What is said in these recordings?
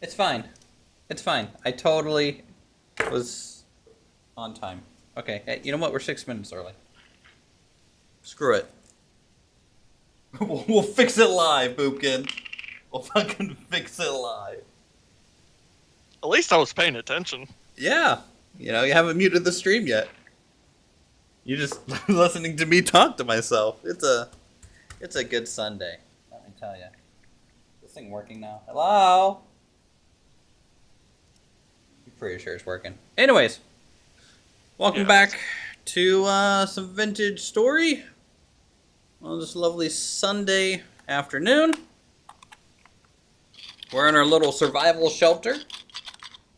It's fine. It's fine. I totally was on time. Okay, hey, you know what? We're 6 minutes early. Screw it. We'll fix it live, Boopkin. We'll fucking fix it live. At least I was paying attention. Yeah. You know, you haven't muted the stream yet. You're just listening to me talk to myself. It's a good Sunday. Let me tell you. This thing working now? Hello? I'm pretty sure it's working. Anyways, welcome back to some vintage story on this lovely Sunday afternoon. We're in our little survival shelter.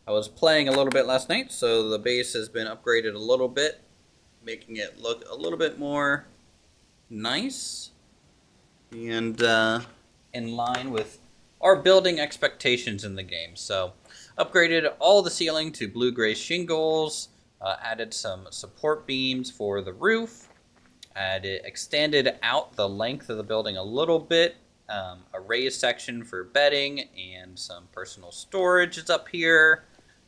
I was playing a little bit last night, so the base has been upgraded a little bit, making it look a little bit more nice and in line with our building expectations in the game. So, upgraded all the ceiling to blue-gray shingles, added some support beams for the roof, extended out the length of the building a little bit, a raised section for bedding, and some personal storage is up here.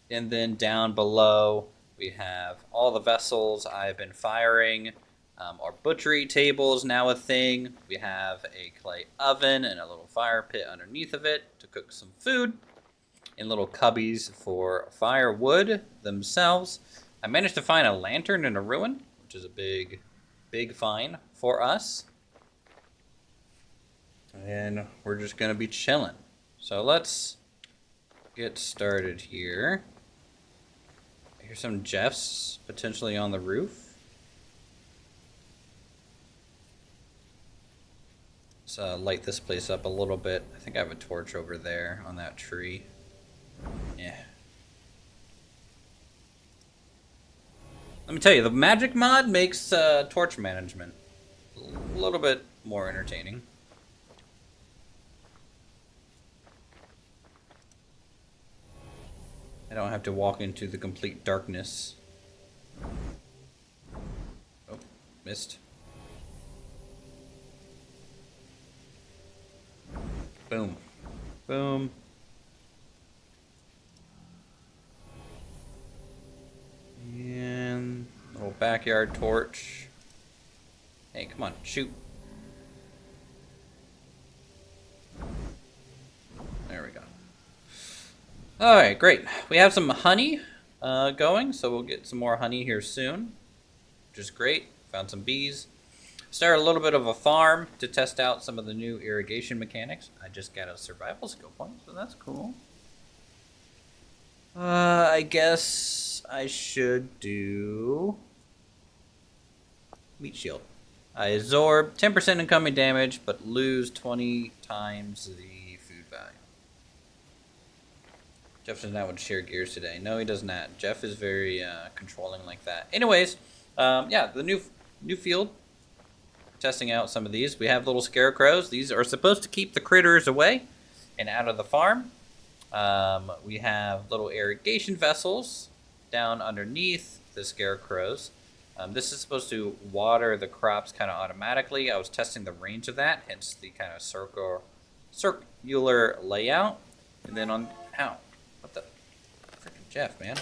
And then down below, we have all the vessels I've been firing. Our butchery table is now a thing. We have a clay oven and a little fire pit underneath of it to cook some food. And little cubbies for firewood themselves. I managed to find a lantern in a ruin, which is a big find for us. And we're just going to be chilling. So let's get started here. Here's some Jeffs potentially on the roof. Let's light this place up a little bit. I think I have a torch over there on that tree. Yeah. Let me tell you, the magic mod makes torch management a little bit more entertaining. I don't have to walk into the complete darkness. Oh, missed. Boom. Boom. And little backyard torch. Hey, come on, shoot. There we go. Alright, great. We have some honey going, so we'll get some more honey here soon, which is great. Found some bees. Started a little bit of a farm to test out some of the new irrigation mechanics. I just got a survival skill point, so that's cool. I guess I should do meat shield. I absorb 10% incoming damage, but lose 20 times the food value. Jeff does not want to share gears today. No, he does not. Jeff is very controlling like that. Anyways, yeah, the new field. Testing out some of these. We have little scarecrows. These are supposed to keep the critters away and out of the farm. We have little irrigation vessels down underneath the scarecrows. This is supposed to water the crops kind of automatically. I was testing the range of that, hence the kind of circular layout. And then on... Ow. What the... Freaking Jeff, man.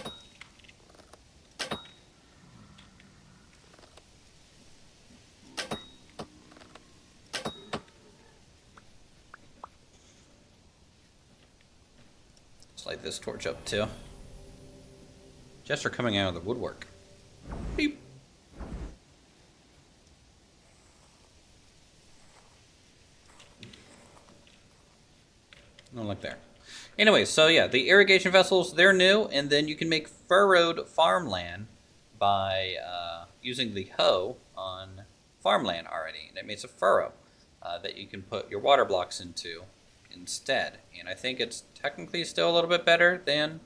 Light this torch up too. Jets are coming out of the woodwork. Beep. Oh, look there. Anyway, so yeah, the irrigation vessels, they're new, and then you can make furrowed farmland by using the hoe on farmland already. And it makes a furrow that you can put your water blocks into instead. And I think it's technically still a little bit better than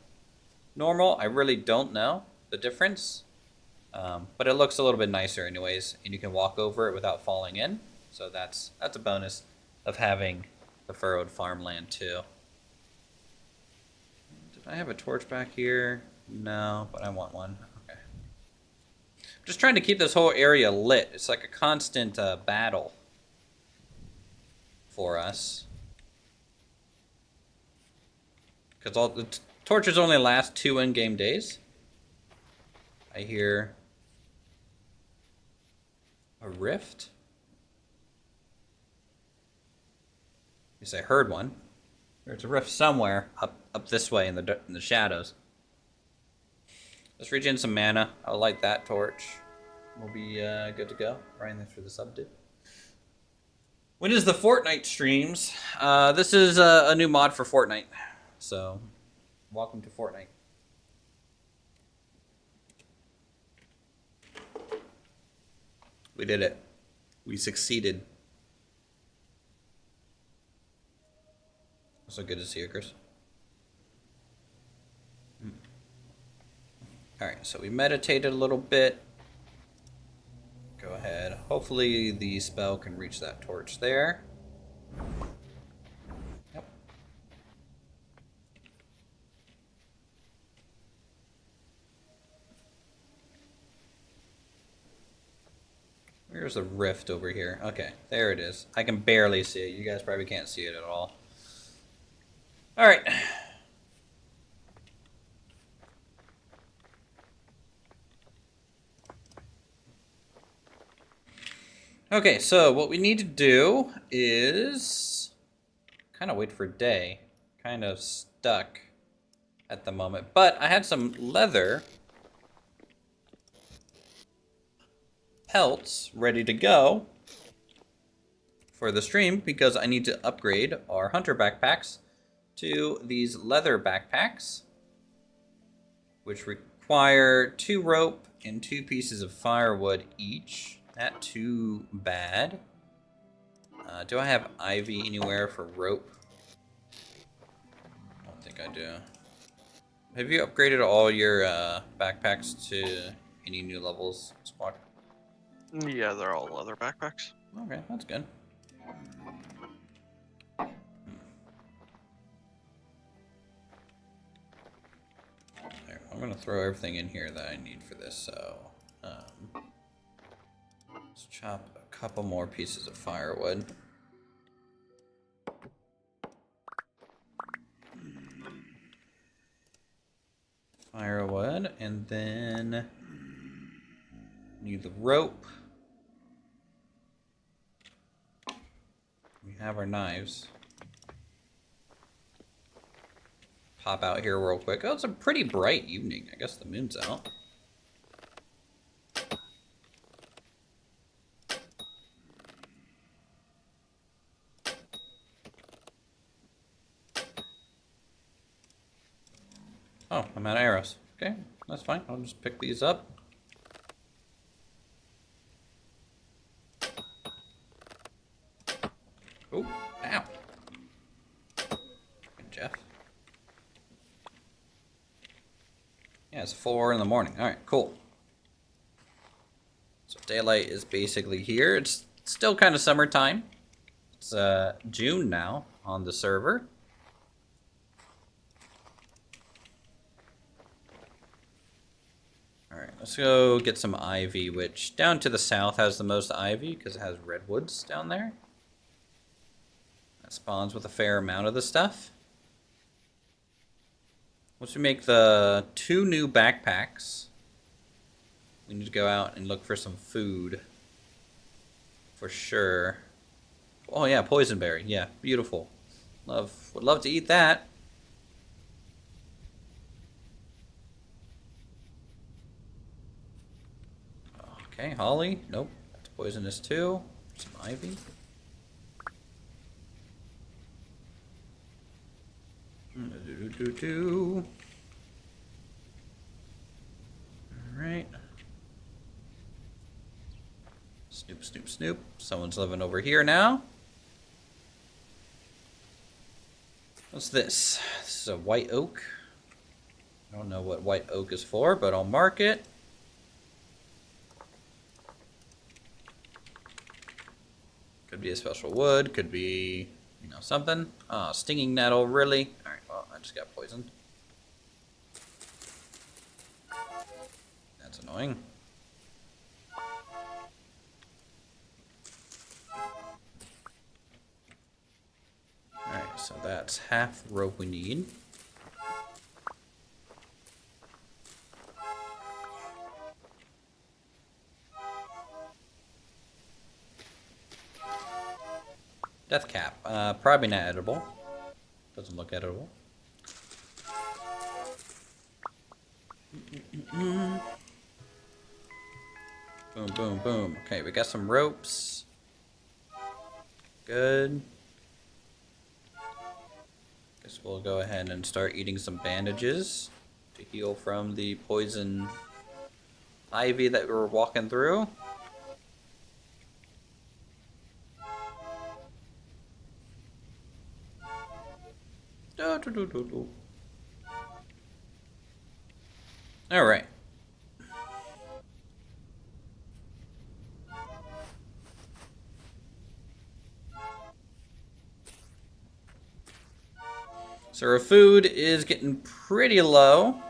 normal. I really don't know the difference, but it looks a little bit nicer anyways, and you can walk over it without falling in. So that's a bonus of having the furrowed farmland too. Did I have a torch back here? No, but I want one. Okay. I'm just trying to keep this whole area lit. It's like a constant battle for us. Because all the torches only last 2 in-game days. I hear a rift. At least I heard one. There's a rift somewhere up this way in the shadows. Let's regen some mana. I'll light that torch. We'll be good to go. Ryan, thanks for the sub, dude. When is the Fortnite streams? This is a new mod for Fortnite. So, welcome to Fortnite. We did it. We succeeded. So good to see you, Chris. Alright, so we meditated a little bit. Go ahead. Hopefully the spell can reach that torch there. Yep. Where's the rift over here? Okay, there it is. I can barely see it. You guys probably can't see it at all. Alright. Okay, so what we need to do is kind of wait for day. Kind of stuck at the moment. But I had some leather pelts ready to go for the stream because I need to upgrade our hunter backpacks to these leather backpacks, which require 2 rope and 2 pieces of firewood each. Not too bad. Do I have ivy anywhere for rope? I don't think I do. Have you upgraded all your backpacks to any new levels, Squawk? Yeah, they're all leather backpacks. Okay, that's good. There, I'm gonna throw everything in here that I need for this, so let's chop a couple more pieces of firewood. Firewood, and then need the rope. We have our knives. Pop out here real quick. Oh, it's a pretty bright evening. I guess the moon's out. Oh, I'm out of arrows. Okay, that's fine. I'll just pick these up. Oh, ow. Good, Jeff. Yeah, it's 4 in the morning. Alright, cool. So daylight is basically here. It's still kind of summertime. It's June now on the server. Alright, let's go get some ivy, which down to the south has the most ivy because it has redwoods down there. That spawns with a fair amount of the stuff. Once we make the 2 new backpacks, we need to go out and look for some food. For sure. Oh yeah, poisonberry. Yeah, beautiful. Would love to eat that. Okay, holly. Nope, that's poisonous too. Some ivy. Alright. Snoop, snoop, snoop. Someone's living over here now. What's this? This is a white oak. I don't know what white oak is for, but I'll mark it. Could be a special wood, could be, you know, something. Ah, stinging nettle, really? Alright, well, I just got poisoned. That's annoying. Alright, so that's half the rope we need. Probably not edible. Doesn't look edible. Boom, boom, boom. Okay, we got some ropes. Good. Guess we'll go ahead and start eating some bandages to heal from the poison ivy that we were walking through. All right. So our food is getting pretty low.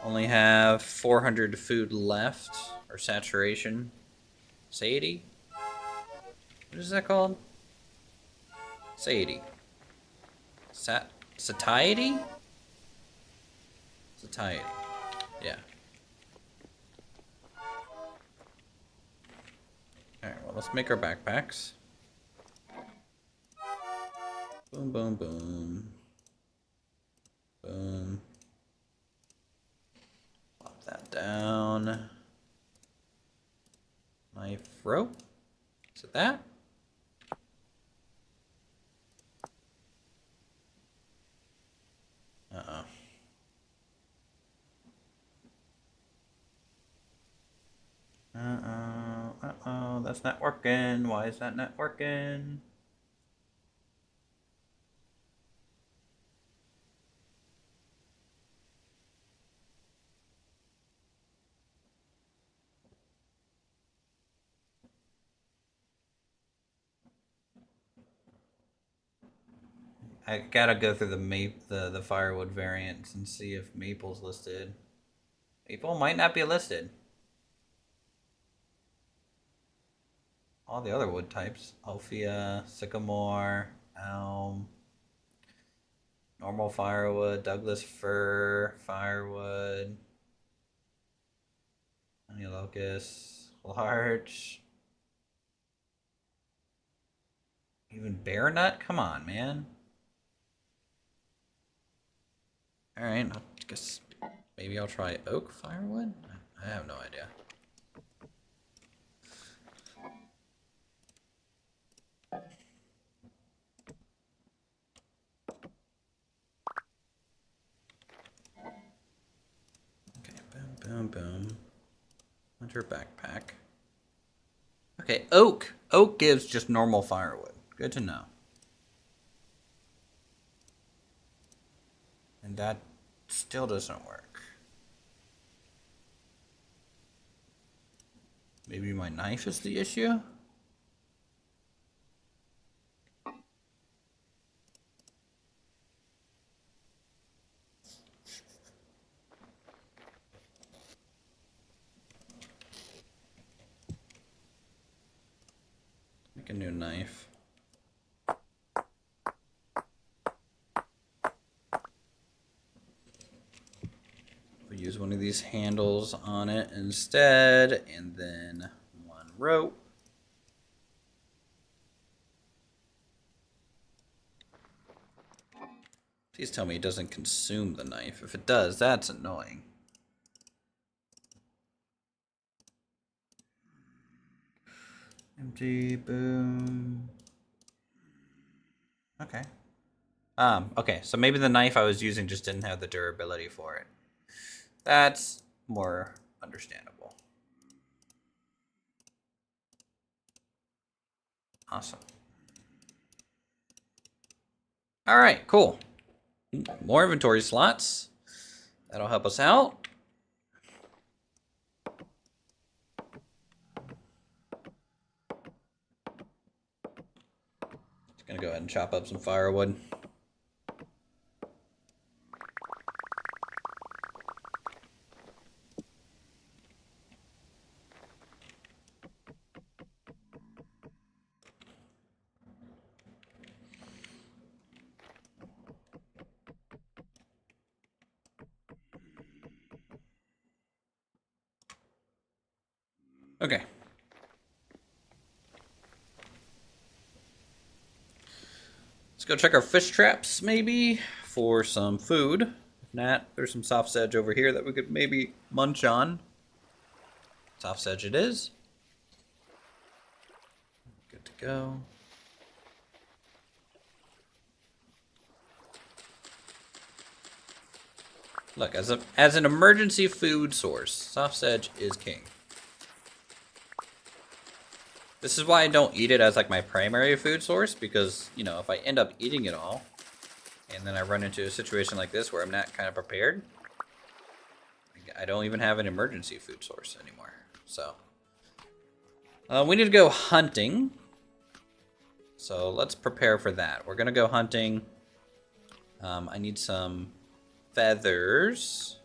Only have 400 food left, or saturation. Satiety? What is that called? Satiety. Satiety? Satiety. Yeah. Alright, well, let's make our backpacks. Boom, boom, boom. Boom. Plop that down. Knife, rope. Is it that? Uh-oh. Uh-oh. Uh-oh. That's not working. Why is that not working? I gotta go through the firewood variants and see if maple's listed. Maple might not be listed. All the other wood types: Ophia, sycamore, elm, normal firewood, Douglas fir, firewood, honey locust, larch, even bear nut. Come on, man. All right, I guess maybe I'll try oak firewood. I have no idea. Okay, boom, boom, boom. Winter backpack. Okay, oak. Oak gives just normal firewood. Good to know. And that still doesn't work. Maybe my knife is the issue? Make a new knife. We'll use one of these handles on it instead, and then one rope. Please tell me it doesn't consume the knife. If it does, that's annoying. Empty, boom. Okay. Okay, so maybe the knife I was using just didn't have the durability for it. That's more understandable. Awesome. All right, cool. More inventory slots. That'll help us out. Just gonna go ahead and chop up some firewood. Okay. go check our fish traps, maybe, for some food. If not, there's some soft sedge over here that we could maybe munch on. Soft sedge it is. Good to go. Look, as an emergency food source, soft sedge is king. This is why I don't eat it as like my primary food source, because, you know, if I end up eating it all, and then I run into a situation like this where I'm not kind of prepared, I don't even have an emergency food source anymore. So, we need to go hunting. So let's prepare for that. We're gonna go hunting. I need some feathers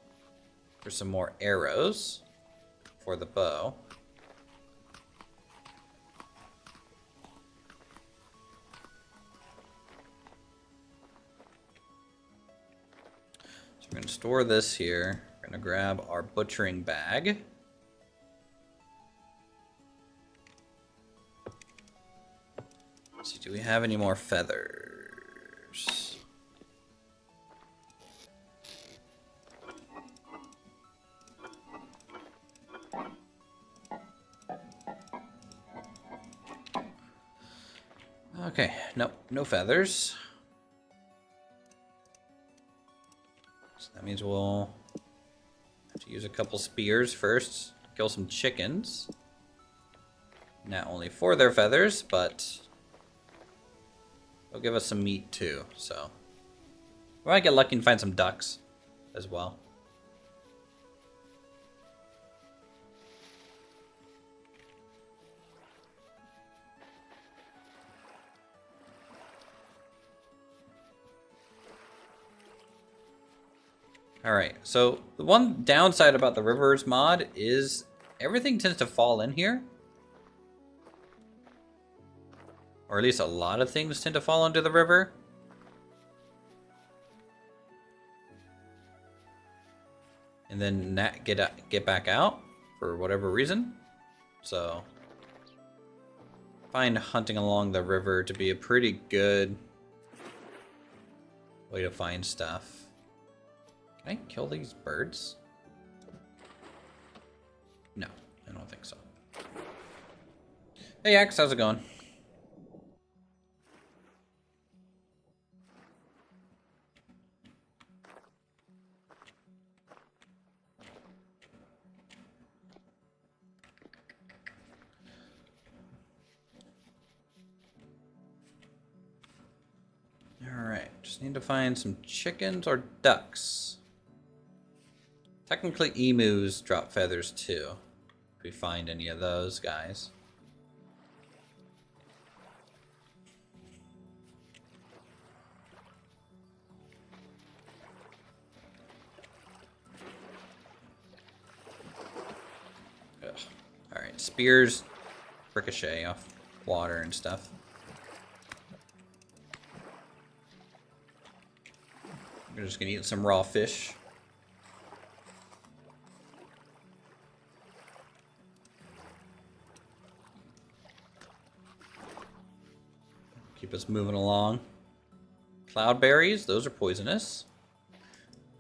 for some more arrows for the bow. So we're going to store this here. We're going to grab our butchering bag. Let's see, do we have any more feathers? Okay, nope, no feathers. So that means we'll have to use a couple spears first, kill some chickens. Not only for their feathers, but they'll give us some meat too, so. We might get lucky and find some ducks as well. Alright, so the one downside about the rivers mod is everything tends to fall in here. Or at least a lot of things tend to fall into the river. And then not get back out for whatever reason. So I find hunting along the river to be a pretty good way to find stuff. Can I kill these birds? No, I don't think so. Hey Axe, how's it going? Alright, just need to find some chickens or ducks. Technically, emus drop feathers too, if we find any of those guys. Alright, spears ricochet off water and stuff. We're just gonna eat some raw fish. Keep us moving along. Cloudberries, those are poisonous.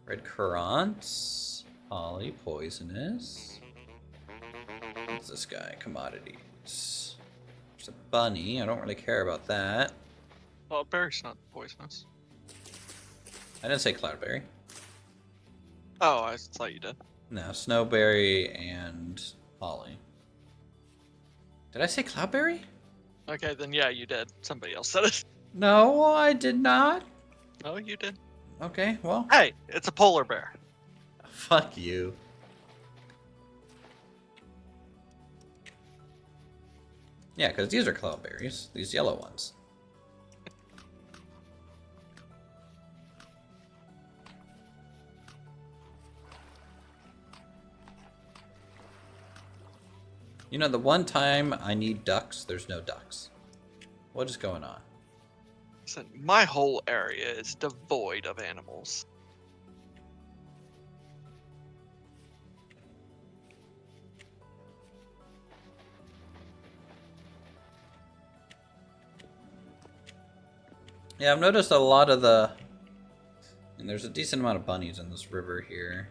Red currants, holly, poisonous. What's this guy? Commodities. There's a bunny. I don't really care about that. Well, berry's not poisonous. I didn't say cloudberry. Oh, I thought you did. No, snowberry and holly. Did I say cloudberry? Okay, then yeah, you did. Somebody else said it. No, I did not. Oh, you did. Okay, well. Hey, it's a polar bear. Fuck you. Yeah, because these are cloudberries. These yellow ones. You know, the one time I need ducks, there's no ducks. What is going on? Listen, my whole area is devoid of animals. Yeah, I've noticed a lot of the... And there's a decent amount of bunnies in this river here.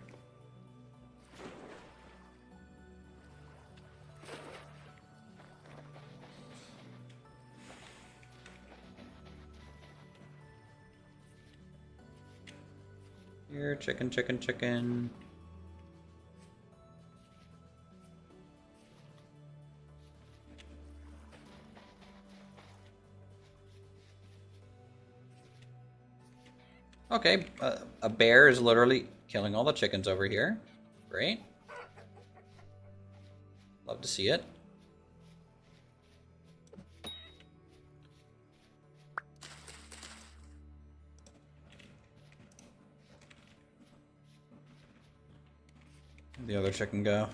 Here, chicken, chicken, chicken. Okay, a bear is literally killing all the chickens over here. Great. Love to see it. Where'd the other chicken go?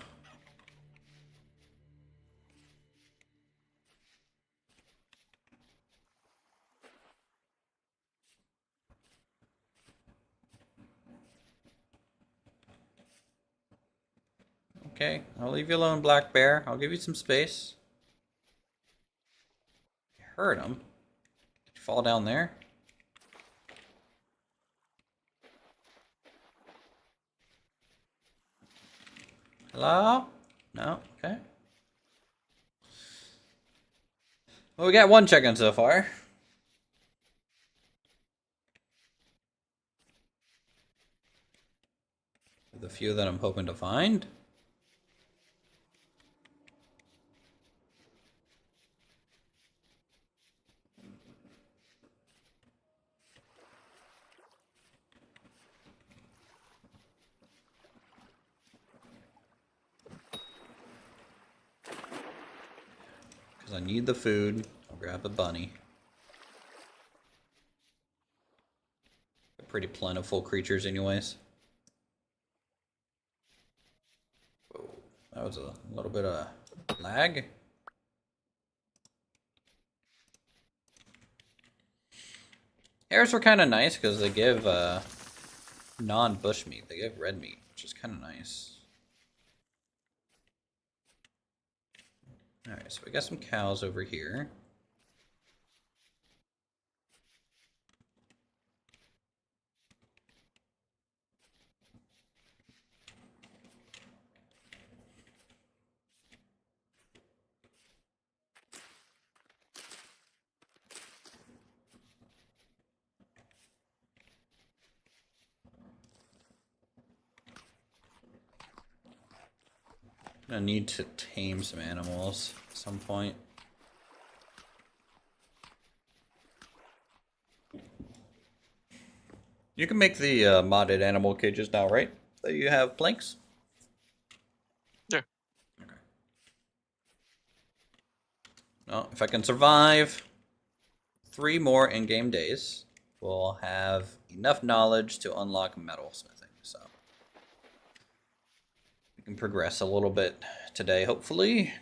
Okay, I'll leave you alone, Black Bear. I'll give you some space. I heard him. Did you fall down there? Hello? No? Okay. Well, we got one chicken so far. The few that I'm hoping to find. Because I need the food. I'll grab a bunny. They're pretty plentiful creatures anyways. Whoa, that was a little bit of lag. Hares were kind of nice because they give non-bush meat. They give red meat, which is kind of nice. Alright, so we got some cows over here. I need to tame some animals at some point. You can make the modded animal cages now, right? That you have planks? Yeah. Okay. Well, if I can survive 3 more in-game days, we'll have enough knowledge to unlock metal smithing. So we can progress a little bit today, hopefully.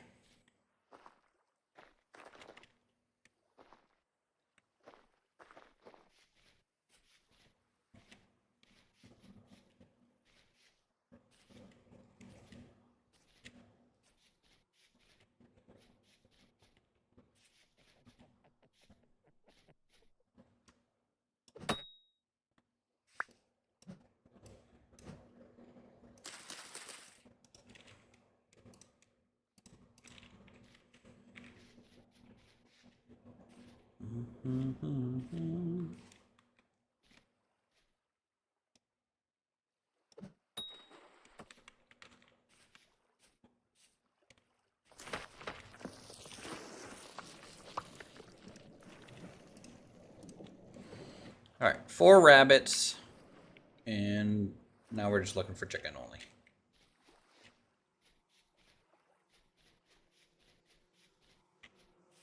All right, 4 rabbits, and now we're just looking for chicken only.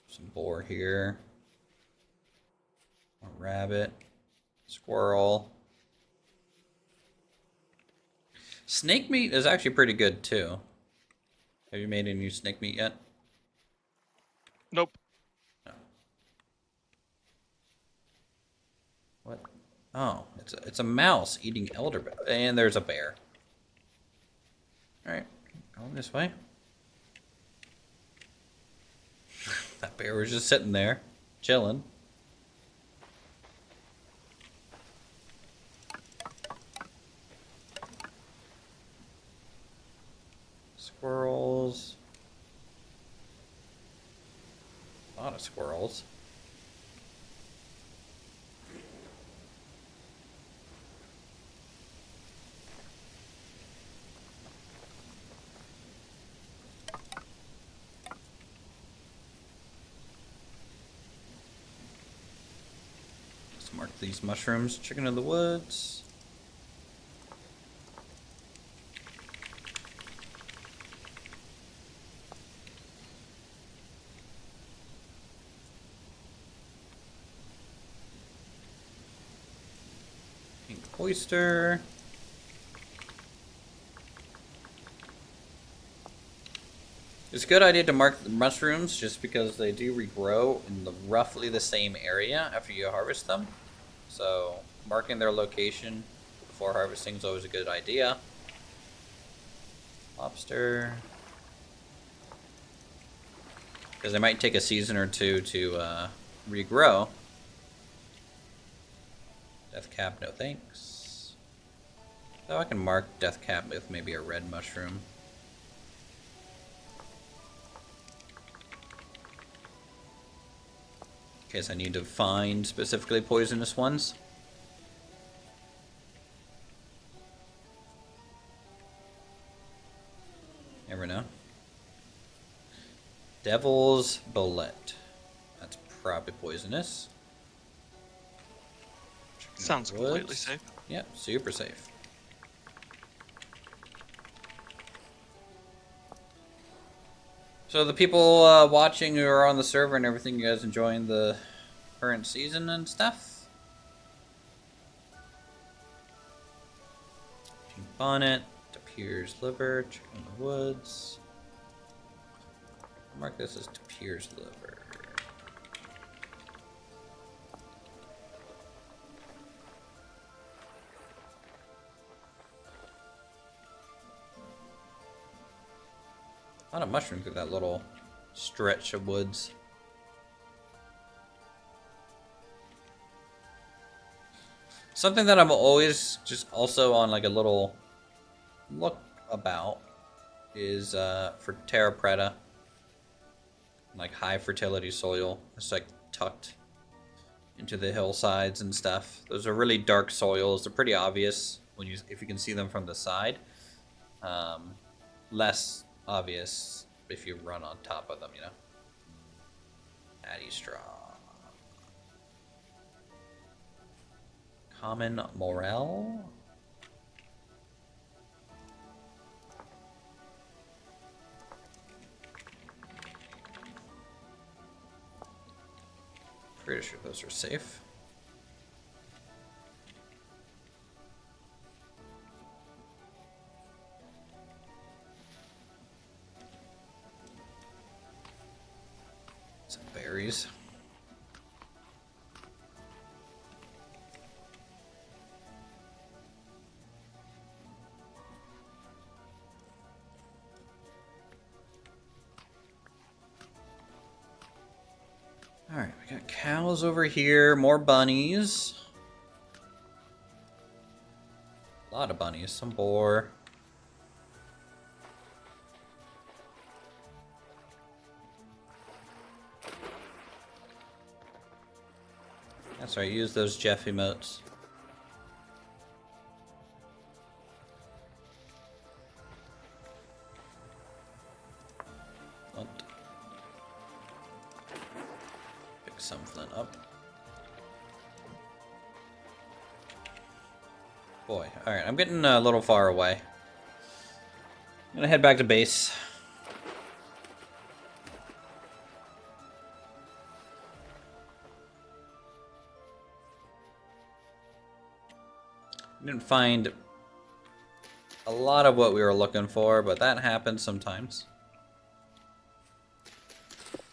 Some boar here. A rabbit. Squirrel. Snake meat is actually pretty good too. Have you made any snake meat yet? Nope. No. What? Oh, it's a mouse eating elderberry, and there's a bear. All right, going this way. That bear was just sitting there, chilling. Squirrels. A lot of squirrels. Let's mark these mushrooms. Chicken of the woods. Pink oyster. It's a good idea to mark the mushrooms just because they do regrow in roughly the same area after you harvest them. So marking their location before harvesting is always a good idea. Lobster. Because they might take a season or two to regrow. Death cap, no thanks. So I can mark death cap with maybe a red mushroom. In case I need to find specifically poisonous ones. Never know. Devil's Bullet. That's probably poisonous. Sounds completely safe. Yep, super safe. So the people watching who are on the server and everything, you guys enjoying the current season and stuff? Pink bonnet, Tapir's liver, chicken in the woods. I'll mark this as Tapir's liver. A lot of mushrooms through that little stretch of woods. Something that I'm always just also on like a little look about is for terra preta, like high fertility soil. It's like tucked into the hillsides and stuff. Those are really dark soils. They're pretty obvious when if you can see them from the side. Less obvious if you run on top of them, you know. Paddy straw. Common morel. Pretty sure those are safe. Some berries. Alright, we got cows over here, more bunnies. A lot of bunnies, some boar. That's right, use those Jeff emotes. Flint. Pick some flint up. Boy, alright, I'm getting a little far away. I'm gonna head back to base. Didn't find a lot of what we were looking for, but that happens sometimes.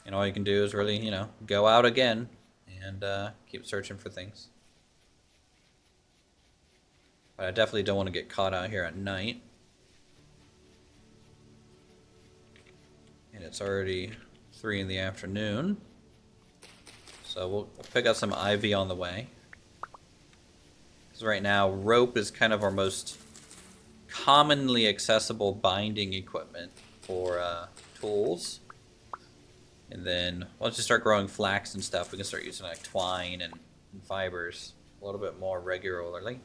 And all you can do is really, you know, go out again and keep searching for things. But I definitely don't want to get caught out here at night. And it's already 3 in the afternoon. So we'll pick up some ivy on the way. Right now, rope is kind of our most commonly accessible binding equipment for tools. And then once you start growing flax and stuff, we can start using like twine and fibers a little bit more regularly.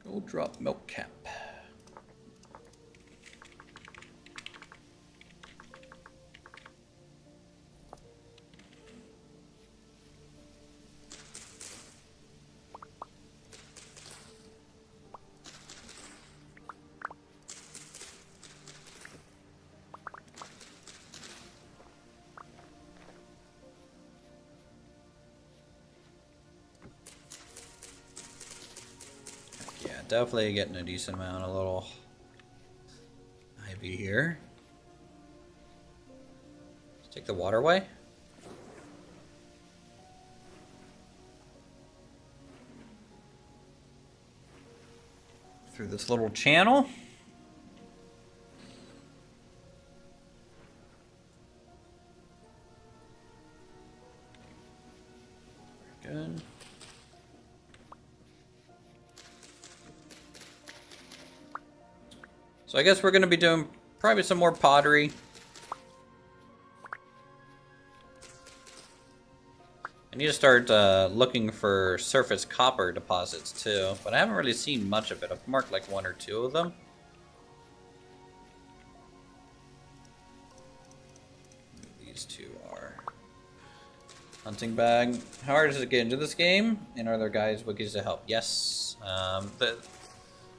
Go drop milk cap. Definitely getting a decent amount of little ivy here. Let's take the waterway. Through this little channel. Good. So I guess we're going to be doing probably some more pottery. I need to start looking for surface copper deposits too, but I haven't really seen much of it. I've marked like 1 or 2 of them. These 2 are hunting bag. How hard is it to get into this game? And are there guys wikis to help? Yes.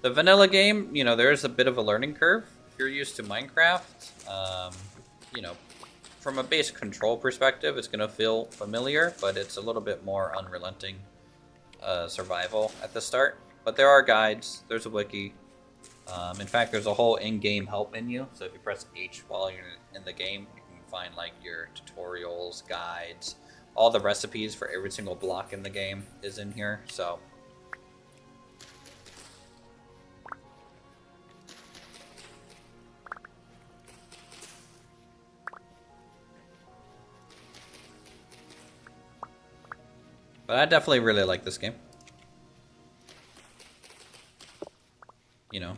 The vanilla game, you know, there's a bit of a learning curve. If you're used to Minecraft, you know, from a base control perspective, it's going to feel familiar, but it's a little bit more unrelenting survival at the start. But there are guides. There's a wiki. In fact, there's a whole in-game help menu. So if you press H while you're in the game, you can find like your tutorials, guides, all the recipes for every single block in the game is in here. So but I definitely really like this game. You know,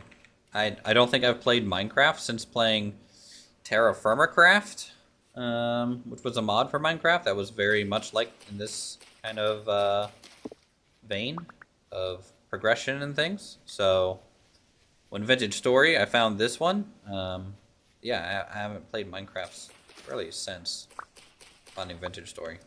I don't think I've played Minecraft since playing Terra Firmacraft, which was a mod for Minecraft that was very much like in this kind of vein of progression and things. So when Vintage Story, I found this one. Yeah, I haven't played Minecraft really since finding Vintage Story.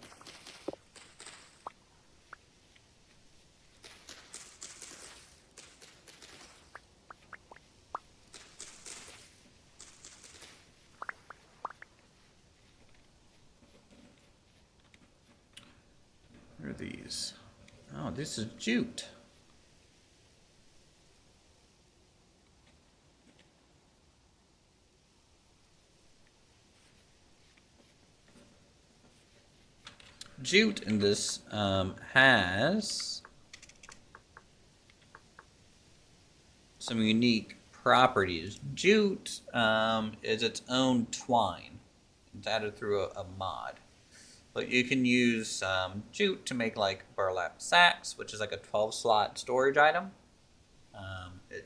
What are these? Oh, this is jute. Jute in this has some unique properties. Jute is its own twine. It's added through a mod. But you can use jute to make like burlap sacks, which is like a 12-slot storage item.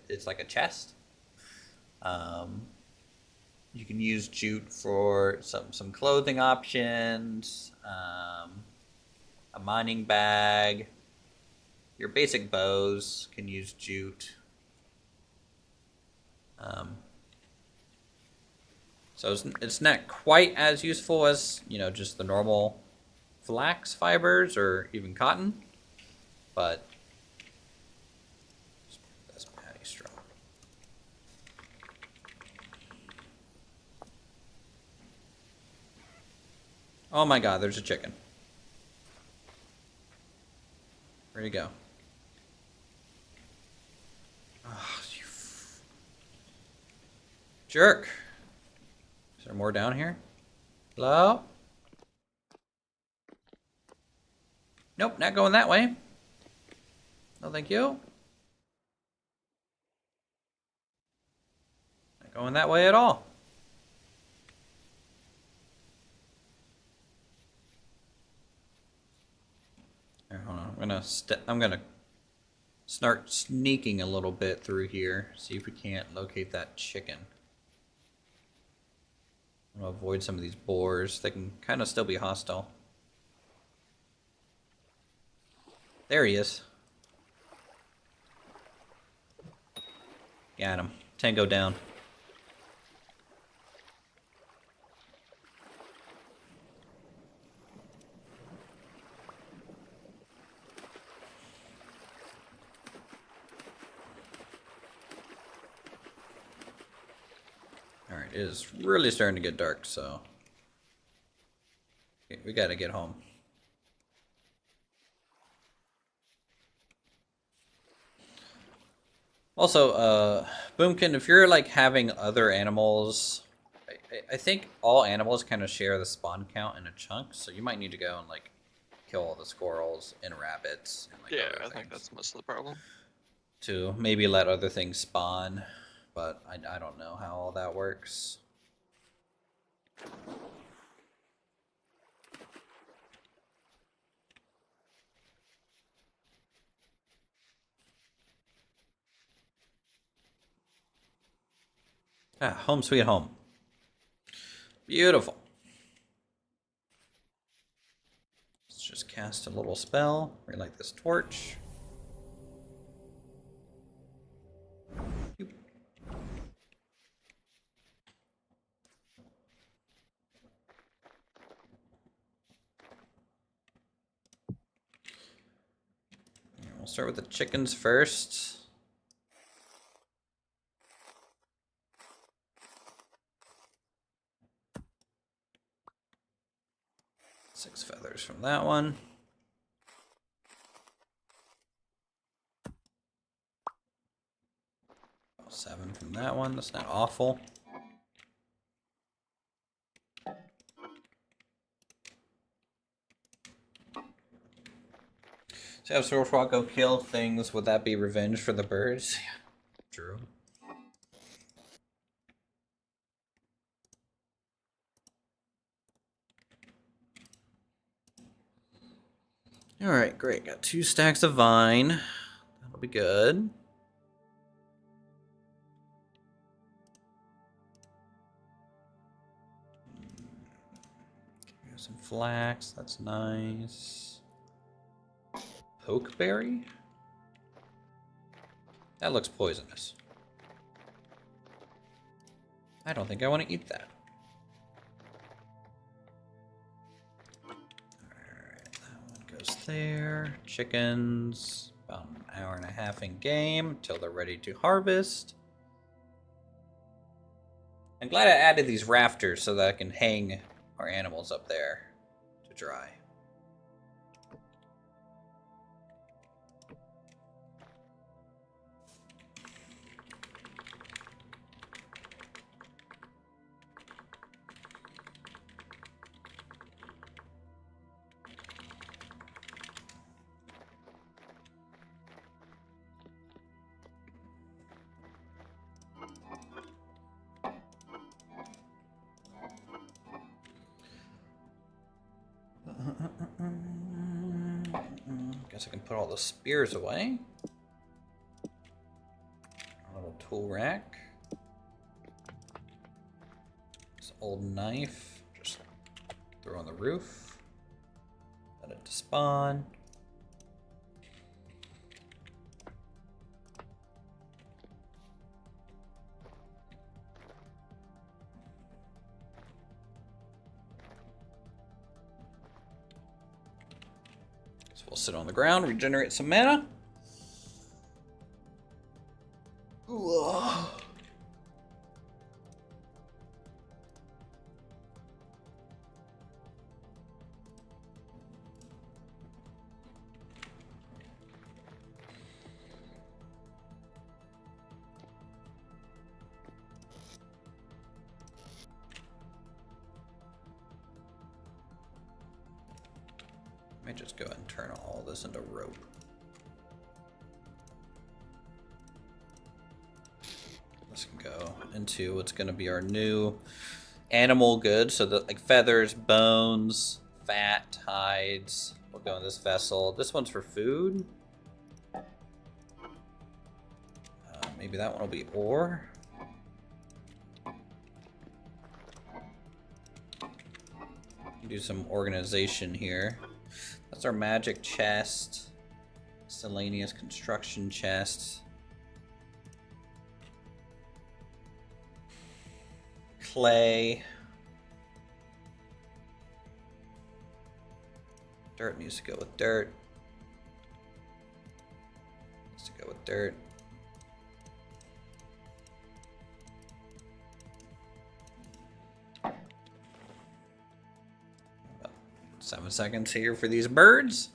It's like a chest. You can use jute for some clothing options, a mining bag. Your basic bows can use jute. So it's not quite as useful as, you know, just the normal flax fibers or even cotton, but that's patty straw. Oh my god, there's a chicken. Where'd he go? Oh, you jerk. Is there more down here? Hello? Nope, not going that way. No, thank you. Not going that way at all. Here, hold on. I'm gonna start sneaking a little bit through here. See if we can't locate that chicken. I'm gonna avoid some of these boars. They can kind of still be hostile. There he is. Got him. Tango down. Alright, it is really starting to get dark, so we gotta get home. Also, Boomkin, if you're like having other animals, I think all animals kind of share the spawn count in a chunk, so you might need to go and like kill all the squirrels and rabbits and like Yeah, other I think things that's most of the problem. to maybe let other things spawn, but I don't know how all that works. Ah, home sweet home. Beautiful. Let's just cast a little spell. Relight this torch. We'll start with the chickens first. Six feathers from that one. Seven from that one. That's not awful. So if Squirrel go kill things, would that be revenge for the birds? Yeah, true. Alright, great. Got 2 stacks of vine. That'll be good. Here's some flax. That's nice. Pokeberry? That looks poisonous. I don't think I want to eat that. Alright, that one goes there. Chickens, about an hour and a half in game until they're ready to harvest. I'm glad I added these rafters so that I can hang our animals up there to dry. Guess I can put all the spears away. A little tool rack. This old knife. Just throw on the roof. Let it despawn. We'll sit on the ground, regenerate some mana. Ooh. Might just go ahead and turn all this into rope. This can go into what's going to be our new animal goods. So that like feathers, bones, fat, hides. We'll go in this vessel. This one's for food. Maybe that one will be ore. Do some organization here. That's our magic chest. Miscellaneous construction chest. Clay. Dirt needs to go with dirt. Needs to go with dirt. 7 seconds here for these birds.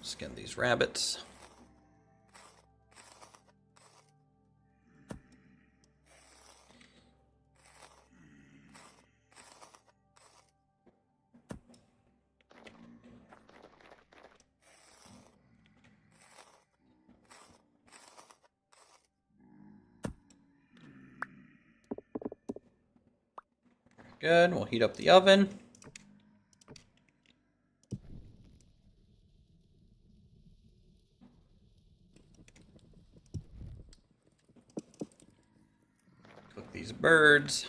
Skin these rabbits. Good, we'll heat up the oven. Cook these birds.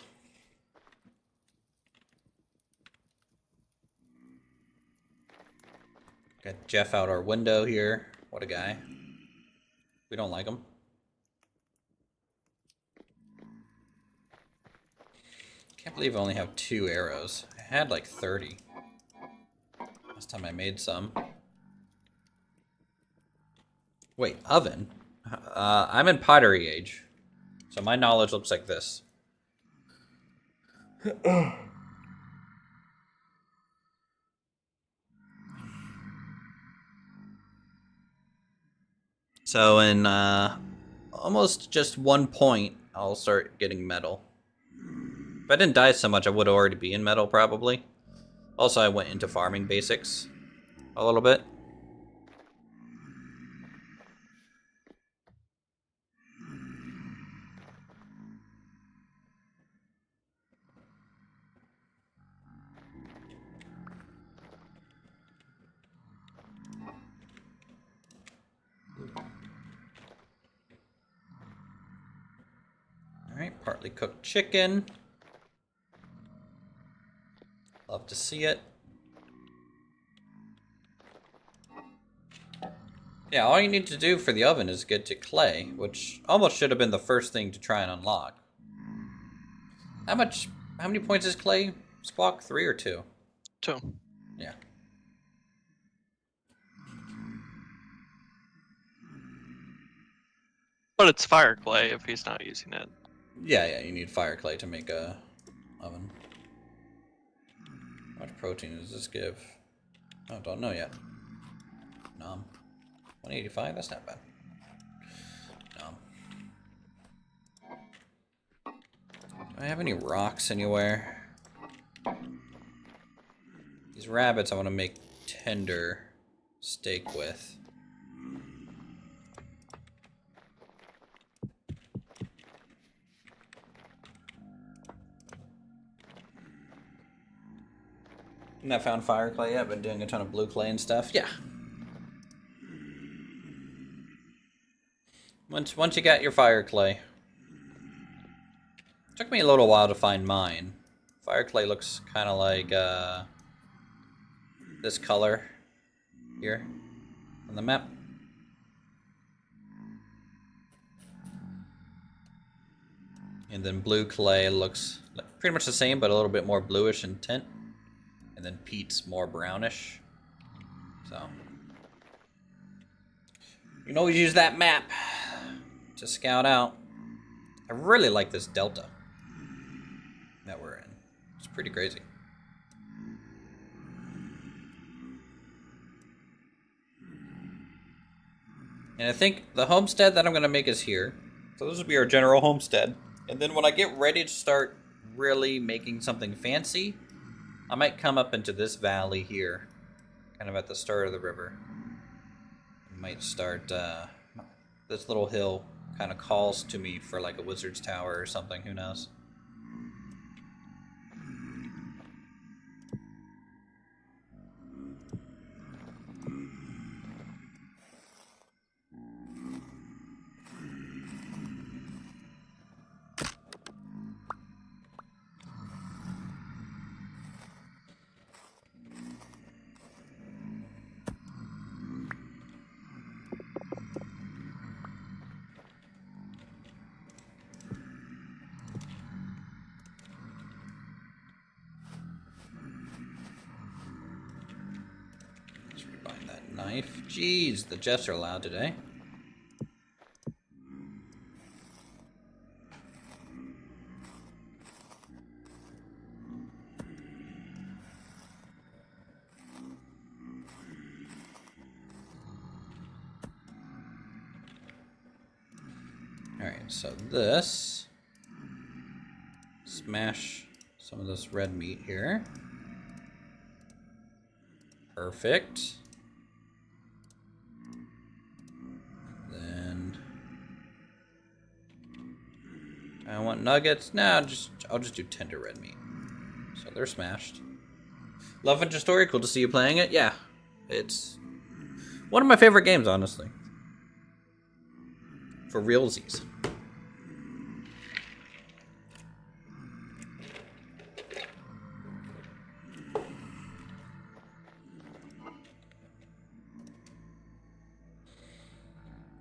Got Jeff out our window here. What a guy. We don't like him. Can't believe I only have 2 arrows. I had like 30. Last time I made some. Wait, oven? I'm in pottery age. So my knowledge looks like this. So in almost just 1 point, I'll start getting metal. If I didn't die so much, I would already be in metal, probably. Also, I went into farming basics a little bit. Alright, partly cooked chicken. Love to see it. Yeah, all you need to do for the oven is get to clay, which almost should have been the first thing to try and unlock. How many points is clay, Squawk? 3 or 2? 2. Yeah. But it's fire clay if he's not using it. Yeah, you need fire clay to make a oven. How much protein does this give? Oh, don't know yet. Nom. 185, that's not bad. Nom. Do I have any rocks anywhere? These rabbits I want to make tender steak with. And I found fire clay. I've been doing a ton of blue clay and stuff. Yeah. Once you got your fire clay. Took me a little while to find mine. Fire clay looks kind of like this color here on the map. And then blue clay looks pretty much the same, but a little bit more bluish in tint. And then peat's more brownish. So you can always use that map to scout out. I really like this delta that we're pretty crazy. And I think the homestead that I'm going to make is here. So this will be our general homestead. And then when I get ready to start really making something fancy, I might come up into this valley here, kind of at the start of the river. I might start, this little hill kind of calls to me for like a wizard's tower or something, who knows. Knife. Jeez, the Jets are loud today. Alright, so this. Smash some of this red meat here. Perfect. I want nuggets. Nah, I'll just do tender red meat. So they're smashed. Love Adventure Story. Cool to see you playing it. Yeah, it's one of my favorite games, honestly. For realsies.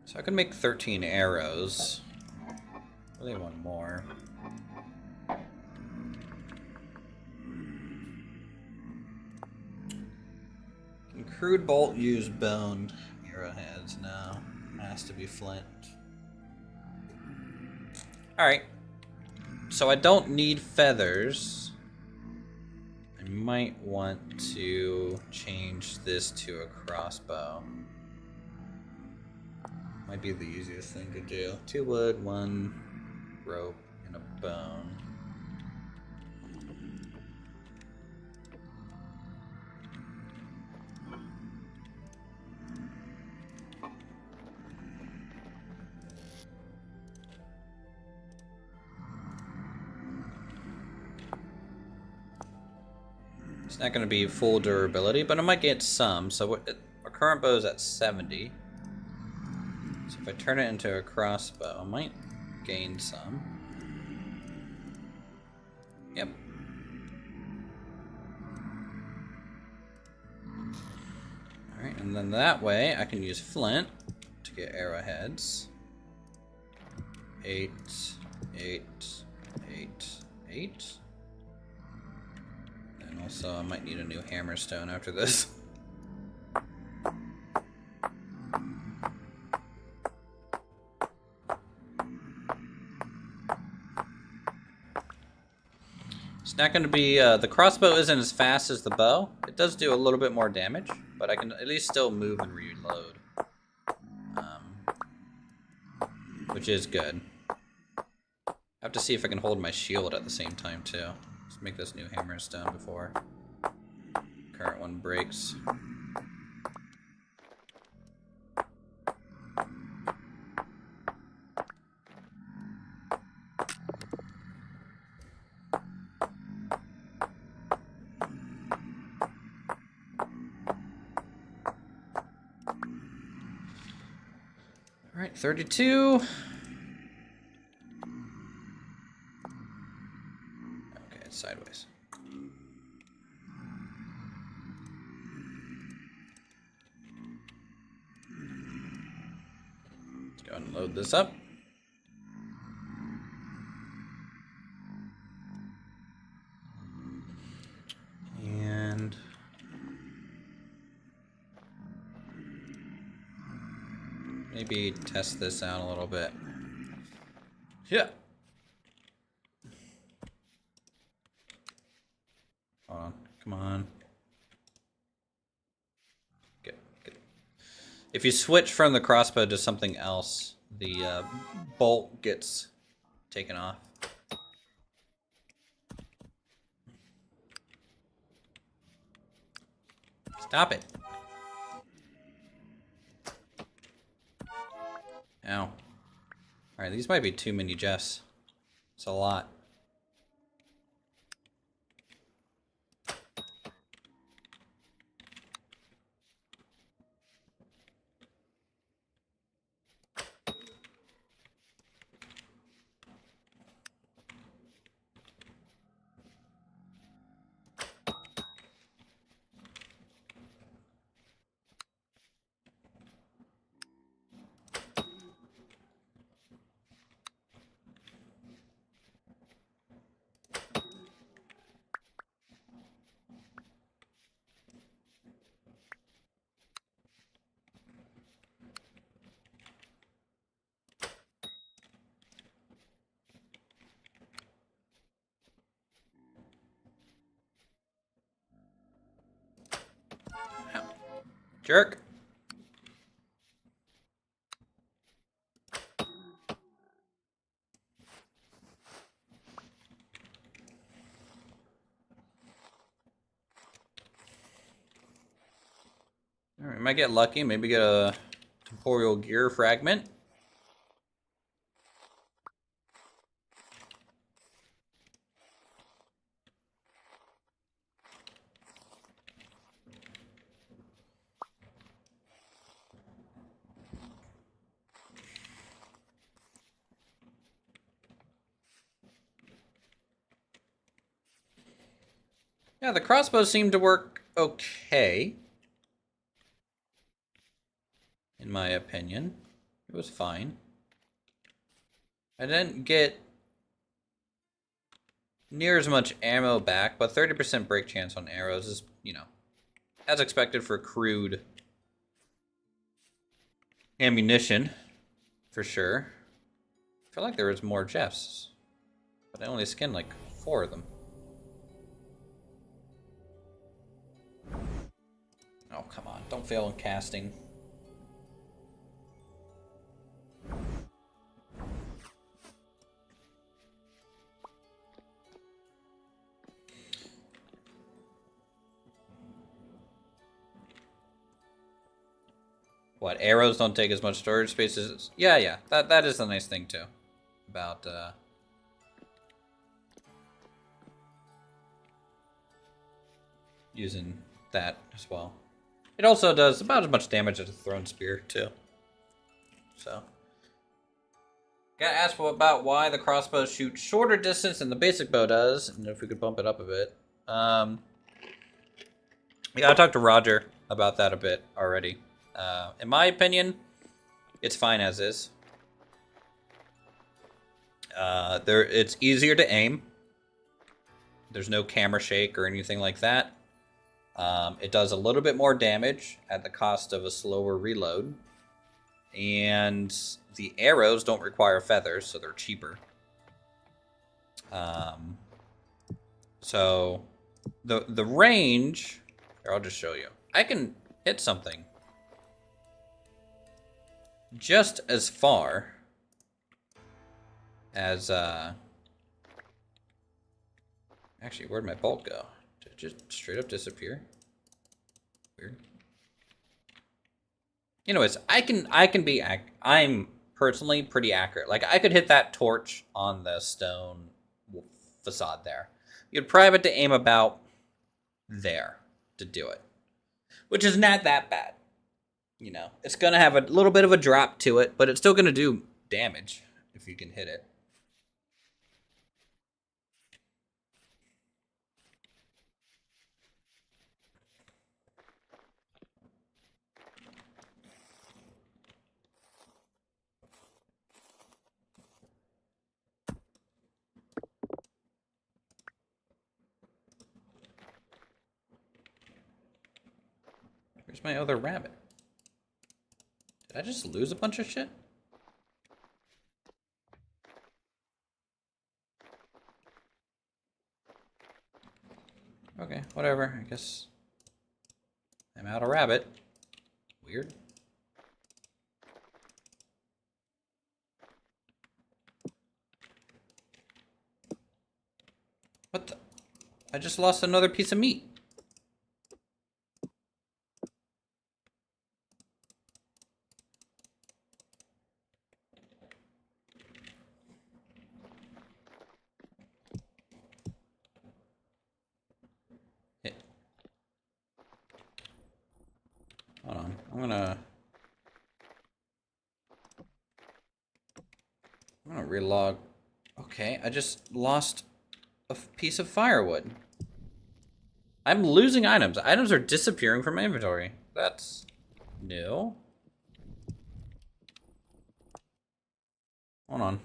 So I can make 13 arrows. Really want more. Can crude bolt use bone arrowheads? No. Has to be flint. Alright. So I don't need feathers. I might want to change this to a crossbow. Might be the easiest thing to do. 2 wood, 1 rope, and a bone. It's not going to be full durability, but I might get some. So our current bow is at 70. So if I turn it into a crossbow, I might gain some. Yep. Alright, and then that way I can use flint to get arrowheads. 8, 8, 8, 8. And also I might need a new hammerstone after this. It's not going to be, the crossbow isn't as fast as the bow. It does do a little bit more damage, but I can at least still move and reload. Which is good. I have to see if I can hold my shield at the same time, too. Let's make this new hammerstone before the current one breaks. Alright, 32. Okay, it's sideways. Let's go and load this up. And maybe test this out a little bit. Yeah. Come on. Good. If you switch from the crossbow to something else, the bolt gets taken off. Stop it. Ow. Alright, these might be too many Jeffs. It's a lot. Jerk. Alright, might get lucky, maybe get a temporal gear fragment. Yeah, the crossbows seemed to work okay. In my opinion. It was fine. I didn't get near as much ammo back, but 30% break chance on arrows is, you know, as expected for crude ammunition, for sure. I feel like there was more Jeffs, but I only skinned like 4 of them. Oh, come on. Don't fail in casting. What, arrows don't take as much storage space as... Yeah. That is a nice thing, too. About, using that as well. It also does about as much damage as a thrown spear, too. So... Gotta ask about why the crossbows shoot shorter distance than the basic bow does, and if we could bump it up a bit. Yeah, I talked to Roger about that a bit already. In my opinion, it's fine as is. It's easier to aim. There's no camera shake or anything like that. It does a little bit more damage at the cost of a slower reload. And the arrows don't require feathers, so they're cheaper. So the range... Here, I'll just show you. I can hit something just as far as... Actually, where'd my bolt go? Did it just straight up disappear? Weird. Anyways, I'm personally pretty accurate. Like, I could hit that torch on the stone facade there. You'd probably have to aim about there to do it, which is not that bad. You know, it's going to have a little bit of a drop to it, but it's still going to do damage if you can hit it. Where's my other rabbit? Did I just lose a bunch of shit? Okay, whatever. I guess I'm out of rabbit. Weird. What the? I just lost another piece of meat. Hey. Hold on. I'm gonna relog. Okay, I just lost a piece of firewood. I'm losing items. Items are disappearing from my inventory. That's new. Hold on.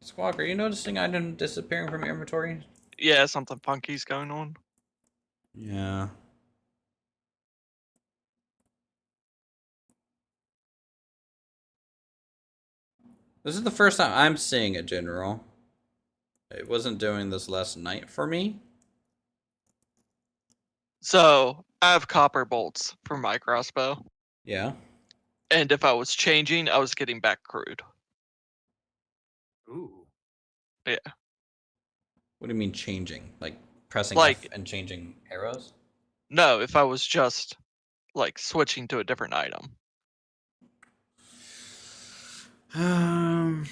Squawk, are you noticing items disappearing from your inventory? Yeah, something funky's going on. Yeah. This is the first time I'm seeing it, General. It wasn't doing this last night for me. So I have copper bolts for my crossbow, Yeah. and if I was changing, I was getting back crude. Ooh. Yeah. What do you mean changing? Like pressing F Like, and changing arrows? no, if I was just like switching to a different item. Um,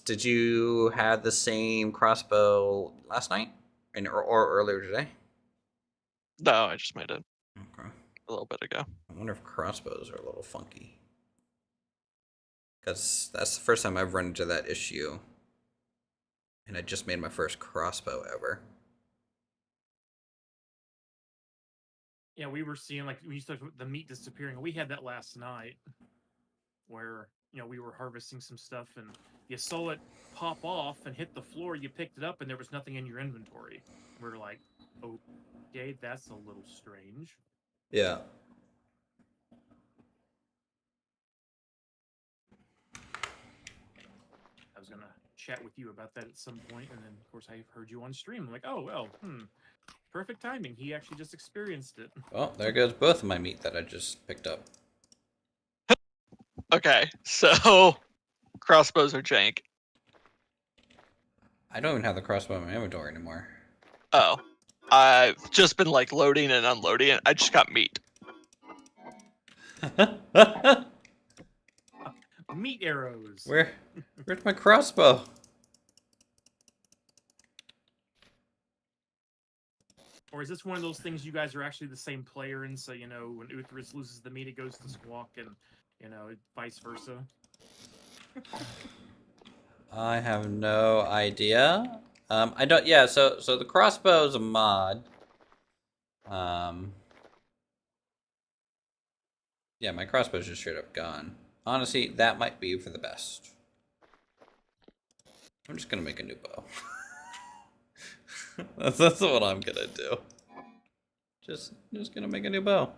did you have the same crossbow last night, or earlier today? No, I just made it Okay. a little bit ago. I wonder if crossbows are a little funky, because that's the first time I've run into that issue, and I just made my first crossbow ever. Yeah, we were seeing like we used to the meat disappearing. We had that last night, where we were harvesting some stuff and you saw it pop off and hit the floor. You picked it up and there was nothing in your inventory. We're like, okay, that's a little strange. Yeah. I was gonna chat with you about that at some point, and then of course I heard you on stream. I'm like, oh well, perfect timing. He actually just experienced it. Well, there goes both of my meat that I just picked up. Okay, so crossbows are jank. I don't even have the crossbow in my inventory anymore. Oh, I've just been like loading and unloading it. I just got meat. Meat arrows. Where's my crossbow? Or is this one of those things you guys are actually the same player in? So when Uthris loses the meat, it goes to Squawk, and vice versa. I have no idea. I don't. Yeah. So the crossbow is a mod. Yeah, my crossbow's just straight up gone. Honestly, that might be for the best. I'm just gonna make a new bow. that's what I'm gonna do. Just gonna make a new bow.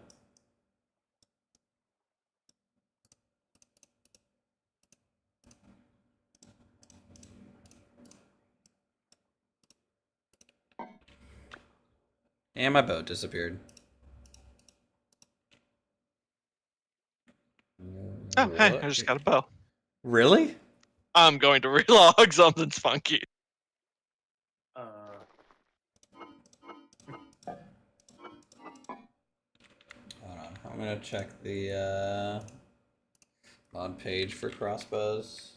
And my bow disappeared. Oh, hey, What? I just got a bow. Really? I'm going to relog something's funky. Hold on. I'm gonna check the mod page for crossbows.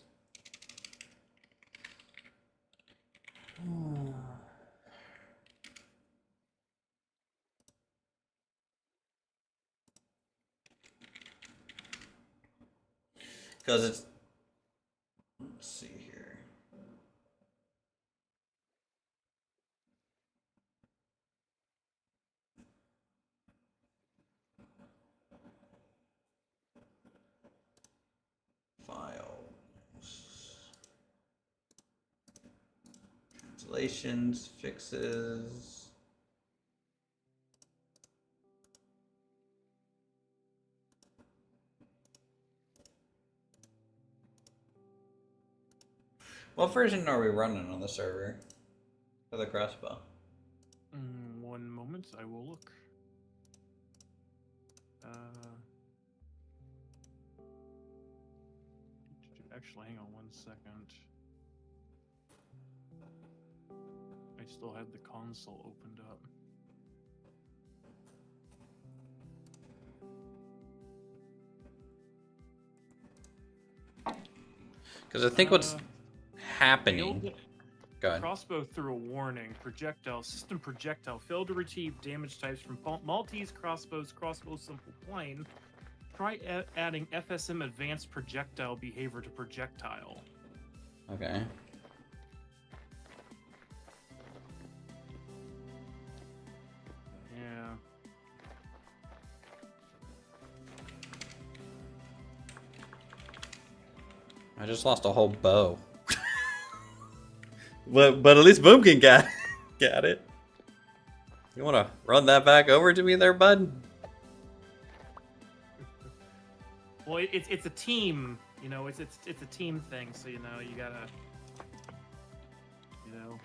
Because it's... Let's see here. Files. Translations, fixes. What version are we running on the server for the crossbow? One moment, I will look. Actually, hang on 1 second. I still have the console opened up. Because I think what's happening. Failed Go ahead. crossbow through a warning. System projectile failed to retrieve damage types from Maltese crossbow simple plain. Try adding FSM advanced projectile behavior to projectile. Okay. Yeah. I just lost a whole bow. but at least Boomkin got it. You want to run that back over to me there, bud? Well, it's a team, you know. It's a team thing, so you know you gotta, you know,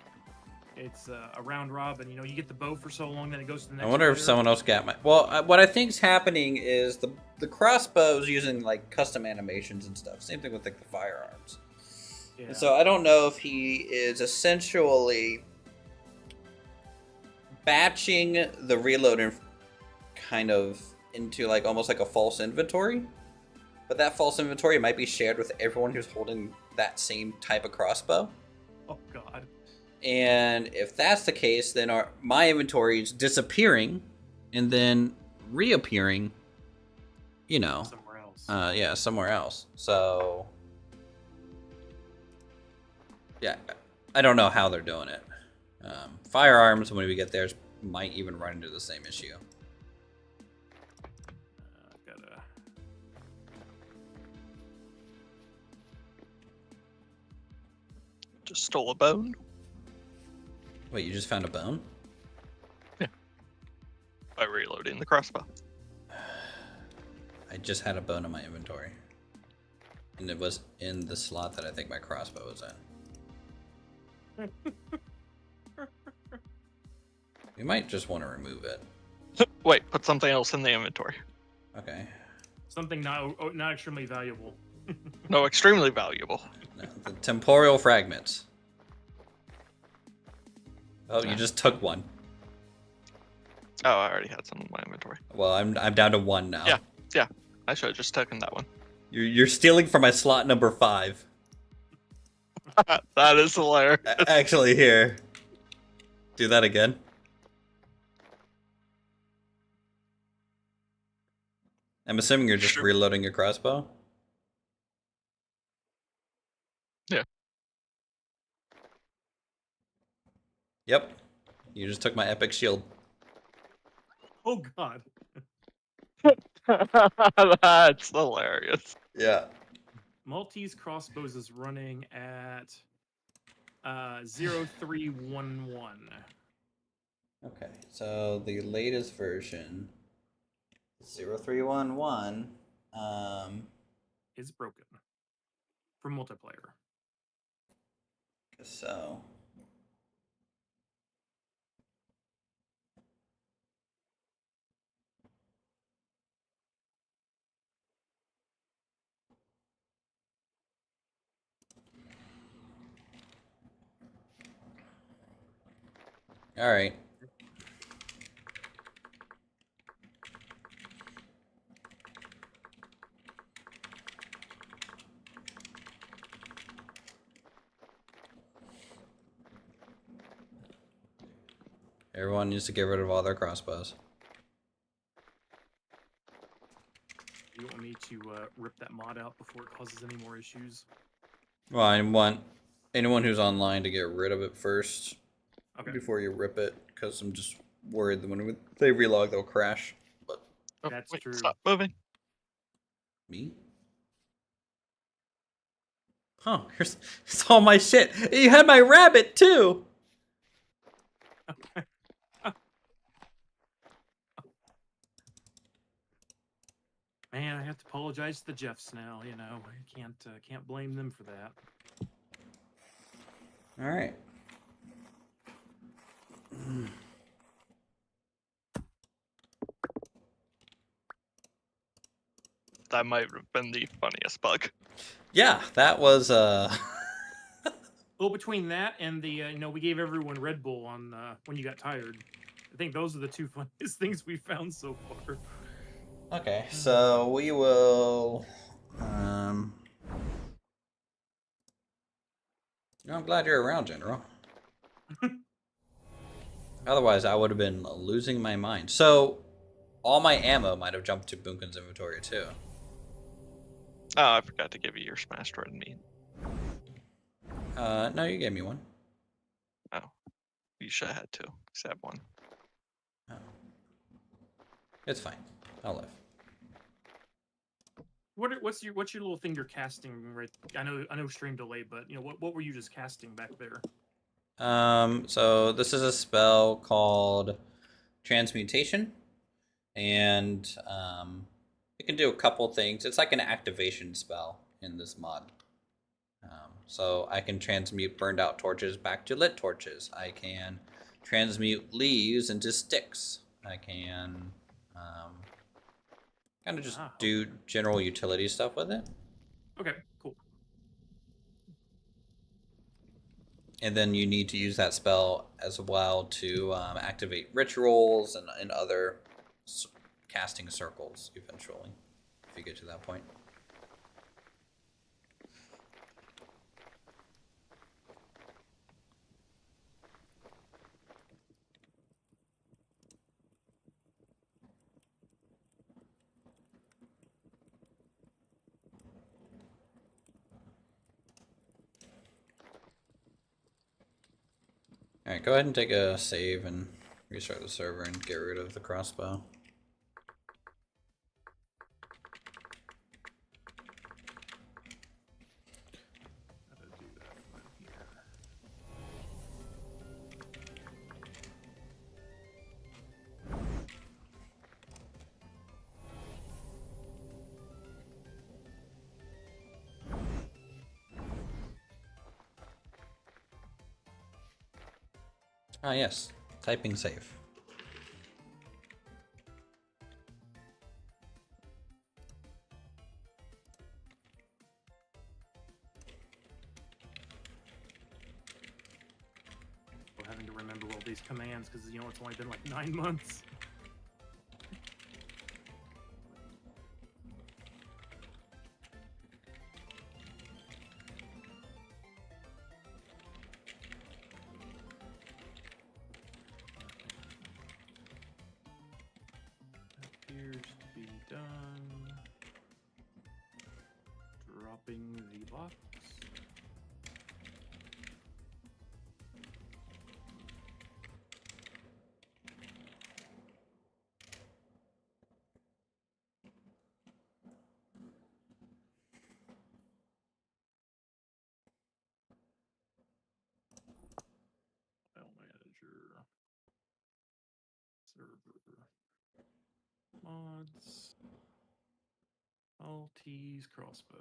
it's a round robin. You know, you get the bow for so long, then it goes to the next. I wonder if player. someone else got my. Well, what I think's happening is the crossbows using like custom animations and stuff. Same thing with like the firearms. Yeah. And so I don't know if he is essentially batching the reload kind of into like almost like a false inventory. But that false inventory might be shared with everyone who's holding that same type of crossbow. Oh God. And if that's the case, then my inventory is disappearing and then reappearing, you know. Somewhere else. Yeah, somewhere else. So, yeah, I don't know how they're doing it. Firearms, when we get there, might even run into the same issue. Gotta. Just stole a bone. Wait, you just found a bone? By reloading the crossbow. I just had a bone in my inventory. And it was in the slot that I think my crossbow was in. We might just want to remove it. Wait, put something else in the inventory. Okay. Something not extremely valuable. No, extremely valuable. No, the temporal fragments. Oh, you just took one. Oh, I already had some in my inventory. Well, I'm down to one now. Yeah. I should have just taken that one. You're stealing from my slot number 5. That is hilarious. Actually, here. Do that again. I'm assuming you're just Sure. reloading your crossbow? Yeah. Yep. You just took my epic shield. Oh God. That's hilarious. Yeah. Maltese crossbows is running at 0311. Okay, so the latest version, 0311, Is broken for multiplayer. guess so. All right. Everyone needs to get rid of all their crossbows. You want me to rip that mod out before it causes any more issues? Well, I want anyone who's online to get rid of it first Okay. before you rip it, because I'm just worried that when they relog, they'll crash. But Oh, That's wait, true. Stop moving. me? Huh, here's it's all my shit. You had my rabbit, too! Man, I have to apologize to the Jeffs now. You know, I can't blame them for that. All right. That might have been the funniest bug. Yeah, that was Well, between that and the we gave everyone Red Bull on when you got tired. I think those are the two funniest things we found so far. Okay, so we will. I'm glad you're around, General. Otherwise, I would have been losing my mind. So, all my ammo might have jumped to Boonkin's inventory too. Oh, I forgot to give you your smashed red meat. No, you gave me one. Oh, you should have had two. Except one. Oh. It's fine. I'll live. What's your little thing you're casting right? I know stream delay, but what were you just casting back there? So this is a spell called Transmutation, and it can do a couple things. It's like an activation spell in this mod. So I can transmute burned out torches back to lit torches. I can transmute leaves into sticks. I can kind of just do general utility stuff with it. Okay, cool. And then you need to use that spell as well to activate rituals and other casting circles eventually, if you get to that point. Alright, go ahead and take a save and restart the server and get rid of the crossbow. Ah, yes. Typing save. We're having to remember all these commands because it's only been like 9 months. Appears to be done. Dropping the box. File manager. Server. Mods. Maltese crossbows.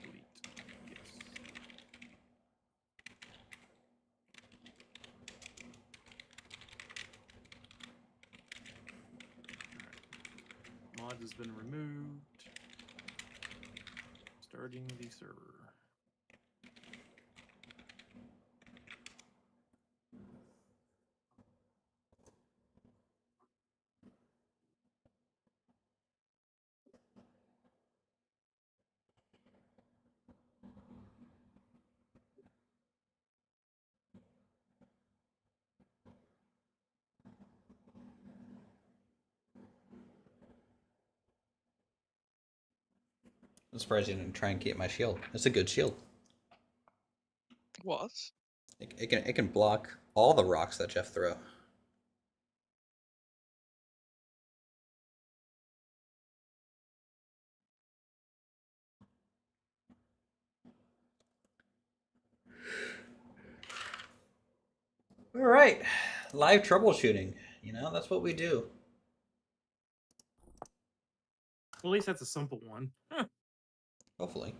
Delete. Yes. Mod has been removed. Starting the server. I'm surprised you didn't try and keep my shield. It's a good shield. Was? It can block all the rocks that Jeff throw. All right, live troubleshooting. That's what we do. Well, at least that's a simple one. Hopefully.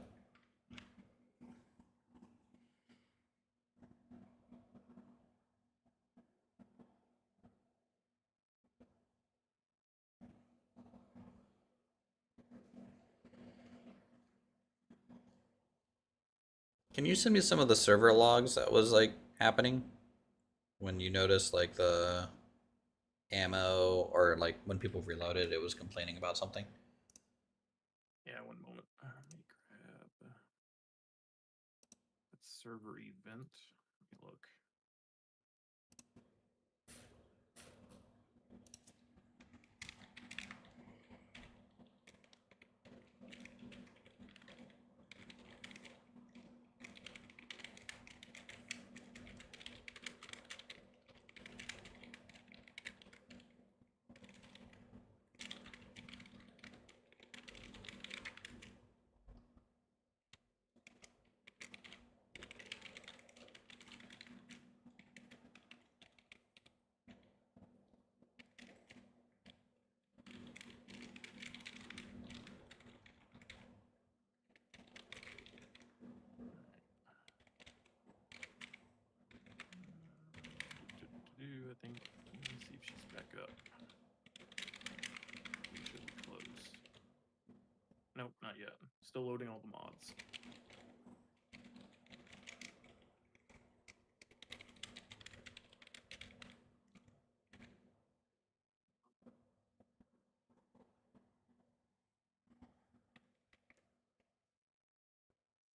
Can you send me some of the server logs that was like happening when you noticed like the ammo or like when people reloaded, it was complaining about something? Yeah, one moment. Let me grab that server event. Let me look. I think. Let me see if she's back up. It should be closed. Nope, not yet. Still loading all the mods.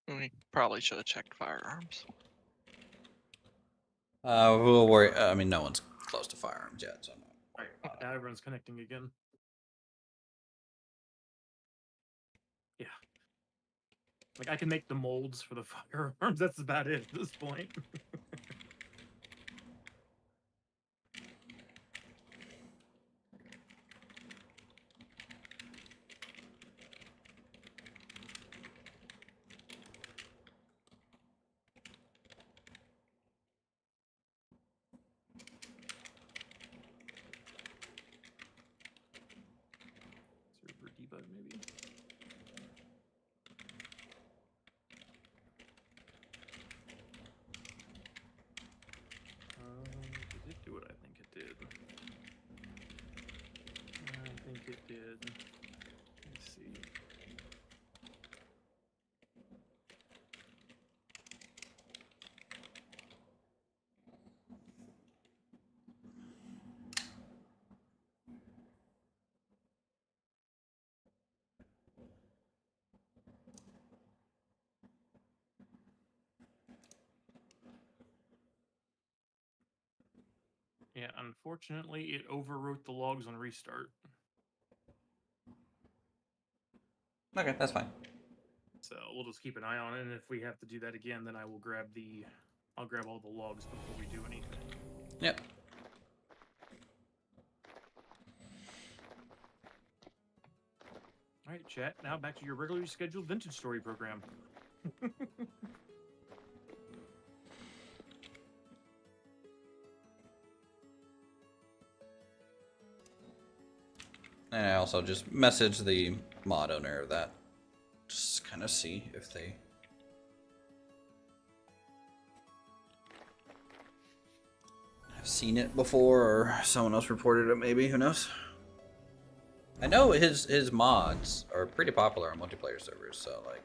We probably should have checked firearms. We'll worry. I mean, no one's close to firearms yet, so. All right, now everyone's connecting again. Yeah. Like, I can make the molds for the firearms. That's about it at this point. Server debug, maybe? Did it do what I think it did? I think it did. Let's see. Yeah, unfortunately, it overwrote the logs on restart. Okay, that's fine. So we'll just keep an eye on it, and if we have to do that again, then I'll grab all the logs before we do anything. Yep. All right, chat. Now back to your regularly scheduled vintage story program. And I also just messaged the mod owner of that. Just kind of see if they... have seen it before, or someone else reported it maybe, who knows? I know his mods are pretty popular on multiplayer servers, so like...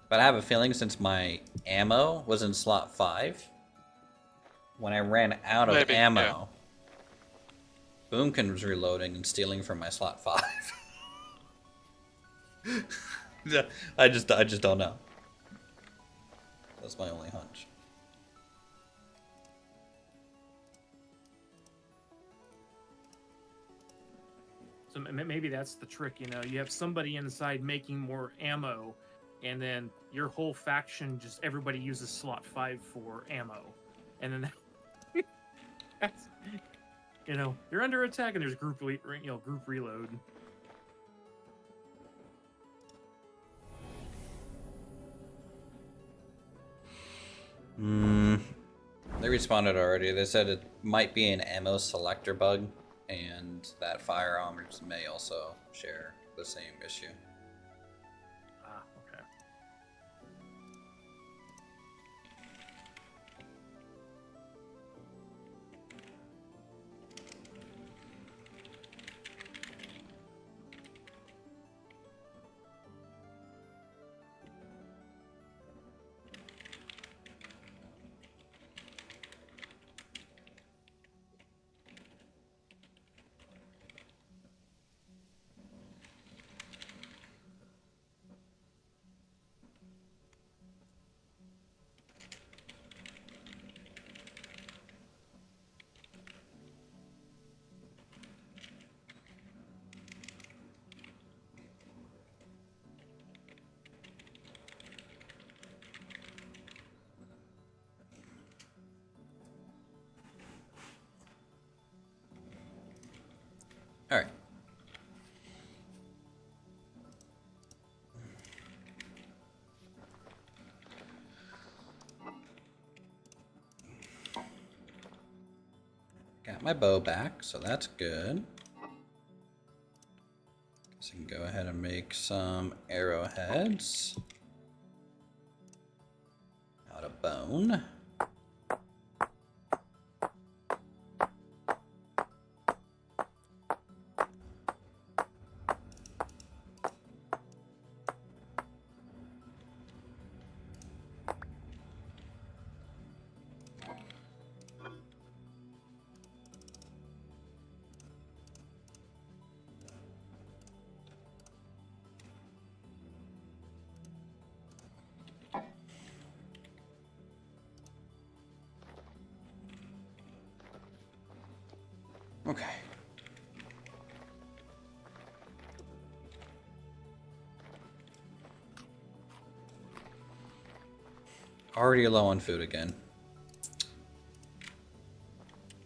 But I have a feeling since my ammo was in slot 5, when I ran out of Maybe, ammo, Boomkin was reloading and stealing from my slot 5. I just don't know. That's my only hunch. So maybe that's the trick, you know. You have somebody inside making more ammo, and then your whole faction just everybody uses slot 5 for ammo, and then that's, you know, you're under attack and there's group reload. They responded already. They said it might be an ammo selector bug, and that firearms may also share the same issue. Ah, okay. All right. Got my bow back, so that's good. Guess I can go ahead and make some arrowheads out of bone. Okay. Already low on food again.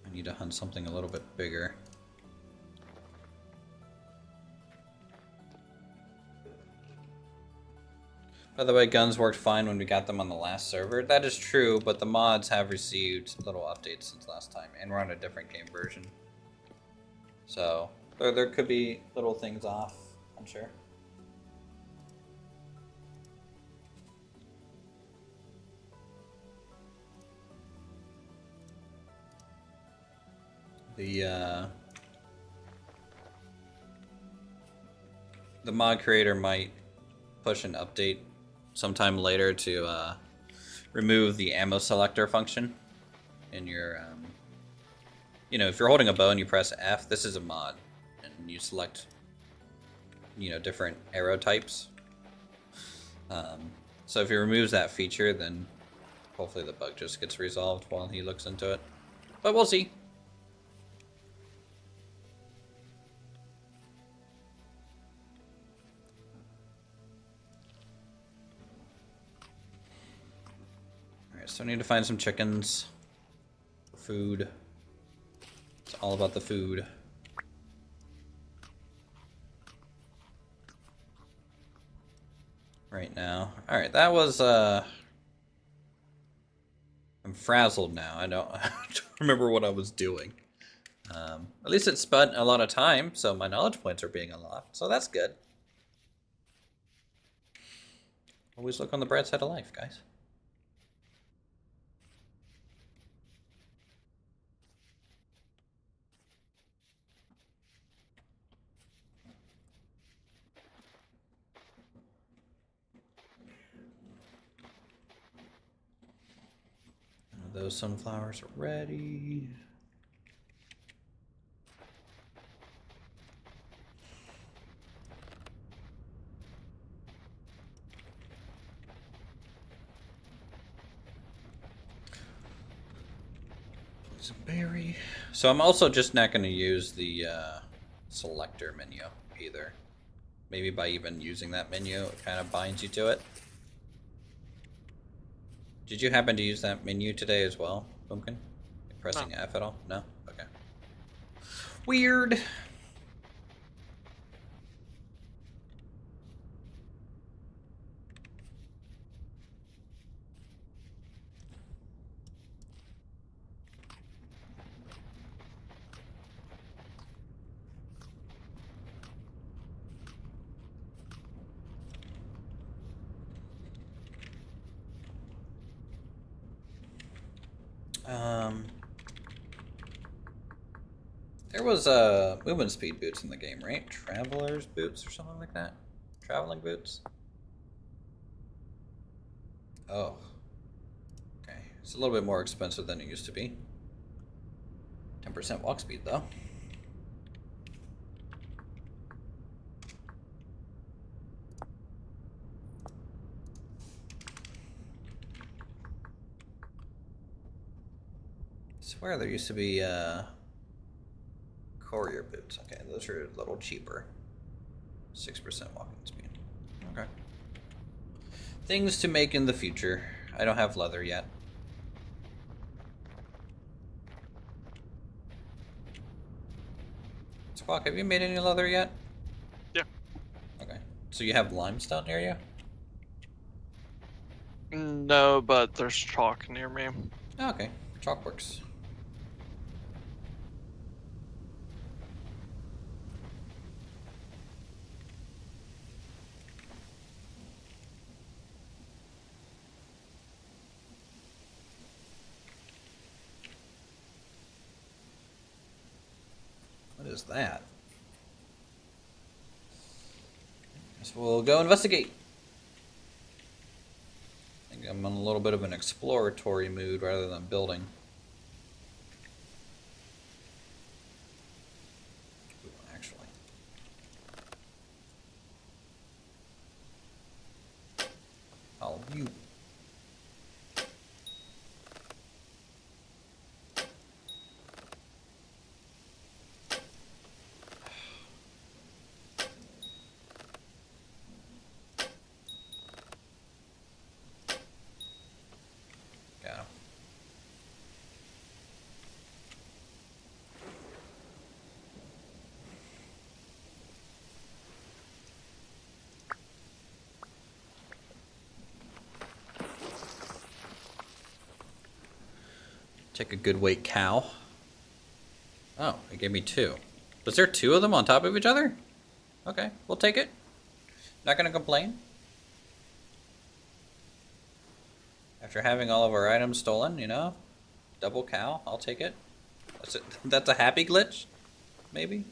I need to hunt something a little bit bigger. By the way, guns worked fine when we got them on the last server. That is true, but the mods have received little updates since last time, and we're on a different game version. So, there could be little things off, I'm sure. The mod creator might push an update sometime later to remove the ammo selector function in your you know, if you're holding a bow and you press F, this is a mod, and you select, you know, different arrow types. So if he removes that feature, then hopefully the bug just gets resolved while he looks into it. But we'll see. Alright, so I need to find some chickens. Food. It's all about the food. Right now. Alright, that was, I'm frazzled now. I don't remember what I was doing. At least it spent a lot of time, so my knowledge points are being unlocked, so that's good. Always look on the bright side of life, guys. Those sunflowers are ready. Poison berry. So I'm also just not going to use the selector menu either. Maybe by even using that menu, it kind of binds you to it. Did you happen to use that menu today as well, Pumpkin? Pressing F at all? No? Okay. Weird. There was movement speed boots in the game, right? Traveler's boots or something like that? Traveling boots? Oh. Okay. It's a little bit more expensive than it used to be. 10% walk speed, though. I swear there used to be courier boots. Okay, those are a little cheaper. 6% walking speed. Okay. Things to make in the future. I don't have leather yet. Squawk, have you made any leather yet? Yeah. Okay. So you have limestone near you? No, but there's chalk near me. Oh, okay. Chalk works. What is that? Guess we'll go investigate. I think I'm in a little bit of an exploratory mood rather than building. Ooh, actually. I'll you. Got him. Take a good weight cow. Oh, it gave me 2. Was there 2 of them on top of each other? Okay, we'll take it. Not gonna complain. After having all of our items stolen, you know? Double cow, I'll take it. That's a happy glitch? Maybe?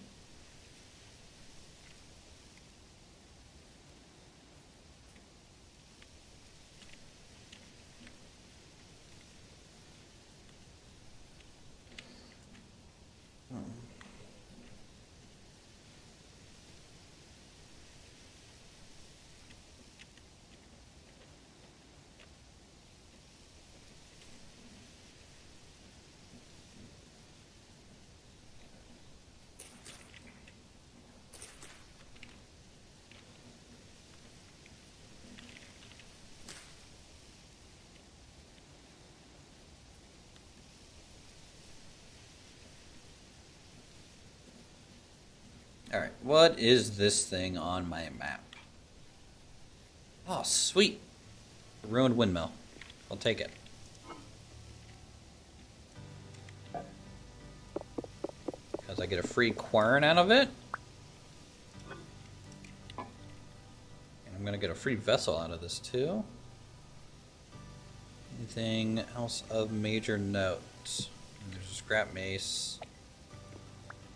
Alright, what is this thing on my map? Oh, sweet. A ruined windmill. I'll take it. Because I get a free quern out of it. And I'm going to get a free vessel out of this too. Anything else of major note? There's a scrap mace.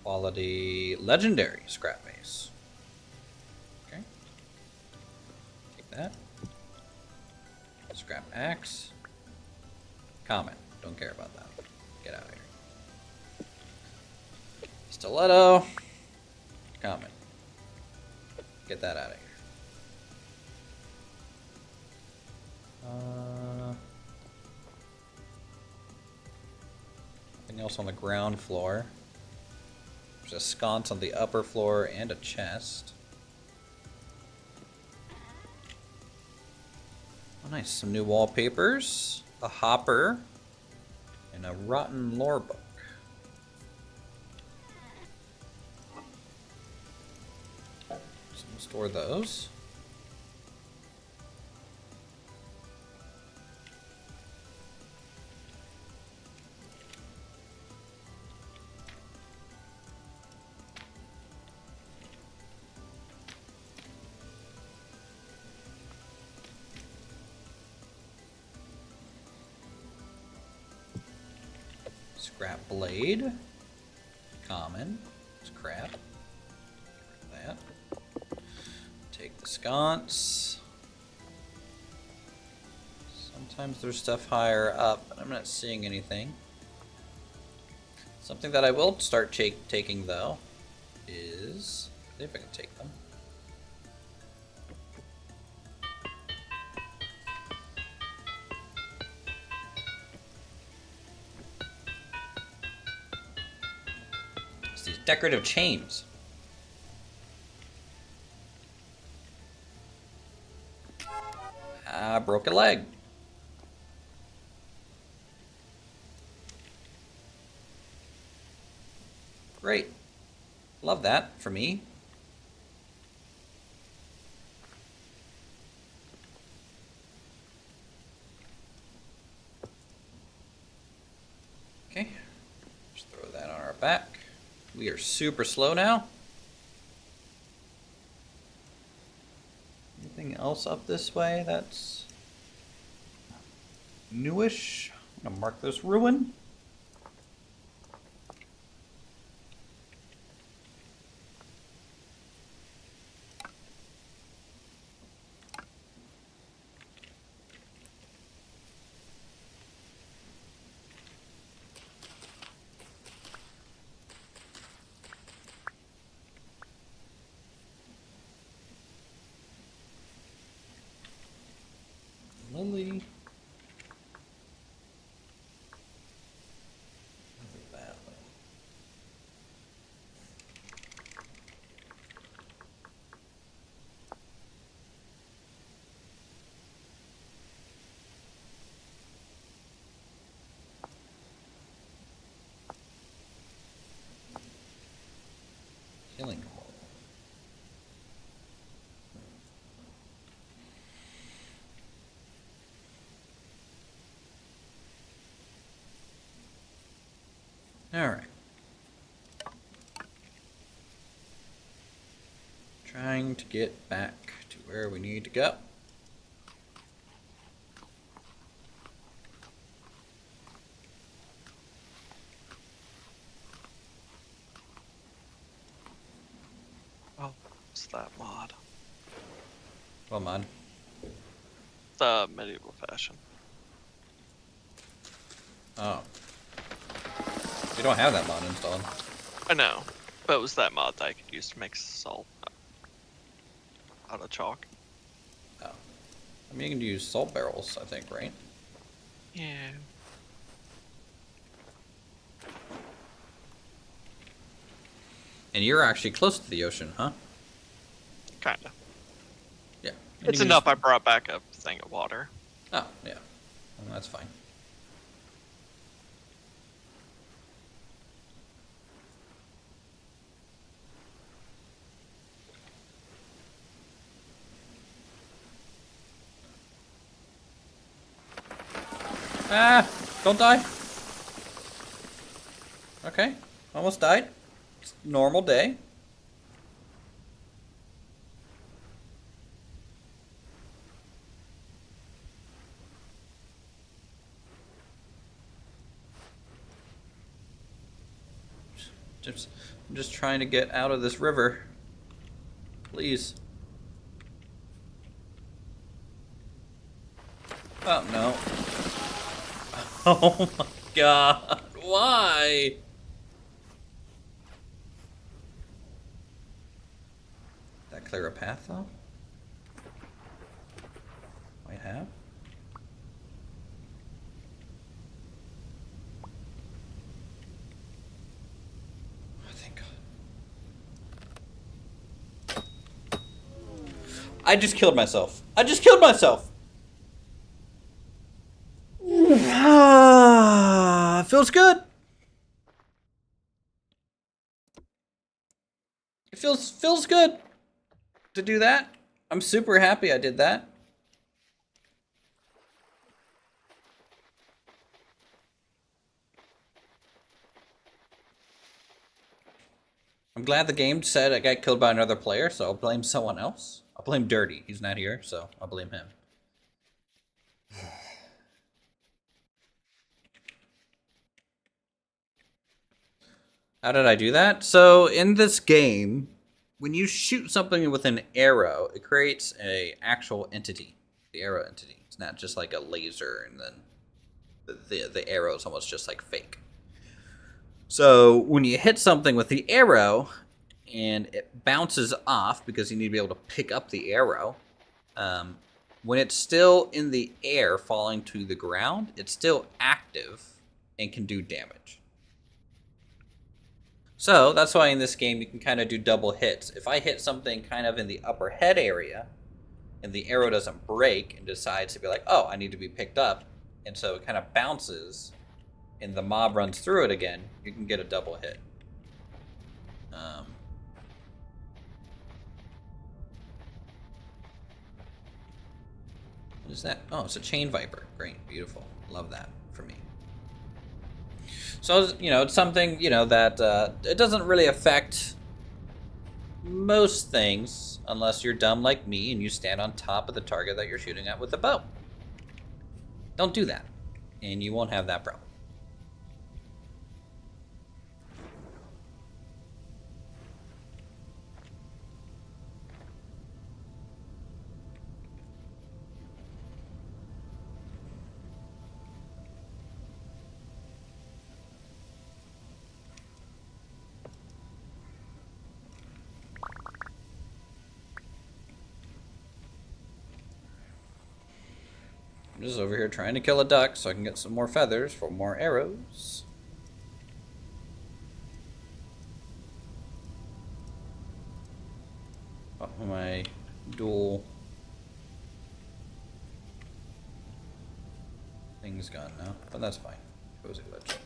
Quality legendary scrap mace. Okay. Take that. Scrap axe. Common. Don't care about that. Get out of here. Stiletto. Common. Get that out of here. Nothing else on the ground floor. There's a sconce on the upper floor and a chest. Oh, nice. Some new wallpapers, a hopper, and a rotten lore book. So we'll store those. Scrap blade. Common. It's crap. Get rid of that. Take the sconce. Sometimes there's stuff higher up, but I'm not seeing anything. Something that I will start taking, though, is... see if I can take them. It's these decorative chains. Ah, broke a leg. Great. Love that for me. Okay. Just throw that on our back. We are super slow now. Anything else up this way that's newish? I'm gonna mark this ruin. Lily. That way. Killing hole. All right. Trying to get back to where we need to go. Oh, what's that mod? Well, man. The medieval fashion. Oh. We don't have that mod installed. I know, but it was that mod that I could use to make salt out of chalk. Oh. I mean, you can use salt barrels, I think, right? Yeah. And you're actually close to the ocean, huh? Kinda. Yeah. And It's you can enough I brought back a thing of water. Oh, yeah. Well, that's fine. Ah! Don't die! Okay. Almost died. It's a normal day. I'm just trying to get out of this river. Please. Oh, no. Oh my god. Why? That clear a path, though? Might have. Oh, thank God. I just killed myself. I just killed myself! Feels good. It feels good to do that. I'm super happy I did that. I'm glad the game said I got killed by another player, so I'll blame someone else. I'll blame Dirty. He's not here, so I'll blame him. How did I do that? So in this game, when you shoot something with an arrow, it creates a actual entity, the arrow entity. It's not just like a laser and then the arrow is almost just like fake. So when you hit something with the arrow and it bounces off because you need to be able to pick up the arrow, when it's still in the air falling to the ground, it's still active and can do damage. So that's why in this game you can kind of do double hits. If I hit something kind of in the upper head area and the arrow doesn't break and decides to be like, oh, I need to be picked up, and so it kind of bounces and the mob runs through it again, you can get a double hit. What is that? Oh, it's a chain viper. Great, beautiful. Love that for me. So, it's something, that it doesn't really affect most things unless you're dumb like me and you stand on top of the target that you're shooting at with a bow. Don't do that, and you won't have that problem. I'm just over here trying to kill a duck so I can get some more feathers for more arrows. Oh, my dual thing's gone now, but that's fine. It was a glitch.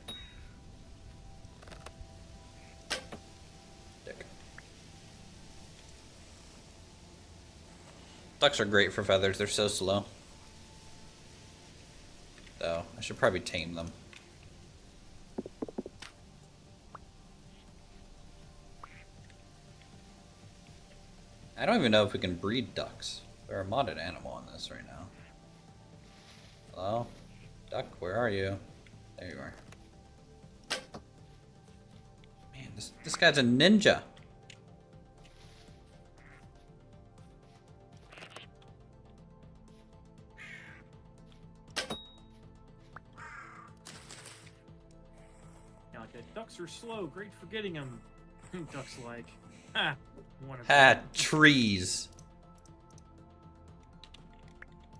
Dick. Ducks are great for feathers. They're so slow. Though, I should probably tame them. I don't even know if we can breed ducks. They're a modded animal on this right now. Hello? Duck, where are you? There you are. Man, this guy's a ninja. Ducks are slow. Great for getting them. Ducks like, one of Ha, trees.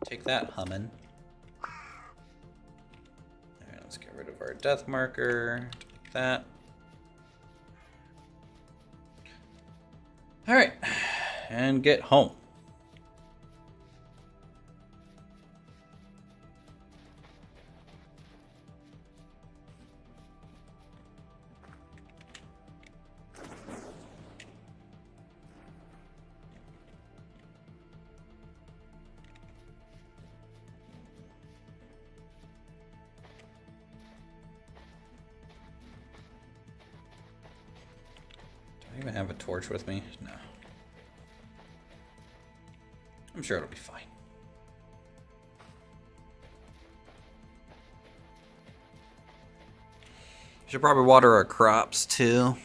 Take that, hummin'. Alright, let's get rid of our death marker. Take that. Alright, and get home. Do I even have a torch with me? No. I'm sure it'll be fine. Should probably water our crops too.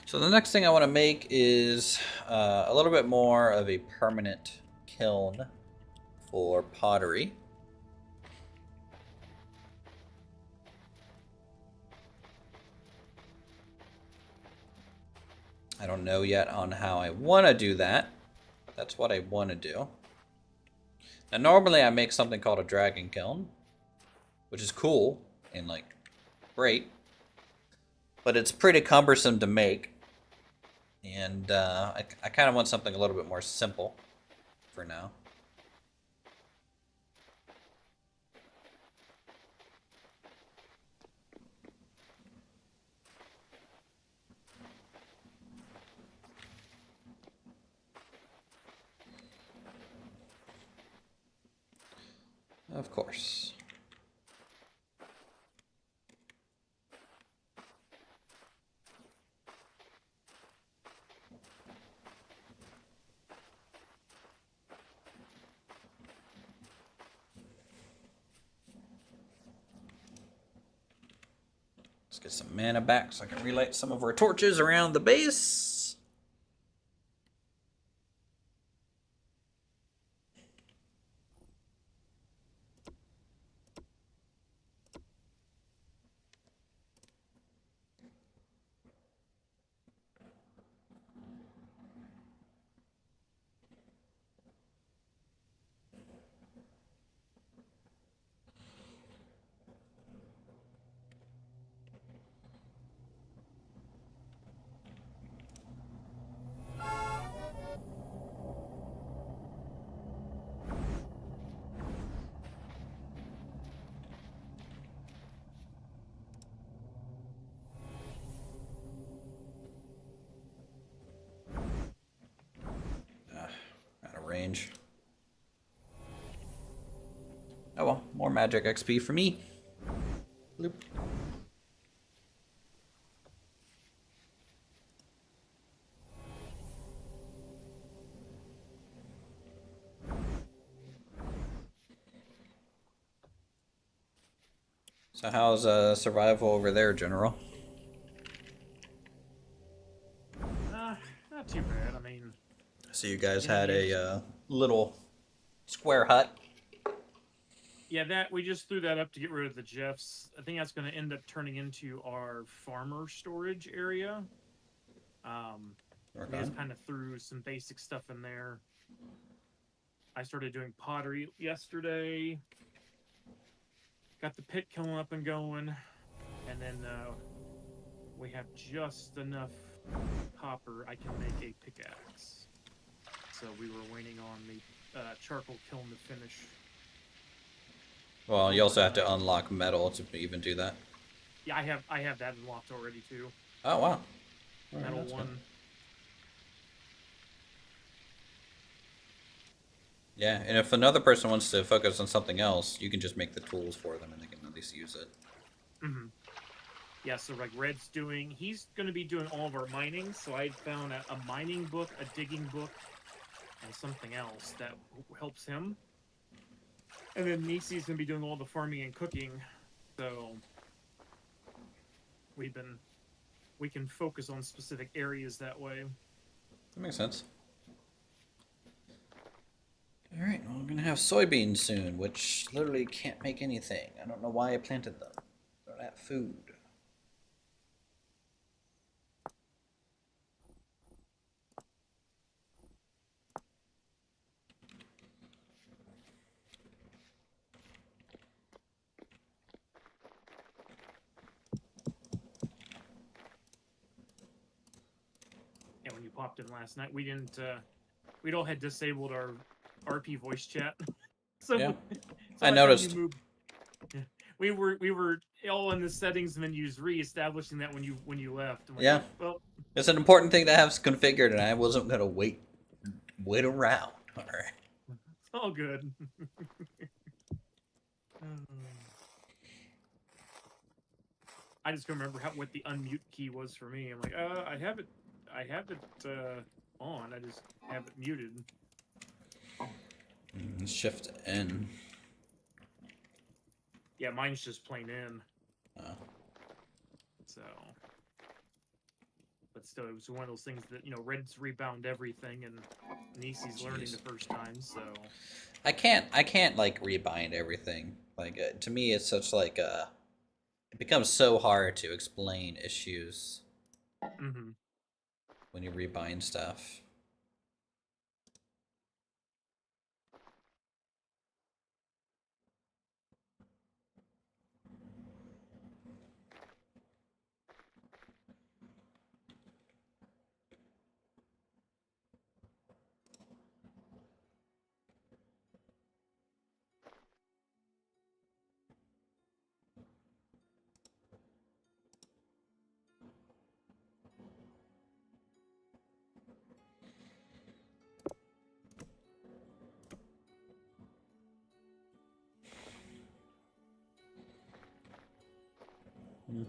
So the next thing I want to make is a little bit more of a permanent kiln for pottery. I don't know yet on how I want to do that. That's what I want to do. Now normally I make something called a dragon kiln, which is cool and like great, but it's pretty cumbersome to make. And I kind of want something a little bit more simple for now. Of course. Let's get some mana back so I can relight some of our torches around the base. Out of range. Oh well, more magic XP for me. Bloop. So how's survival over there, General? Not too bad. I mean, So you guys had a little square hut. yeah, that we just threw that up to get rid of the Jeffs. I think that's going to end up turning into our farmer storage area. We just kind of threw some basic stuff in there. I started doing pottery yesterday. Got the pit coming up and going, and then we have just enough copper I can make a pickaxe. So we were waiting on the charcoal kiln to finish. Well, you also have to unlock metal to even do that. Yeah, I have that unlocked already too. Oh wow. Metal one. Good. Yeah, and if another person wants to focus on something else, you can just make the tools for them and they can at least use it. Mm-hmm. Yeah, so like he's going to be doing all of our mining, so I found a mining book, a digging book, and something else that helps him. And then Nisi's going to be doing all the farming and cooking, so we can focus on specific areas that way. That makes sense. Alright, well, we're gonna have soybeans soon, which literally can't make anything. I don't know why I planted them. They're not food. Yeah, when you popped in last night, we'd all had disabled our RP voice chat. So, Yeah. so I noticed. We were all in the settings menus re-establishing that when you left. Like, Yeah. well, It's an important thing to have configured, and I wasn't gonna wait around. Alright. it's all good. I just can't remember what the unmute key was for me. I'm like, I have it on. I just have it muted. Shift N. Yeah, mine's just plain in. Oh. So, but still, it was one of those things that Red's rebound everything, and Nisi's learning the first time. So, I can't like rebind everything. Like to me, it's such like it becomes so hard to explain issues when you rebind stuff. Hey,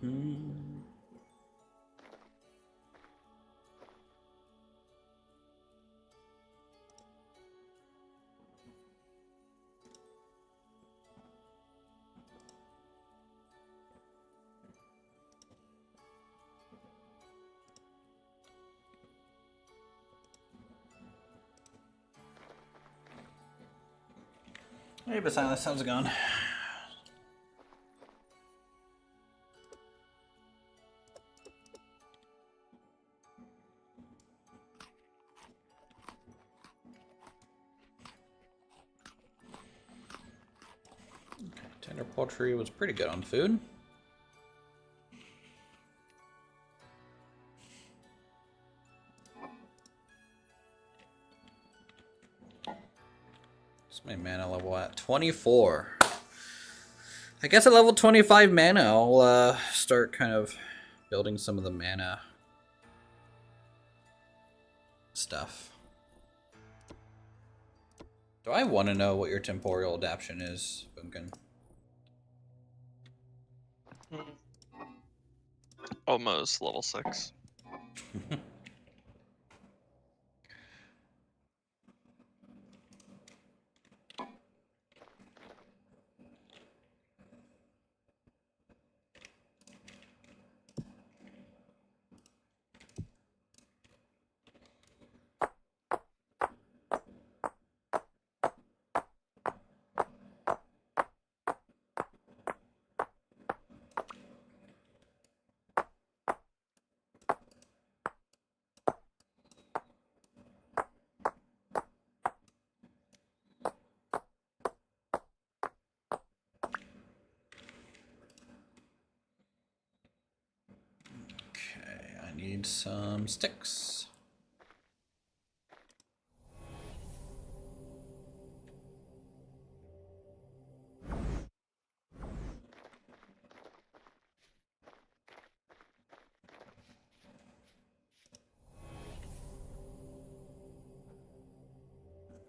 Basilis, how's it going? Tender Pottery was pretty good on food. What's my mana level at? 24. I guess at level 25 mana, I'll start kind of building some of the mana stuff. Do I want to know what your temporal adaptation is, Bunkin? Almost level 6. Okay, I need some sticks.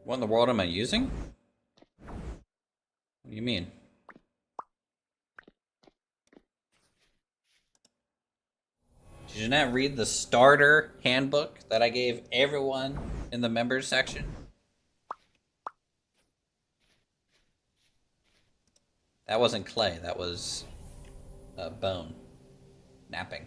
What in the world am I using? What do you mean? Did you not read the starter handbook that I gave everyone in the members section? That wasn't clay, that was bone. Napping.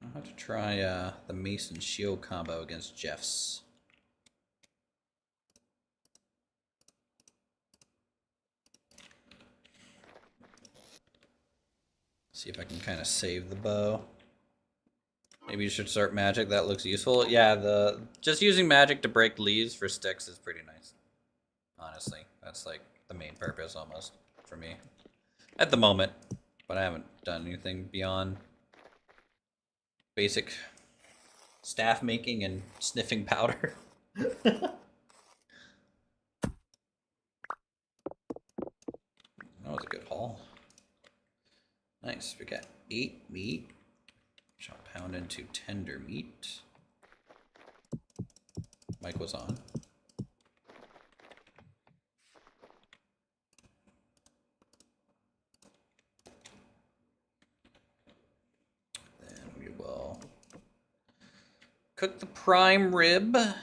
I'll have to try the Mason Shield combo against Jeff's. See if I can kind of save the bow. Maybe you should start magic. That looks useful. Yeah, just using magic to break leaves for sticks is pretty nice. Honestly, that's like the main purpose almost for me at the moment. But I haven't done anything beyond basic staff making and sniffing powder. That was a good haul. Nice. We got 8 meat, which I'll pound into tender meat. Mic was on. Then we will cook the prime rib. Get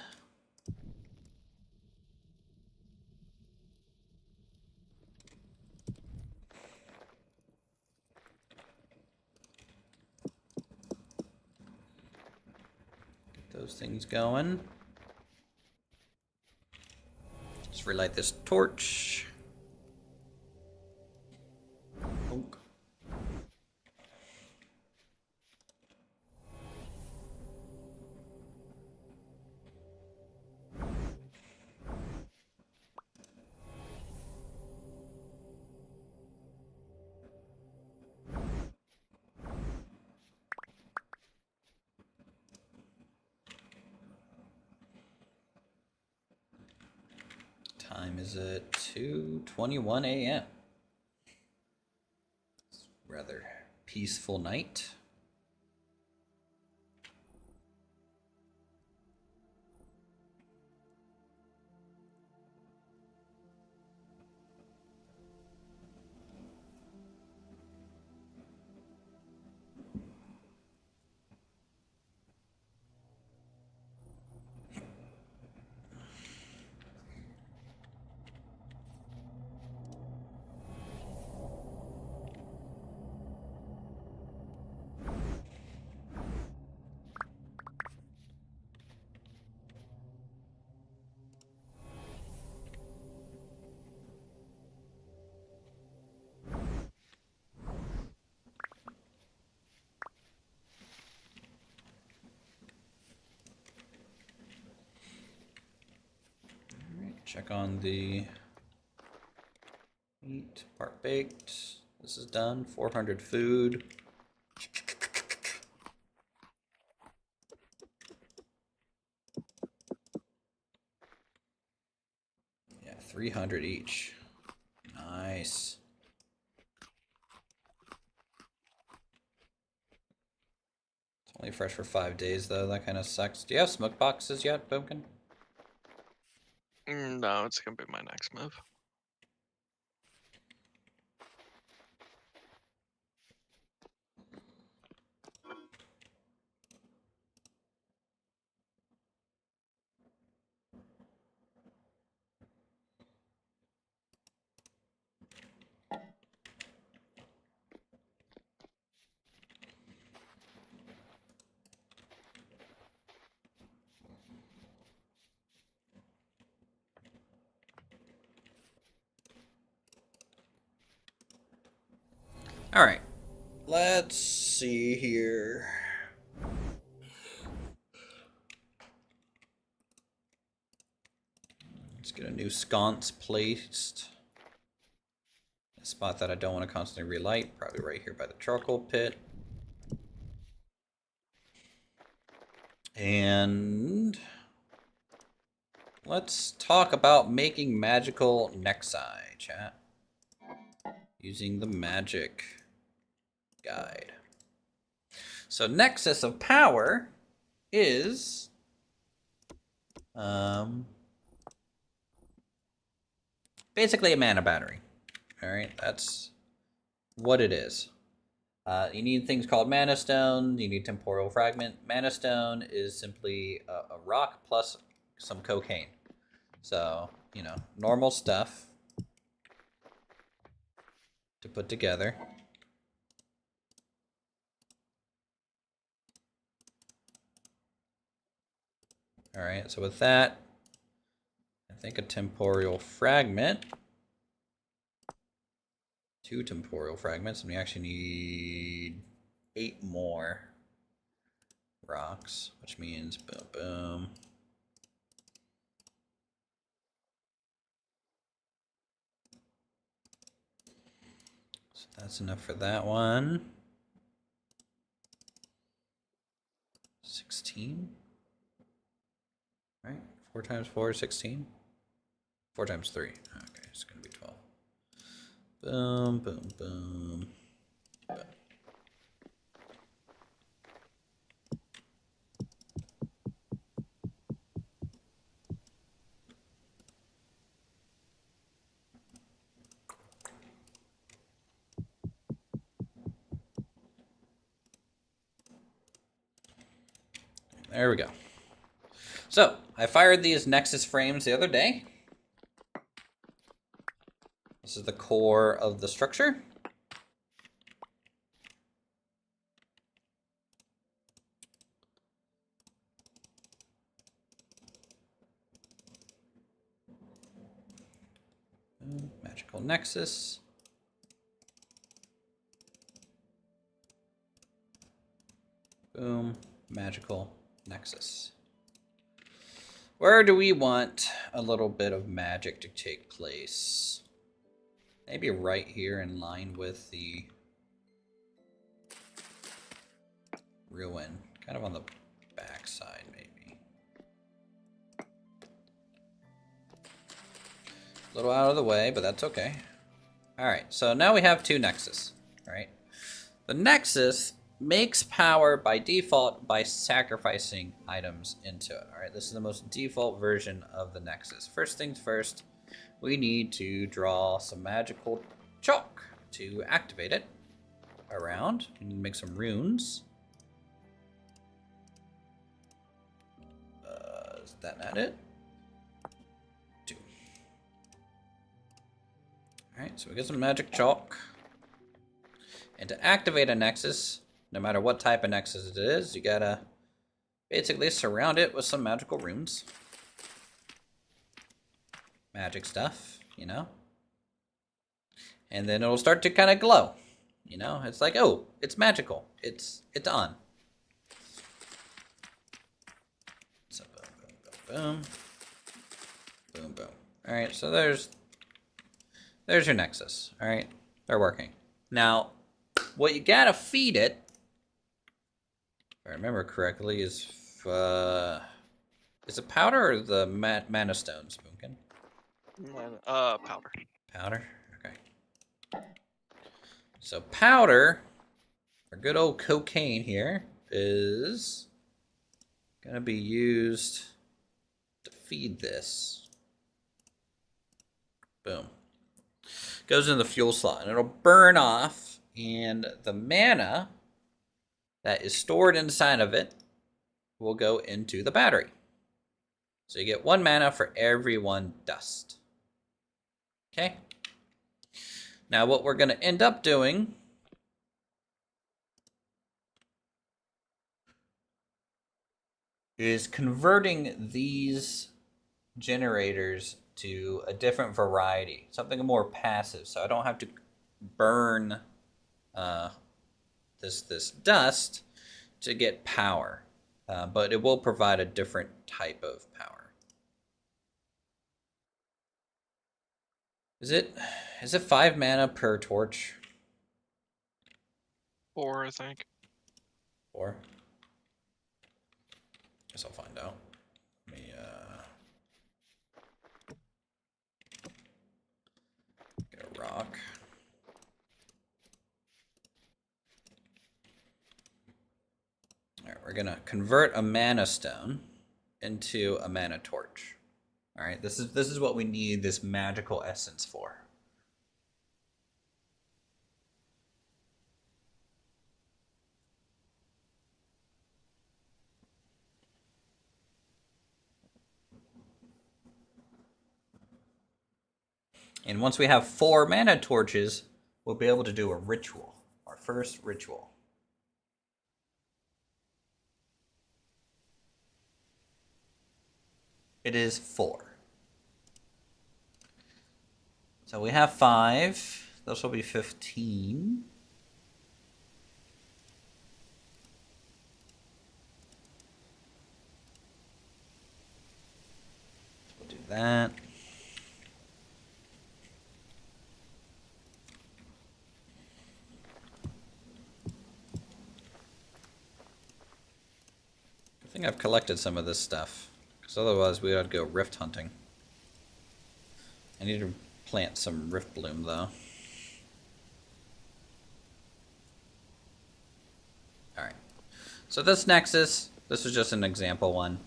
those things going. Just relight this torch. Bonk. Time is at 2:21 a.m. Rather peaceful night. Check on the meat, part baked. This is done. 400 food. Yeah, 300 each. Nice. It's only fresh for 5 days though. That kind of sucks. Do you have smoke boxes yet, Pumpkin? No, it's gonna be my next move. All right. Let's see here. Let's get a new sconce placed. A spot that I don't want to constantly relight, probably right here by the charcoal pit. And let's talk about making magical nexi, chat. Using the magic guide. So Nexus of Power is basically a mana battery. All right, that's what it is. You need things called Mana Stone. You need Temporal Fragment. Mana Stone is simply a rock plus some cocaine. So, you know, normal stuff to put together. All right, so with that, I think a Temporal Fragment. 2 Temporal Fragments, and we actually need 8 more rocks, which means boom, boom. So that's enough for that one. 16. Right? 4 times 4 is 16. 4 times 3. Okay, it's going to be 12. Boom, boom, boom. Boom. There we go. So, I fired these Nexus frames the other day. This is the core of the structure. Magical Nexus. Boom. Magical Nexus. Where do we want a little bit of magic to take place? Maybe right here in line with the ruin. Kind of on the back side, maybe. A little out of the way, but that's okay. Alright, so now we have 2 Nexus, right? The Nexus makes power by default by sacrificing items into it. Alright, this is the most default version of the Nexus. First things first, we need to draw some magical chalk to activate it around. We need to make some runes. Is that not it? 2. Alright, so we get some magic chalk. And to activate a Nexus, no matter what type of Nexus it is, you gotta basically surround it with some magical runes. Magic stuff, you know? And then it'll start to kind of glow. You know? It's like, oh, it's magical. It's on. So boom, boom, boom, boom. Boom, boom. Alright, so there's your Nexus. Alright? They're working. Now, what you gotta feed it, if I remember correctly, is it powder or the mana stones, Boomkin? Powder. Powder? Okay. So powder, our good old cocaine here, is gonna be used to feed this. Boom. Goes in the fuel slot, and it'll burn off, and the mana that is stored inside of it will go into the battery. So you get 1 mana for every 1 dust. Okay? Now what we're going to end up doing is converting these generators to a different variety, something more passive, so I don't have to burn this dust to get power, but it will provide a different type of power. Is it 5 mana per torch? 4, I think. 4. Guess I'll find out. Let me get a rock. Alright, we're gonna convert a mana stone into a mana torch. Alright, this is what we need this magical essence for. And once we have 4 mana torches, we'll be able to do a ritual, our first ritual. It is 4. So we have 5. This will be 15. We'll do that. I think I've collected some of this stuff, because otherwise we would go rift hunting. I need to plant some rift bloom though. Alright, so this Nexus, this is just an example one.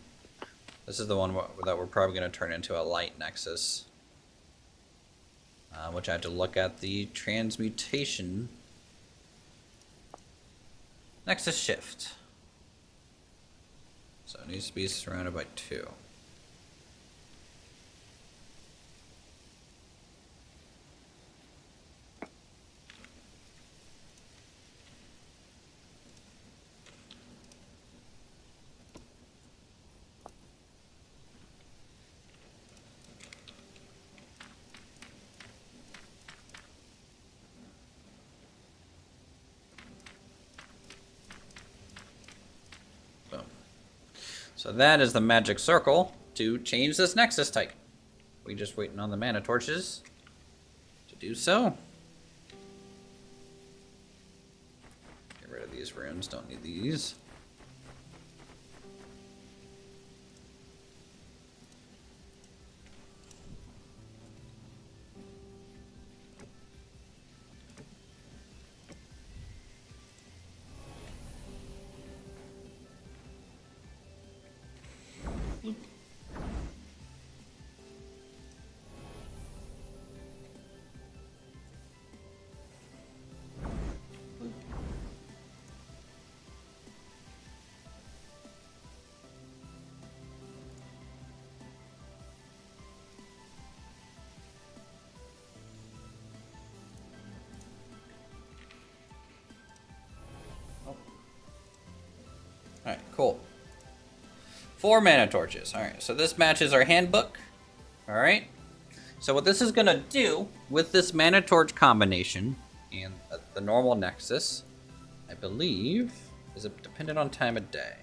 This is the one that we're probably going to turn into a light Nexus, which I have to look at the transmutation. Nexus shift. So it needs to be surrounded by 2. So that is the magic circle to change this nexus type. We just waiting on the mana torches to do so. Get rid of these runes, don't need these. Alright, cool. 4 mana torches. Alright, so this matches our handbook. Alright. So what this is going to do with this mana torch combination and the normal nexus, I believe, is it dependent on time of day.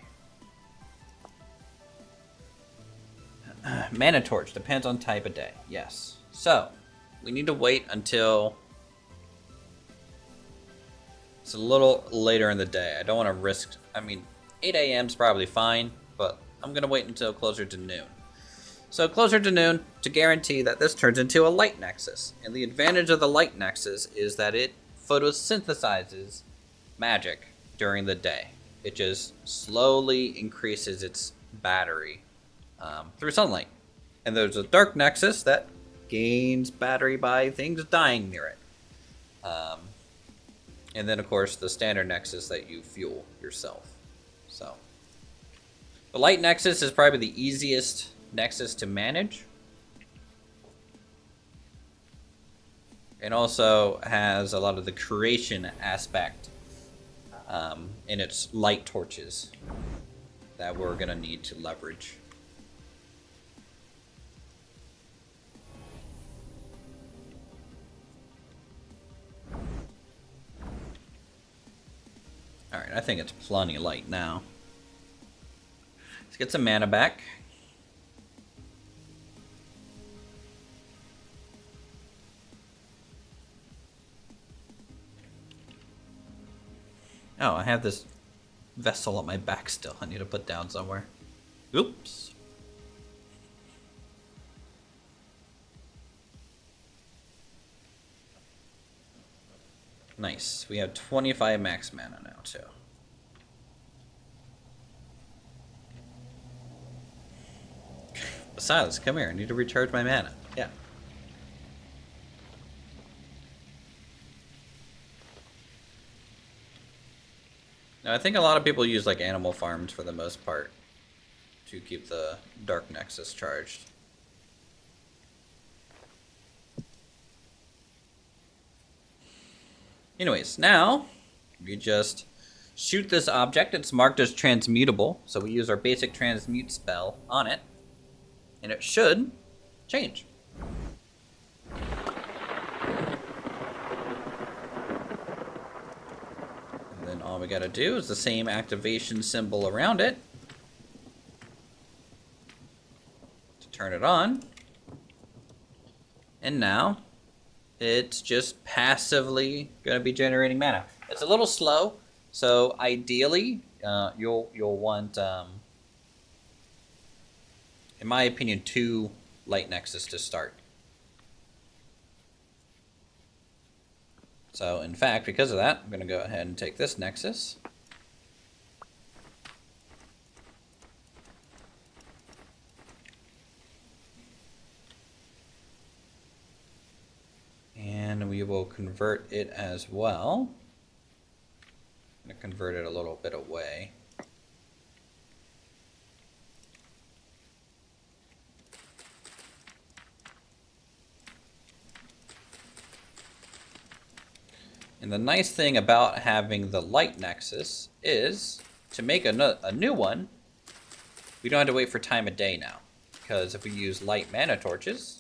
Mana torch depends on type of day. Yes. So, we need to wait until it's a little later in the day. I don't want to risk, 8 a.m. is probably fine, but I'm going to wait until closer to noon. So closer to noon to guarantee that this turns into a light nexus. And the advantage of the light nexus is that it photosynthesizes magic during the day. It just slowly increases its battery through sunlight. And there's a dark nexus that gains battery by things dying near it. And then, of course, the standard nexus that you fuel yourself. So, the light nexus is probably the easiest nexus to manage. It also has a lot of the creation aspect in its light torches that we're going to need to leverage. Alright, I think it's plenty light now. Let's get some mana back. Oh, I have this vessel on my back still. I need to put down somewhere. Oops. Nice. We have 25 max mana now, too. Silas, come here. I need to recharge my mana. Yeah. Now, I think a lot of people use like animal farms for the most part to keep the Dark Nexus charged. Anyways, now we just shoot this object. It's marked as transmutable, so we use our basic transmute spell on it, and it should change. And then all we gotta do is the same activation symbol around it to turn it on. And now it's just passively going to be generating mana. It's a little slow, so ideally you'll want, in my opinion, 2 light nexus to start. So in fact, because of that, I'm going to go ahead and take this nexus. And we will convert it as well. I'm going to convert it a little bit away. And the nice thing about having the light nexus is to make a new one, we don't have to wait for time of day now. Because if we use light mana torches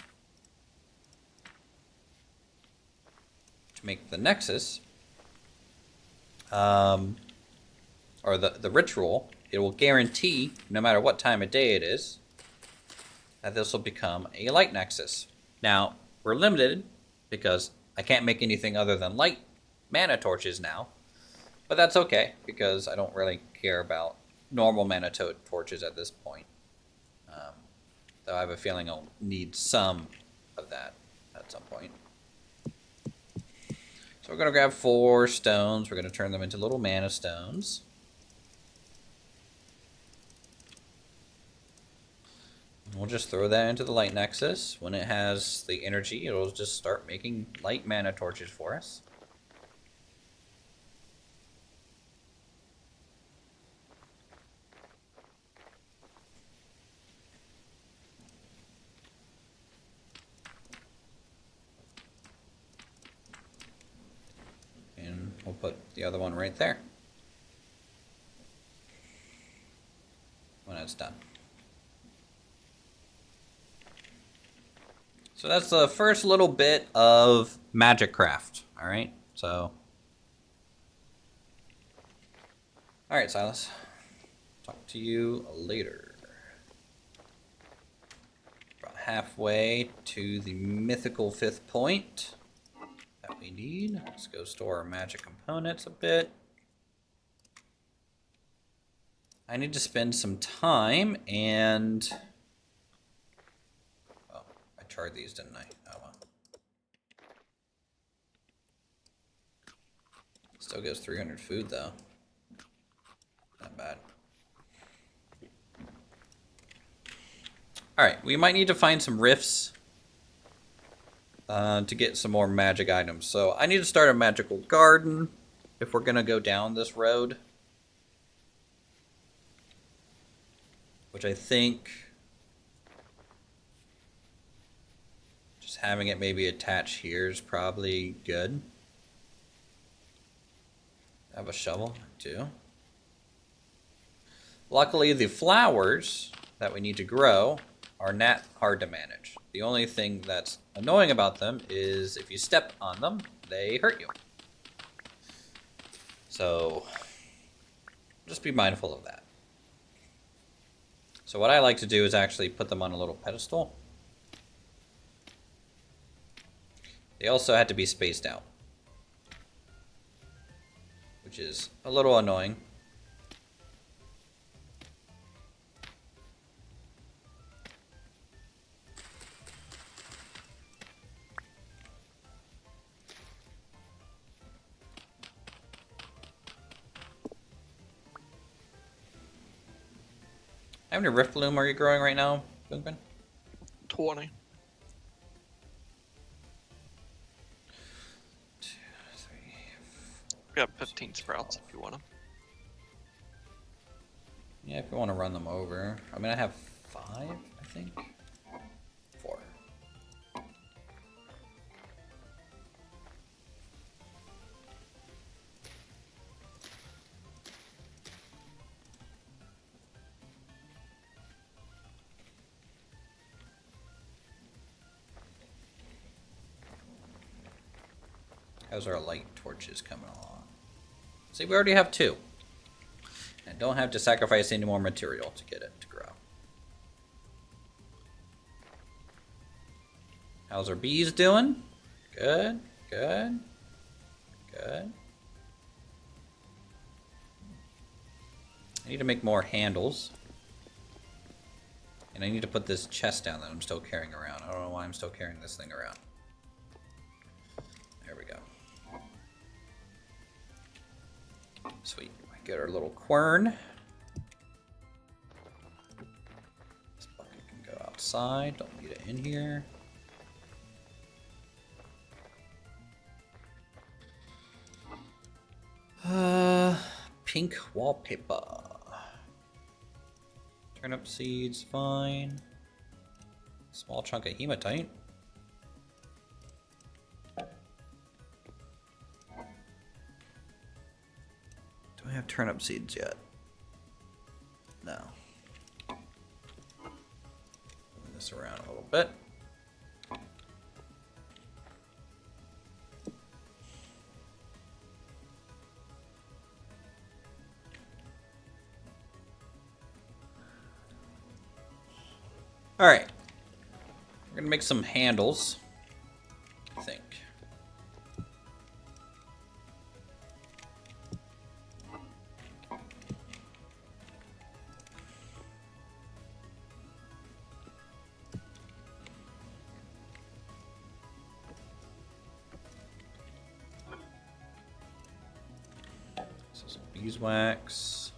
to make the nexus, or the ritual, it will guarantee, no matter what time of day it is, that this will become a light nexus. Now, we're limited because I can't make anything other than light mana torches now. But that's okay, because I don't really care about normal mana torches at this point. Though I have a feeling I'll need some of that at some point. So we're going to grab 4 stones. We're going to turn them into little mana stones. We'll just throw that into the light nexus. When it has the energy, it'll just start making light mana torches for us. And we'll put the other one right there when it's done. So that's the first little bit of magic craft, all right? So, all right, Silas. Talk to you later. About halfway to the mythical 5th point that we need. Let's go store our magic components a bit. I need to spend some time and... charred these, didn't I? Oh well. Still gives 300 food though. Not bad. Alright, we might need to find some rifts to get some more magic items. So I need to start a magical garden if we're gonna go down this road. Which I think just having it maybe attached here is probably good. I have a shovel too. Luckily, the flowers that we need to grow are not hard to manage. The only thing that's annoying about them is if you step on them, they hurt you. So just be mindful of that. So what I like to do is actually put them on a little pedestal. They also had to be spaced out, which is a little annoying. How many rift bloom are you growing right now, Boonpin? 20. 2, 3, 4. We got 15 sprouts if you want them. Yeah, if you want to run them over. I mean, I have 5, I think. 4. How's our light torches coming along? See, we already have 2. And don't have to sacrifice any more material to get it to grow. How's our bees doing? Good, good, good. I need to make more handles. And I need to put this chest down that I'm still carrying around. I don't know why I'm still carrying this thing around. There we go. Sweet. Get our little quern. This bucket can go outside. Don't need it in here. Pink wallpaper. Turnip seeds, fine. Small chunk of hematite. Do I have turnip seeds yet? No. Move this around a little bit. Alright. We're gonna make some handles, I think. So some beeswax.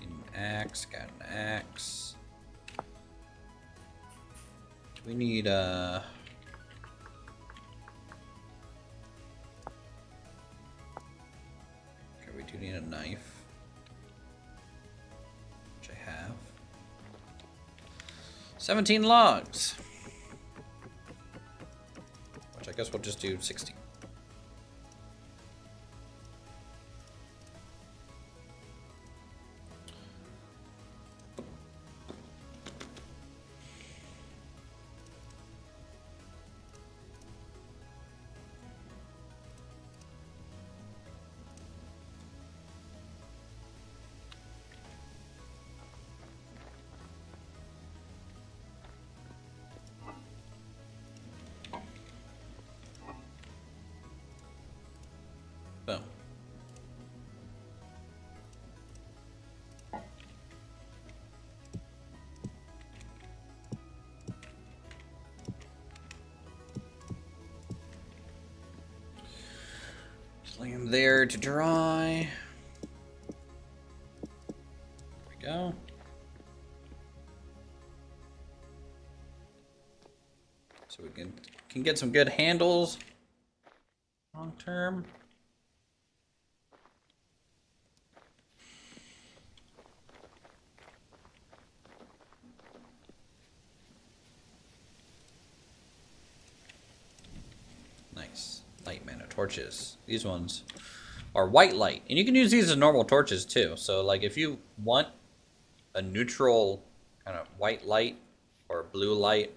An axe, got an axe. We need okay, we do need a knife, which I have. 17 logs, which I guess we'll just do 16. Boom. Just lay them there to dry. There we go. So we can get some good handles long term. Nice. Light mana torches. These ones are white light. And you can use these as normal torches too. So like if you want a neutral kind of white light or blue light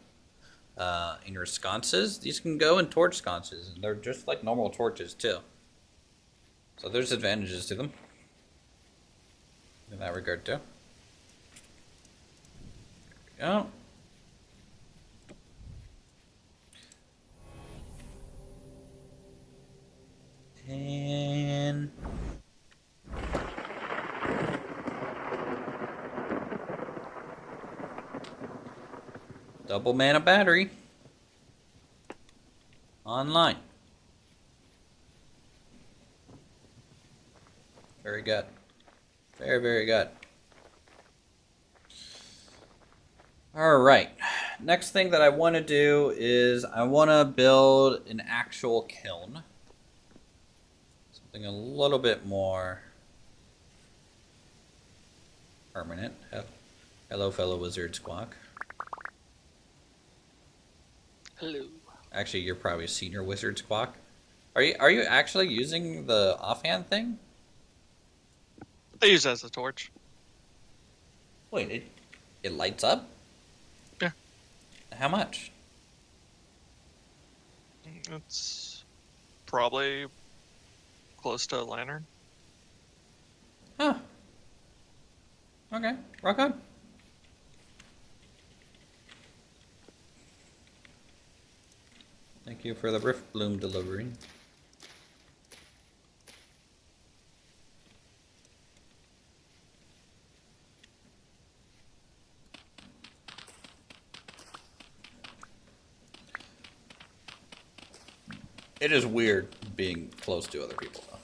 in your sconces, these can go in torch sconces. And they're just like normal torches too. So there's advantages to them in that regard too. There we go. And double mana battery online. Very good. Very, very good. All right. Next thing that I want to do is I want to build an actual kiln. Something a little bit more permanent. Hello, fellow wizard squawk. Hello. Actually, you're probably a senior wizard squawk. Are you actually using the offhand thing? I use it as a torch. Wait, it lights up? Yeah. How much? It's probably close to a lantern. Huh. Okay, rock on. Thank you for the Rift Bloom delivery. It is weird being close to other people, though.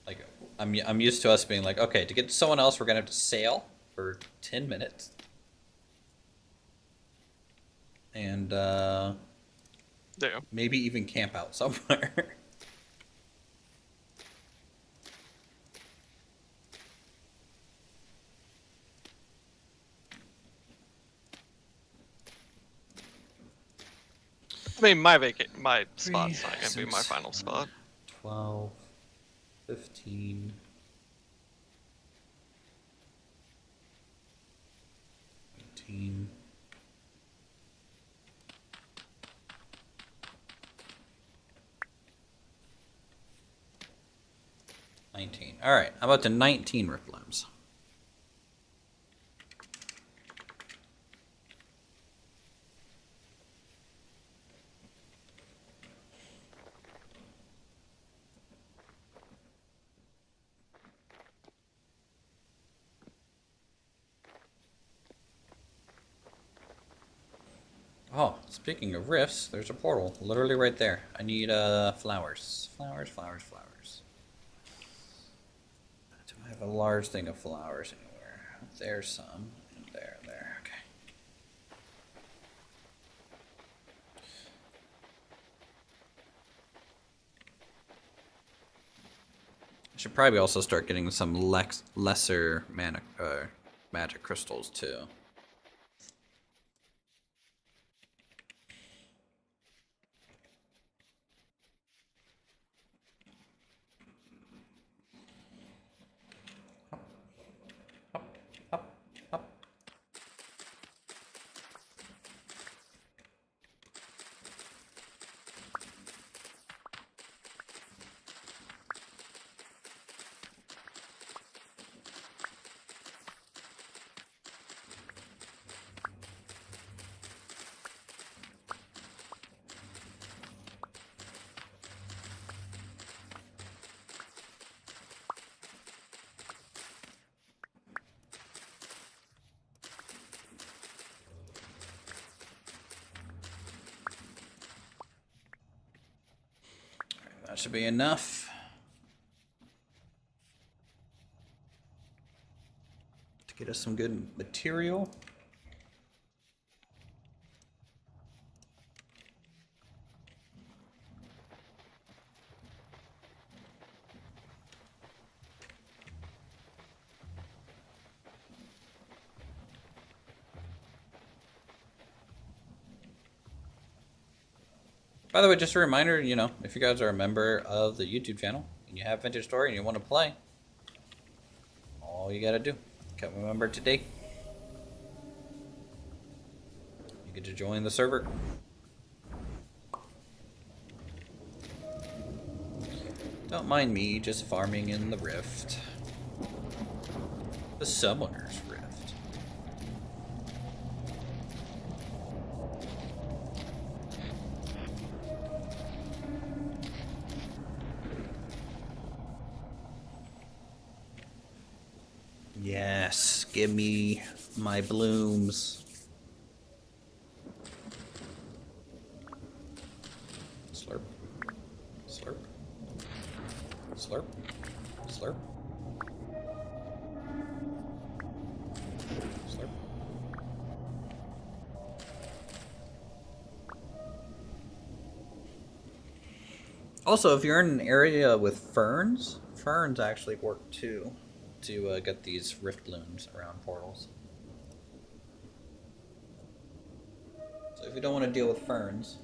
Like, I'm used to us being like, okay, to get to someone else, we're gonna have to sail for 10 minutes. And, Yeah. maybe even camp out somewhere. I mean, my spot's not gonna be my final spot. 12, 15, 18, 19. All right, I'm up to 19 Rift Blooms. Oh, speaking of rifts, there's a portal literally right there. I need flowers. Flowers, flowers, flowers. Do I have a large thing of flowers anywhere? There's some. And there, there. Okay. I should probably also start getting some lesser mana, magic crystals too. That should be enough to get us some good material. By the way, just a reminder, you know, if you guys are a member of the YouTube channel and you have Vintage Story and you want to play, all you gotta do, become a member today. You get to join the server. Don't mind me just farming in the rift. The Summoner's Rift. Yes, give me my blooms. Slurp. Slurp. Slurp. Slurp. Slurp. Also, if you're in an area with ferns, ferns actually work too. To get these rift blooms around portals. So if you don't want to deal with ferns,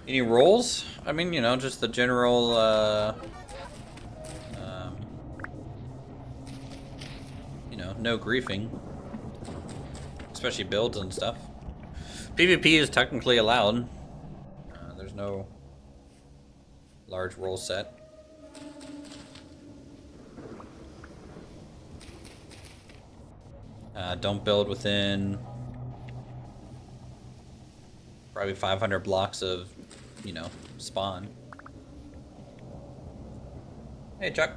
any rolls? I mean, you know, just the general, you know, no griefing. Especially builds and stuff. PvP is technically allowed. There's no large roll set. Don't build within probably 500 blocks of, you know, spawn. Hey, Chuck.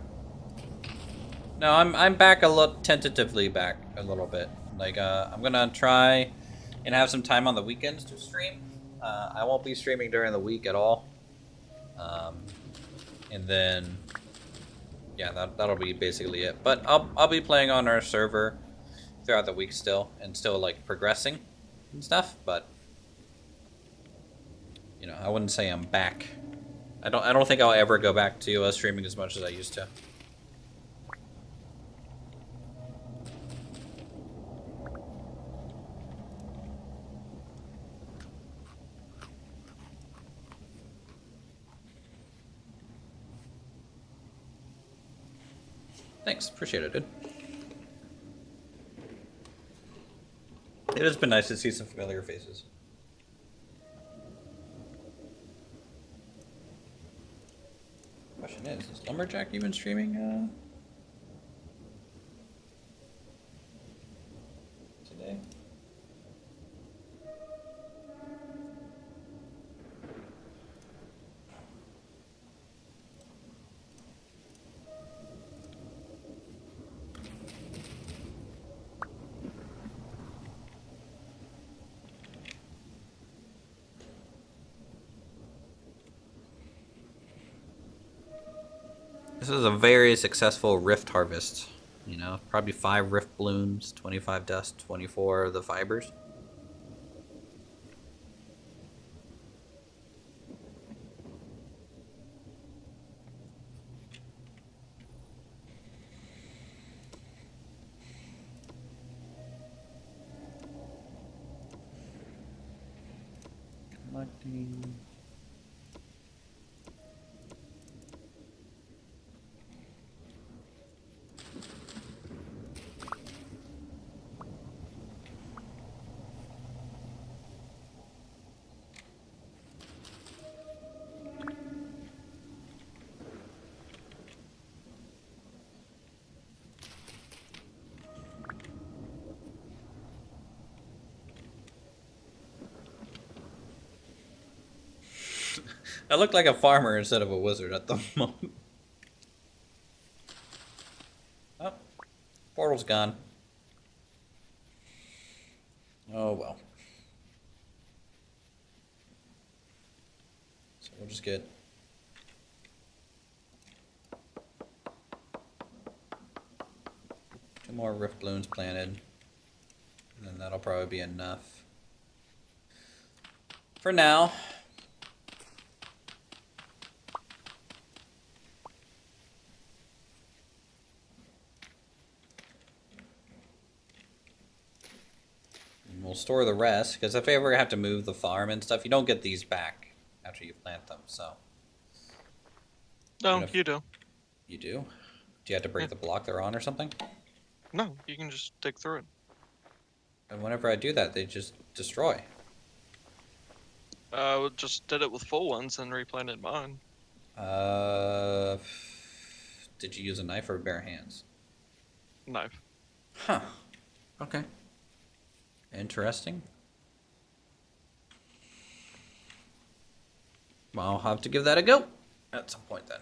No, I'm back a little, tentatively back a little bit. Like, I'm gonna try and have some time on the weekends to stream. I won't be streaming during the week at all. And then, yeah, that'll be basically it. But I'll be playing on our server throughout the week still, and still like progressing and stuff. But you know, I wouldn't say I'm back. I don't think I'll ever go back to streaming as much as I used to. Thanks, appreciate it, dude. It has been nice to see some familiar faces. Question is Lumberjack even streaming? This is a very successful rift harvest. You know, probably 5 rift blooms, 25 dust, 24 of the fibers. Collecting. I look like a farmer instead of a wizard at the moment. Oh, portal's gone. Oh well. So we'll just get two more rift blooms planted. And then that'll probably be enough. For now. And we'll store the rest, because if I ever have to move the farm and stuff, you don't get these back after you plant them, so. No, Even if- you do. You do? Do you have to break Yeah. the block they're on or something? No, you can just dig through it. And whenever I do that, they just destroy. Just did it with full ones and replanted mine. Uh, did you use a knife or bare hands? Knife. Huh. Okay. Interesting. Well, I'll have to give that a go at some point then.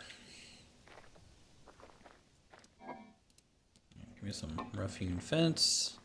Give me some rough-hewn fence.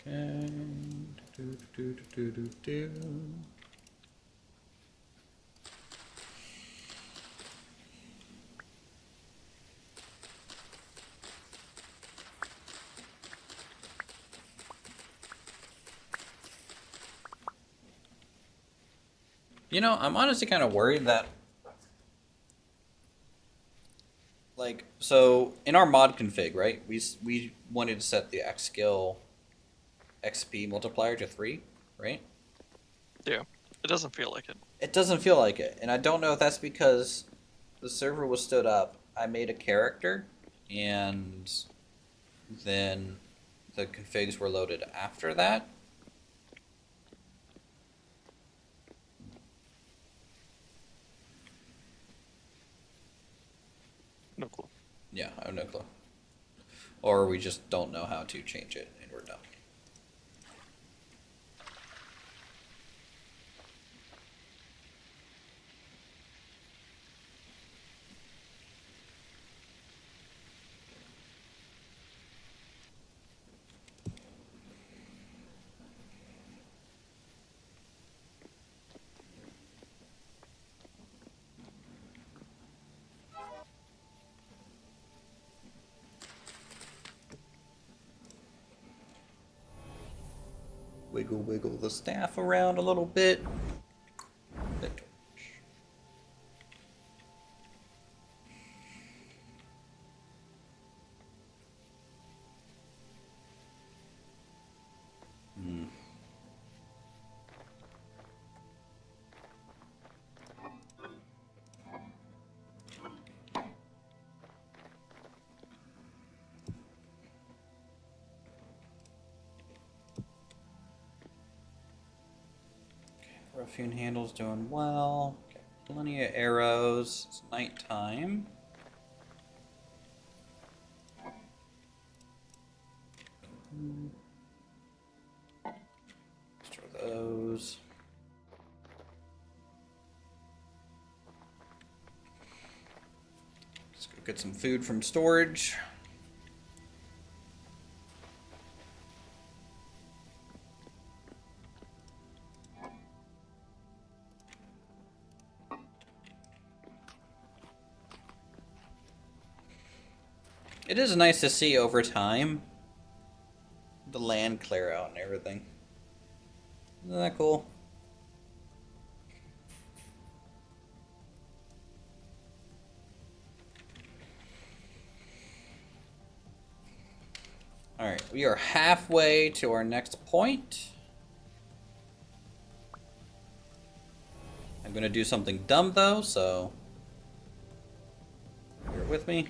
Okay. Do. You know, I'm honestly kind of worried that, like, so in our mod config, right? We wanted to set the X skill XP multiplier to 3, right? Yeah. It doesn't feel like it. It doesn't feel like it, and I don't know if that's because the server was stood up. I made a character, and then the configs were loaded after that. No clue. Yeah, I have no clue. Or we just don't know how to change it, and we're done. Wiggle, wiggle the staff around a little bit. The torch. Ruffian handle's doing well. Got plenty of arrows. It's nighttime. Store those. Let's go get some food from storage. It is nice to see over time the land clear out and everything. Isn't that cool? Alright, we are halfway to our next point. I'm gonna do something dumb though, so bear with me.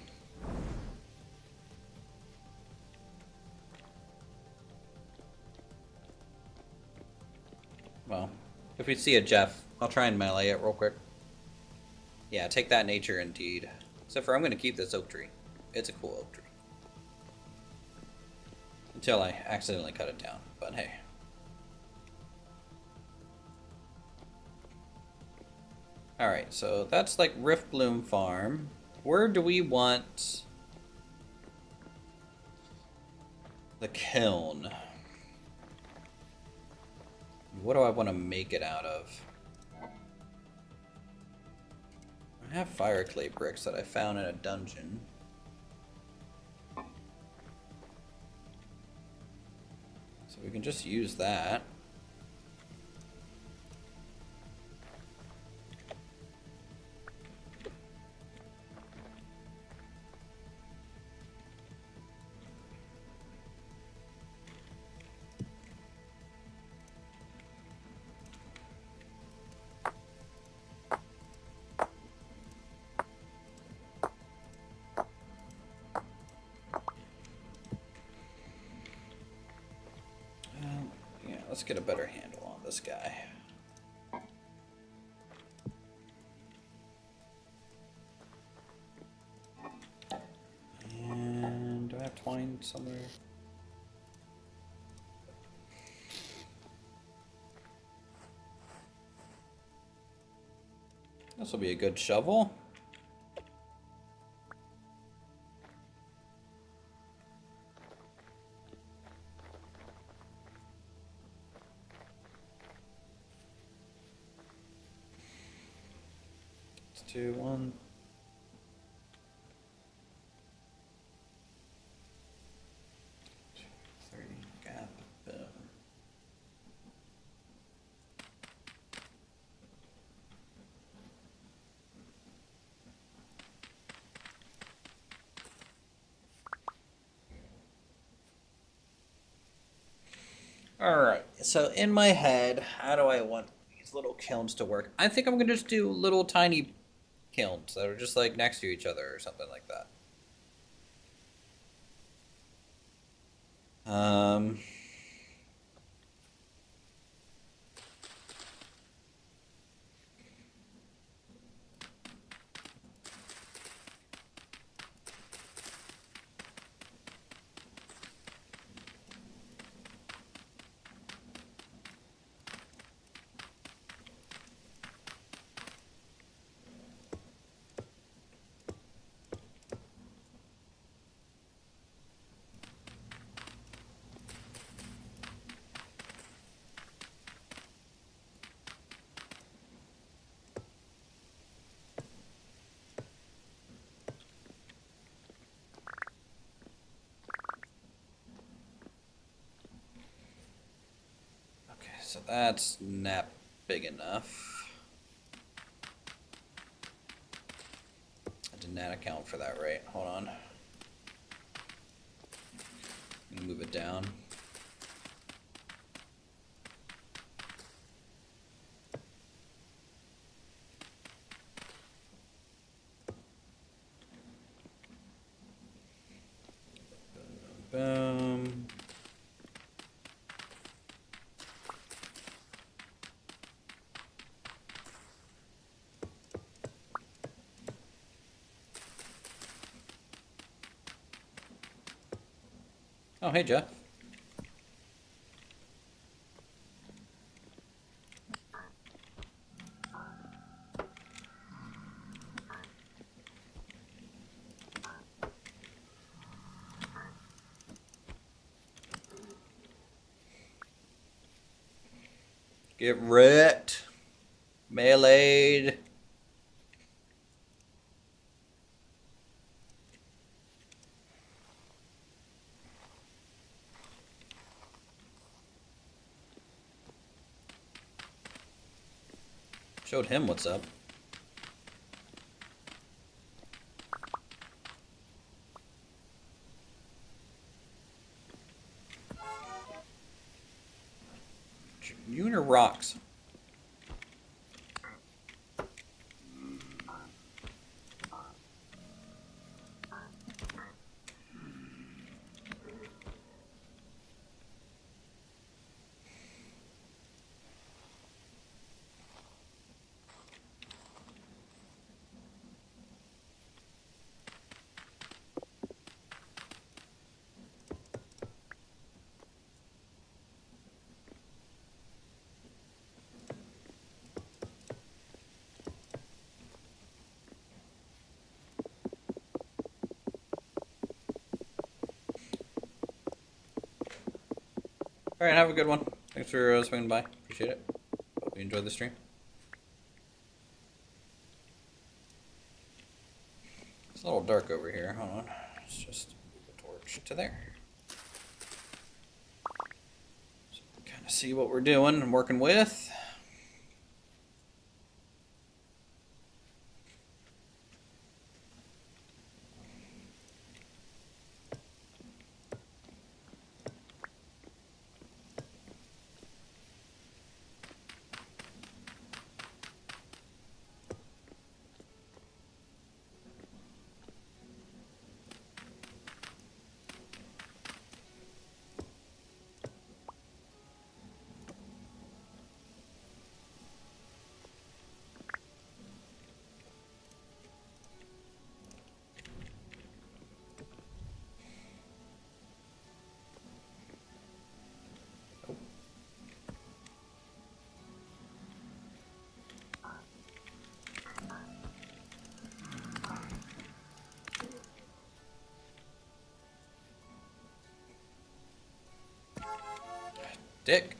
Well, if we see a Jeff, I'll try and melee it real quick. Yeah, take that nature indeed. Except for I'm going to keep this oak tree. It's a cool oak tree. Until I accidentally cut it down, but hey. Alright, so that's like Rift Bloom Farm. Where do we want the kiln? What do I want to make it out of? I have fire clay bricks that I found in a dungeon. So we can just use that. Let's get a better handle on this guy. And do I have twine somewhere? This will be a good shovel. Two, one. Two, three, gap, boom. Alright, so in my head, how do I want these little kilns to work? I think I'm gonna just do little tiny kilns that are just like next to each other or something like that. So that's not big enough. I did not account for that, right? Hold on. I'm gonna move it down. Boom. Oh, hey, Jeff. Get wrecked. Meleeed. Showed him what's up. Junior rocks. All right, have a good one. Thanks for swinging by. Appreciate it. Hope you enjoyed the stream. It's a little dark over here. Hold on. Let's just move the torch to there. So kind of see what we're doing and working with. Dick.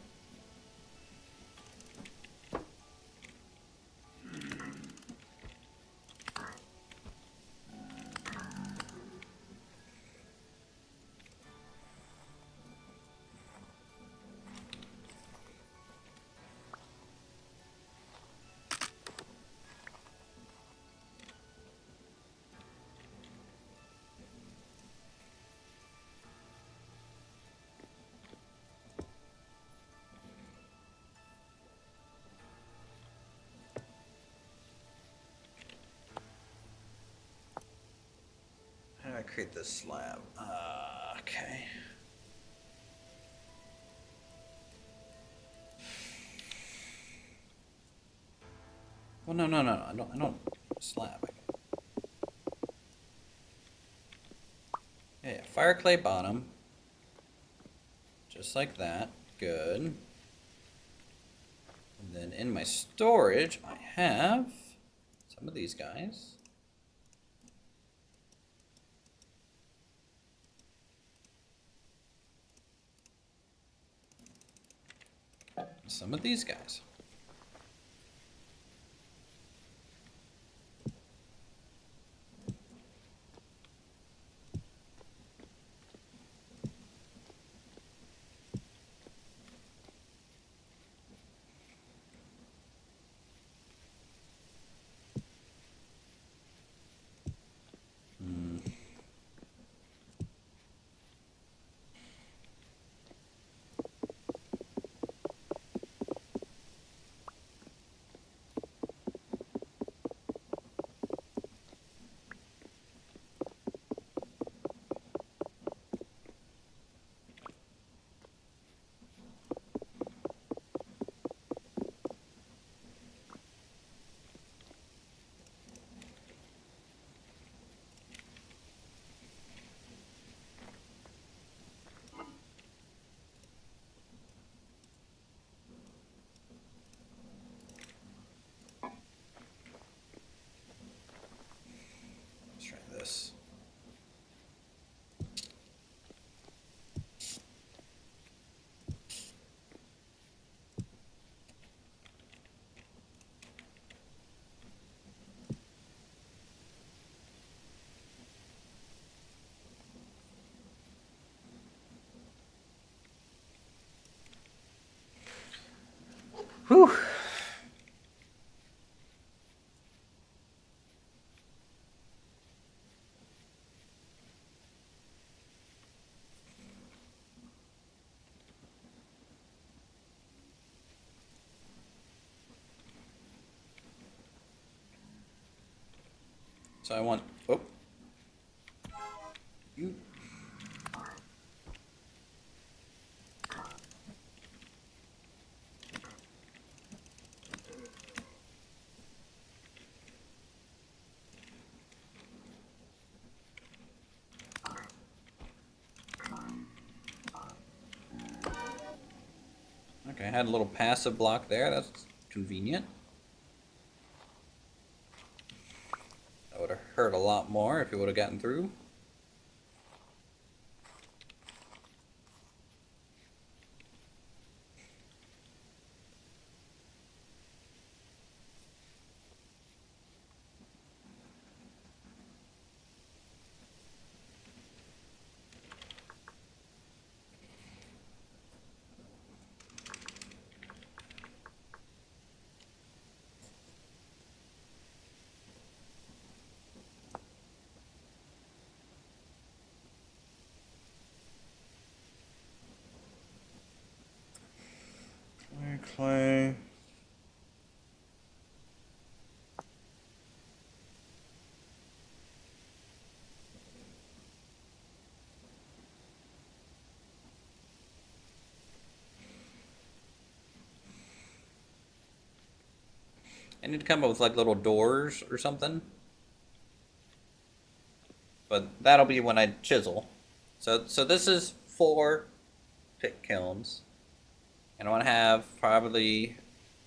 How do I create this slab? Okay. Well, no. I don't slab. Yeah, fire clay bottom. Just like that. Good. And then in my storage, I have some of these guys. Some of these guys. Whew. So I want. Oh. You. Okay, I had a little passive block there. That's convenient. That would have hurt a lot more if he would have gotten through. Clay. I need to come up with like little doors or something. But that'll be when I chisel. So this is 4 pit kilns. And I want to have probably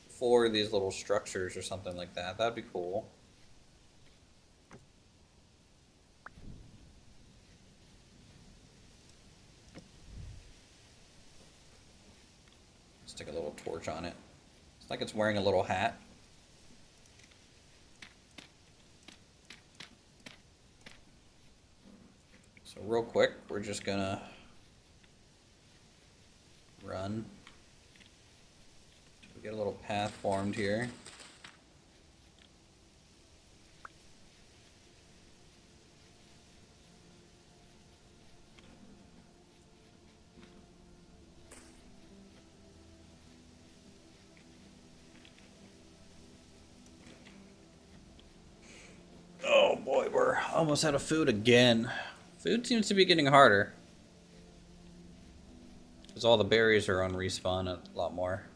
4 of these little structures or something like that. That'd be cool. Stick a little torch on it. It's like it's wearing a little hat. So real quick, we're just gonna run. We get a little path formed here. Oh boy, we're almost out of food again. Food seems to be getting harder. Because all the berries are on respawn a lot more.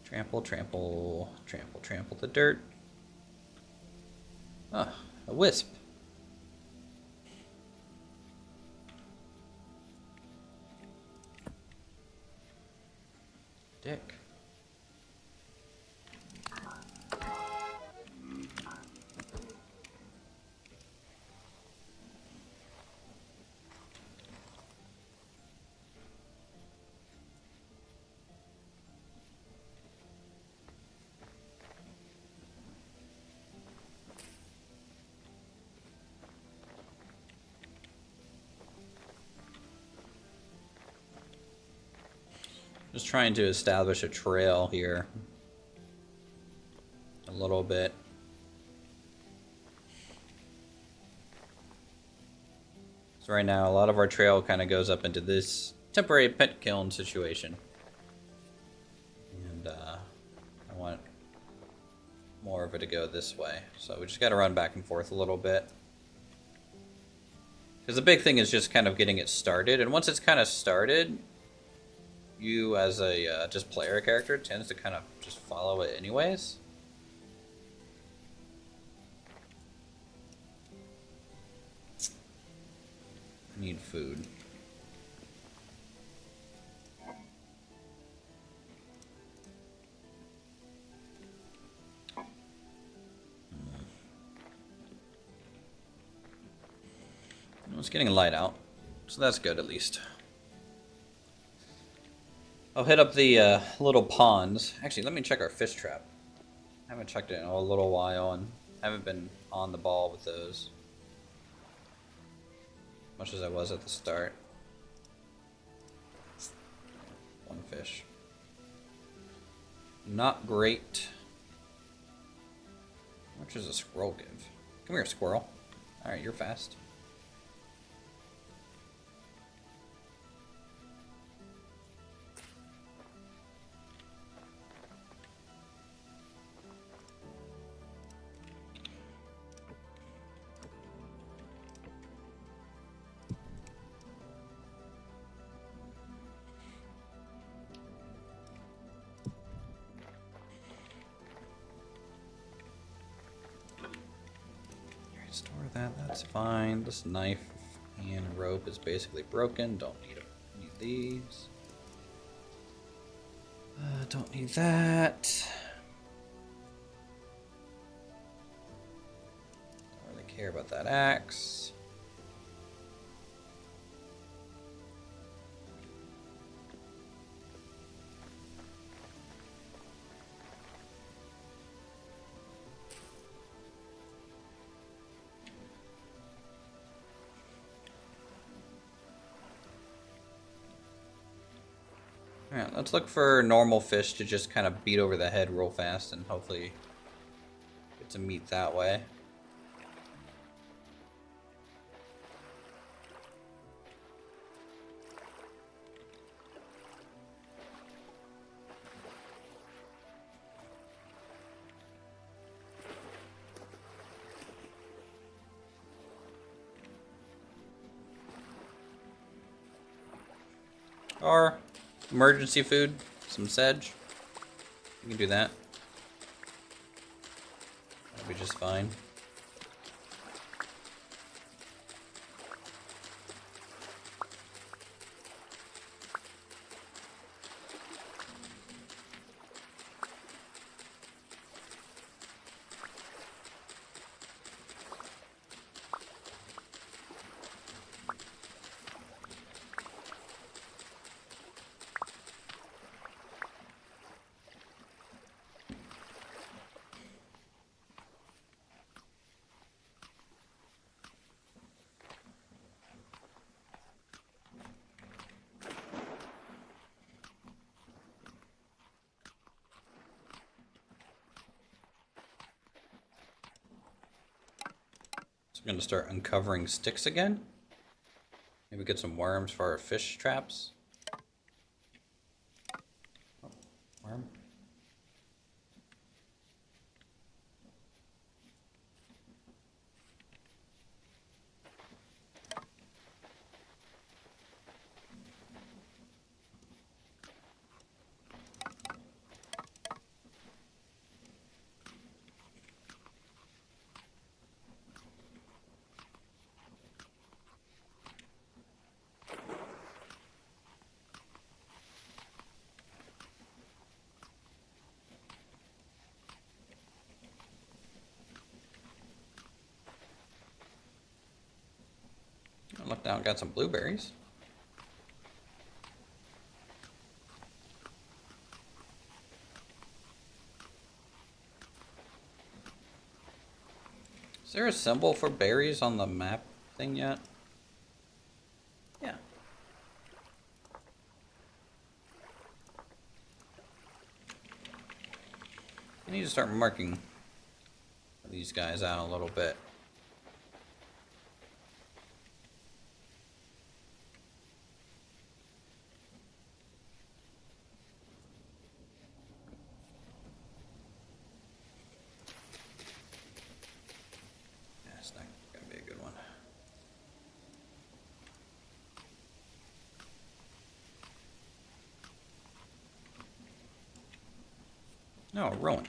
Trample, trample, trample, trample the dirt. Ah, a wisp. Dick. Just trying to establish a trail here. A little bit. So right now, a lot of our trail kind of goes up into this temporary pit kiln situation. And I want more of it to go this way. So we just got to run back and forth a little bit. Because the big thing is just kind of getting it started. And once it's kind of started, you as a just player character tends to kind of just follow it anyways. I need food. It's getting light out, so that's good at least. I'll hit up the little ponds. Actually, let me check our fish trap. I haven't checked it in a little while and haven't been on the ball with those. Much as I was at the start. One fish. Not great. How much does a squirrel give? Come here, squirrel. Alright, you're fast. Store that, that's fine. This knife and rope is basically broken. Don't need these. Don't need that. Don't really care about that axe. Alright, let's look for normal fish to just kind of beat over the head real fast and hopefully get some meat that way. Or emergency food, some sedge. You can do that. That'll be just fine. I'm going to start uncovering sticks again. Maybe get some worms for our fish traps. Oh, worm. Look down, got some blueberries. Is there a symbol for berries on the map thing yet? Yeah. I need to start marking these guys out a little bit. No, Rowan.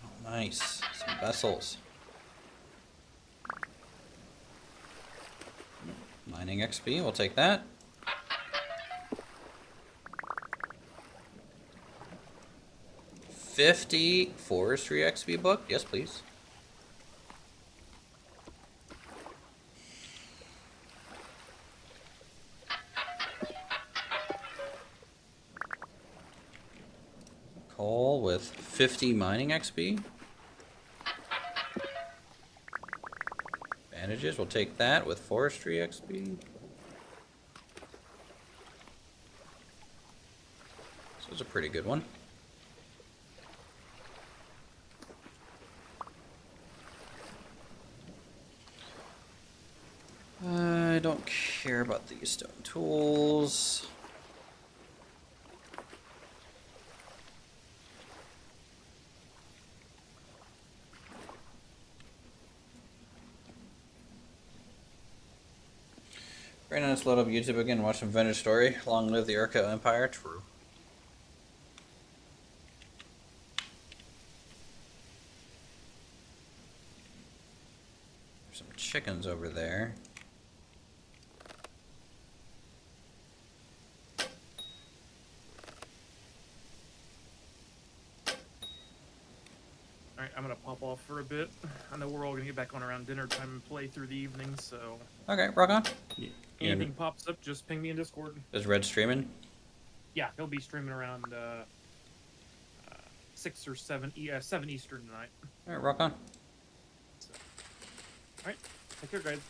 Oh, nice. Some vessels. Mining XP, we'll take that. $50 forestry XP book? Yes, please. Coal with 50 mining XP. advantages. We'll take that with forestry XP. This was a pretty good one. I don't care about these stone tools. Right now, let's load up YouTube again and watch some vintage story. Long live the Urko Empire. True. There's some chickens over there. Alright, I'm gonna pop off for a bit. I know we're all gonna get back on around dinner time and play through the evening, so... Okay, rock on. Anything pops up, just ping me in Discord. Is Red streaming? Yeah, he'll be streaming around 6 or 7, 7 Eastern tonight. Alright, rock on. So. Alright, take care, guys.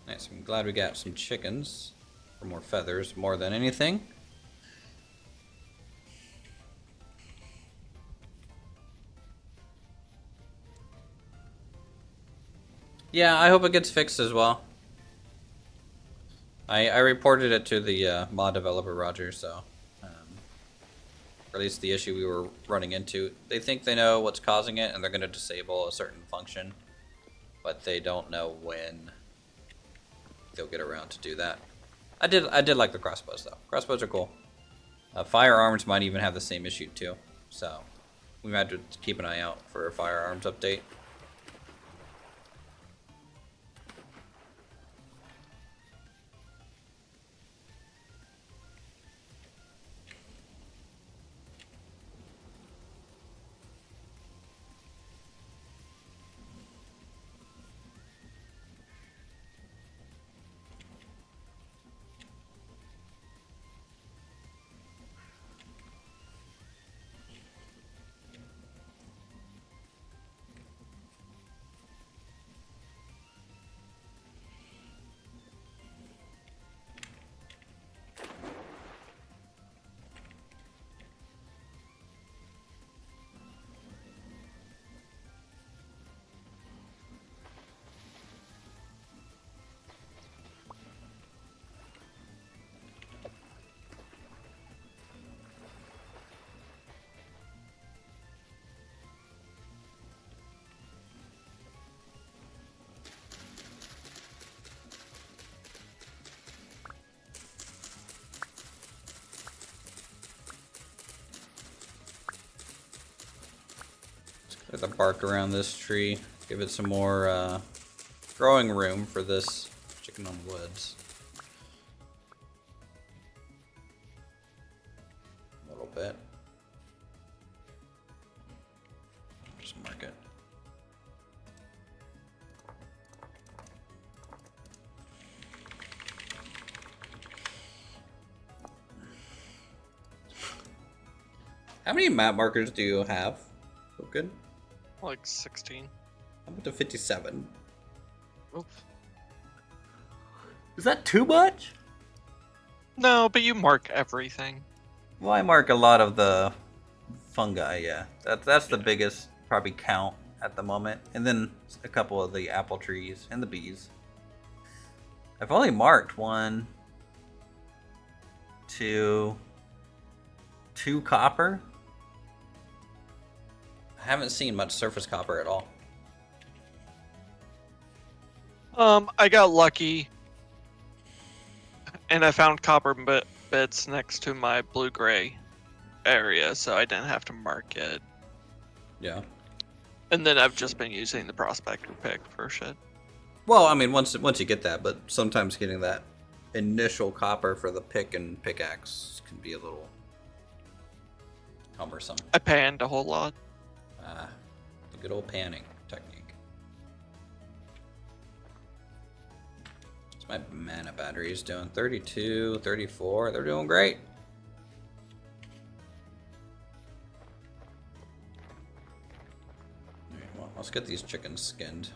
Nice, I'm glad we got some chickens for more feathers, more than anything. Yeah, I hope it gets fixed as well. I reported it to the mod developer Roger, so or at least the issue we were running into. They think they know what's causing it, and they're going to disable a certain function, but they don't know when they'll get around to do that. I did like the crossbows though. Crossbows are cool. Firearms might even have the same issue too, so we might have to keep an eye out for a firearms update. The bark around this tree, give it some more growing room for this chicken on the woods. A little bit. Just mark it. How many map markers do you have? Oh, good. Like 16. I'm up to 57. Oof. Is that too much? No, but you mark everything. Well, I mark a lot of the fungi, yeah. That's the biggest probably count at the moment. And then a couple of the apple trees and the bees. I've only marked 1, 2 copper. I haven't seen much surface copper at all. I got lucky, and I found copper bits next to my blue-gray area, so I didn't have to mark it. Yeah. And then I've just been using the prospector pick for shit. Well, I mean, once you get that, but sometimes getting that initial copper for the pick and pickaxe can be a little cumbersome. I panned a whole lot. The good old panning technique. My mana battery is doing 32, 34. They're doing great. Alright, well, let's get these chickens skinned.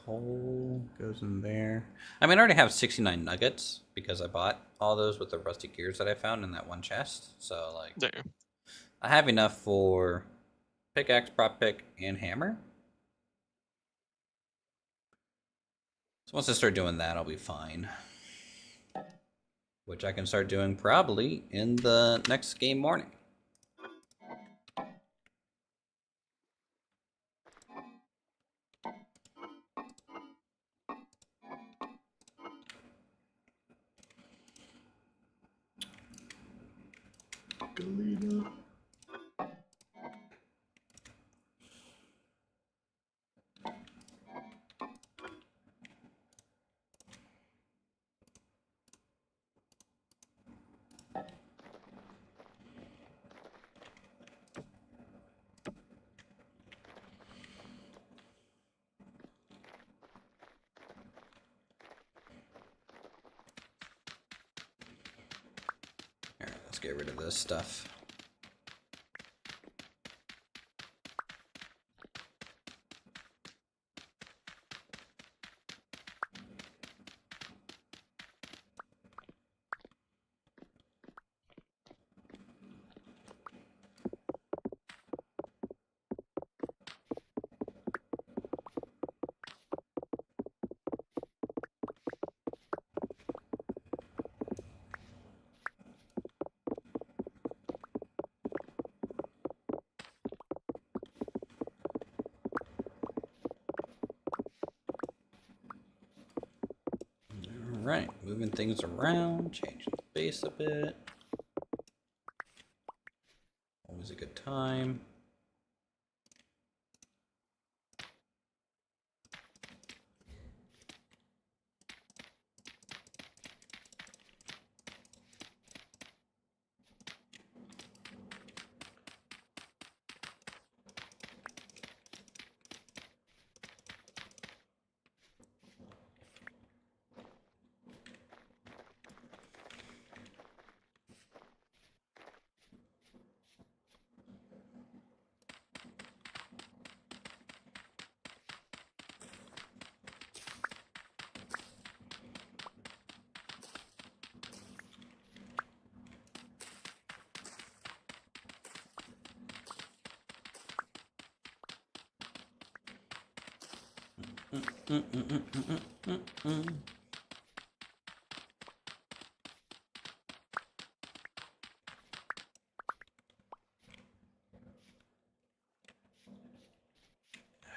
Coal goes in there. I mean, I already have 69 nuggets because I bought all those with the rusty gears that I found in that one chest. So, like, There. I have enough for pickaxe, prop pick, and hammer. So once I start doing that, I'll be fine. Which I can start doing probably in the next game morning. Galena. Alright, let's get rid of this stuff. Alright, moving things around, changing the base a bit. Always a good time.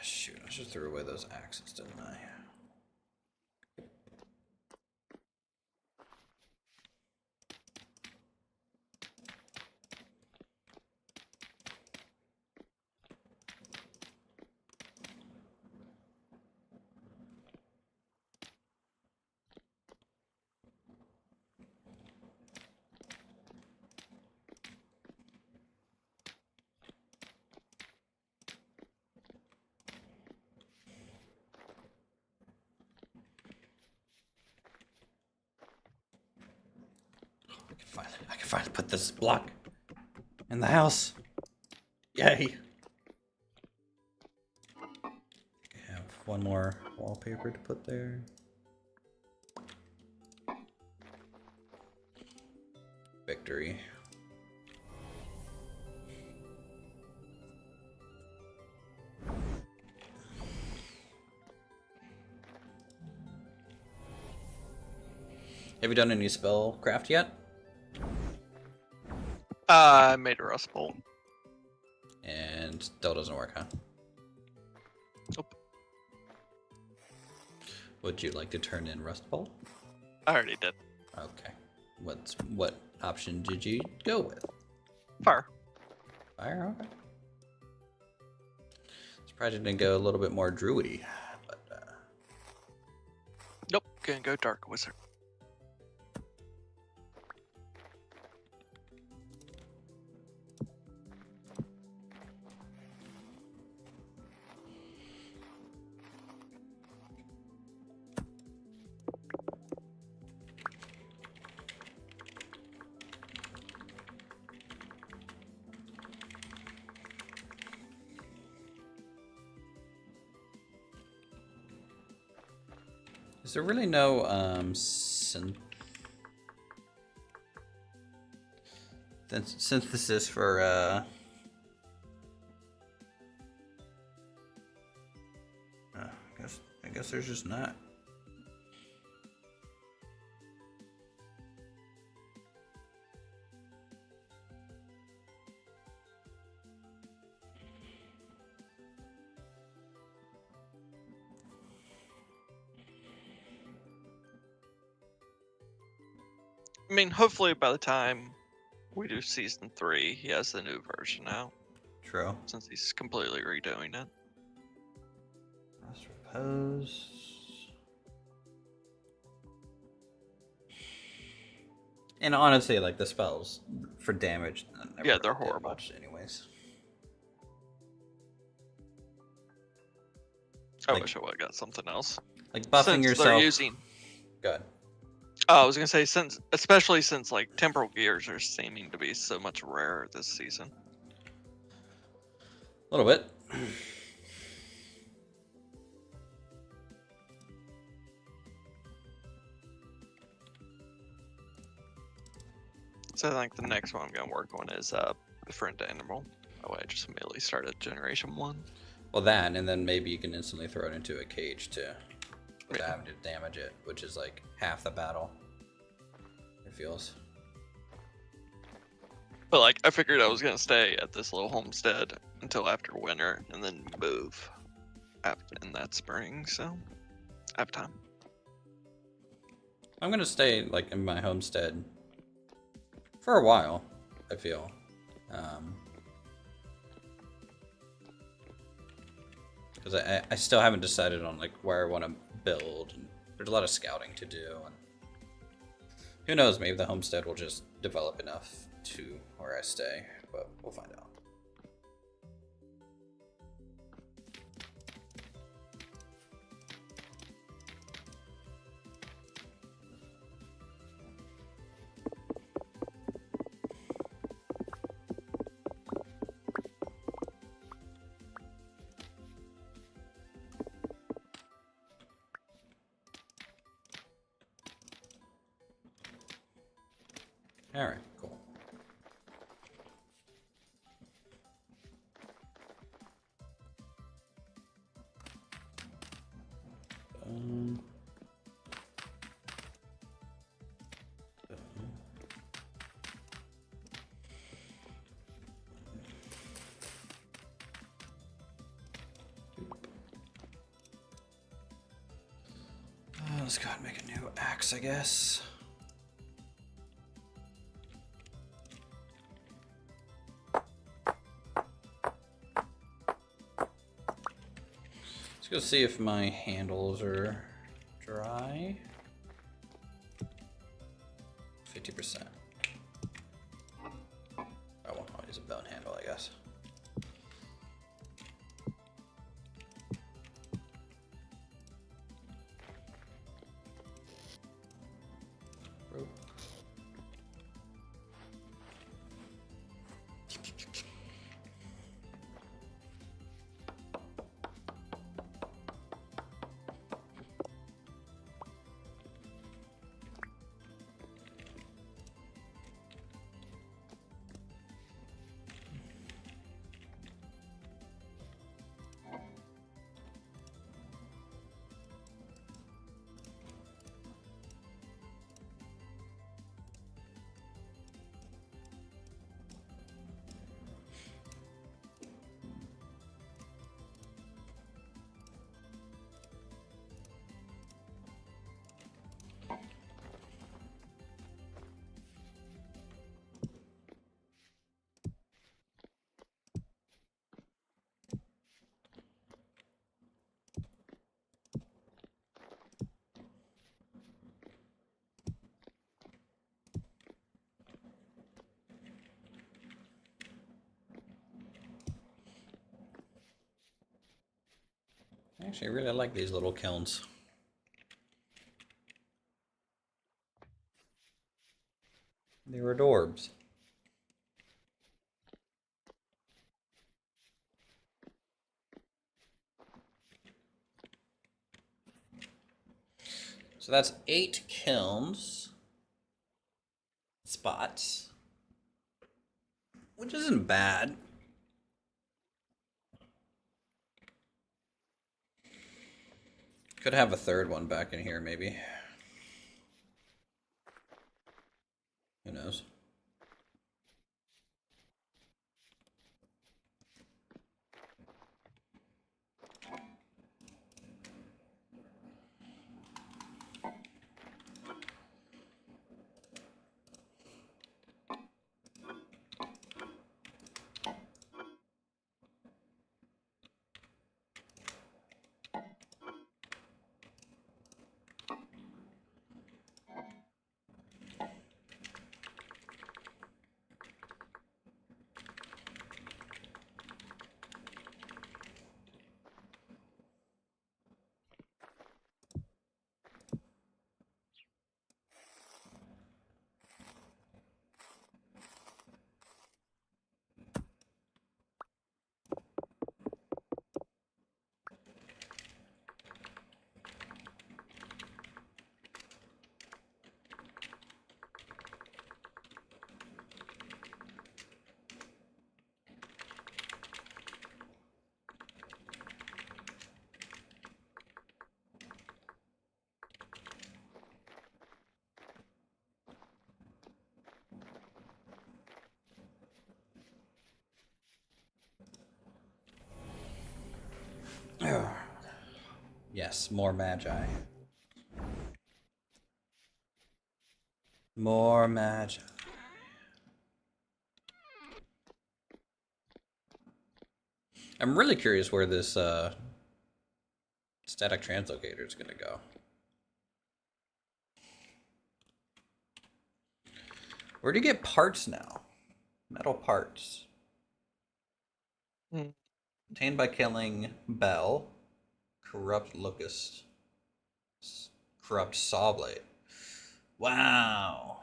Shoot, I just threw away those axes, didn't I? I can finally put this block in the house. Yay! I have one more wallpaper to put there. Victory. Have you done any spellcraft yet? I made a rust bolt. And still doesn't work, huh? Would you like to turn in Rust Bolt? I already did. Okay. What option did you go with? Fire. Fire? Okay. Surprised you didn't go a little bit more druidy, but Nope, gonna go dark wizard. is there really no synthesis for I guess there's just not. I mean, hopefully by the time we do season 3, he has the new version out, True. since he's completely redoing it. Let's repose. And honestly, like the spells for damage, never Yeah, they're did horrible. much anyways. I Like- wish I would have got something else. Like buffing Since yourself. they're using. Good. I was gonna say especially since like temporal gears are seeming to be so much rarer this season. A little bit. So I think the next one I'm gonna work on is befriend animal. That way I just immediately start at generation 1. Well, that, and then maybe you can instantly throw it into a cage too, without Yeah. having to damage it, which is like half the battle. It feels. But like I figured I was gonna stay at this little homestead until after winter and then move in that spring, so I have time. I'm gonna stay like in my homestead for a while. I feel. Because I still haven't decided on like where I want to build. And there's a lot of scouting to do, and who knows? Maybe the homestead will just develop enough to where I stay, but we'll find out. All right, cool. Um, let's go ahead and make a new axe, I guess. Let's go see if my handles are dry. 50%. Oh, well, I'll use a bone handle, I guess. Rope. Actually, I really like these little kilns. They're adorbs. So that's 8 kilns spots, which isn't bad. Could have a third one back in here, maybe. Who knows? Yes, more magi. More magi. I'm really curious where this static translocator is going to go. Where do you get parts now? Metal parts. Hmm. Obtained by killing Bell. Corrupt Locust. Corrupt Sawblade. Wow.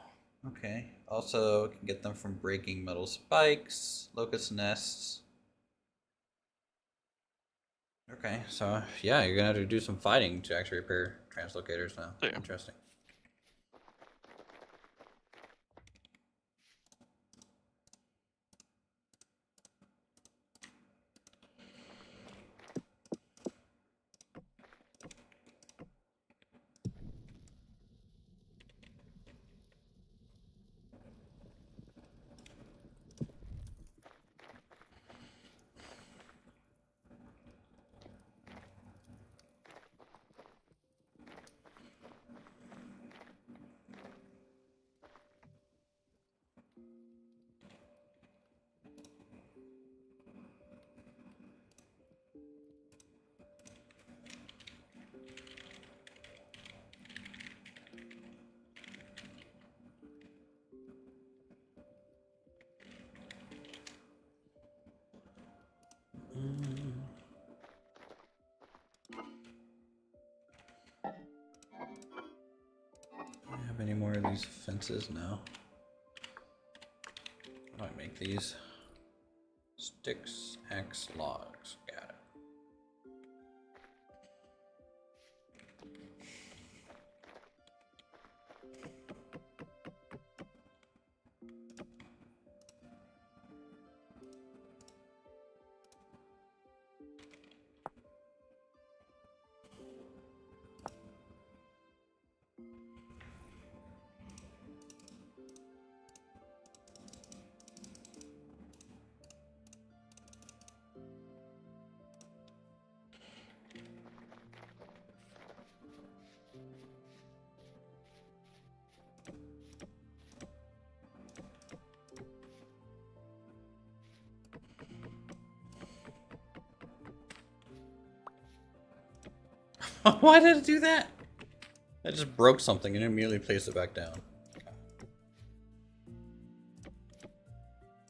Okay. Also, can get them from breaking metal spikes, locust nests. Okay, so yeah, you're gonna have to do some fighting to actually repair translocators now. Yeah. Interesting. Do I have any more of these fences now? I might make these sticks, axe, logs. Got it. Why did it do that? I just broke something and immediately placed it back down.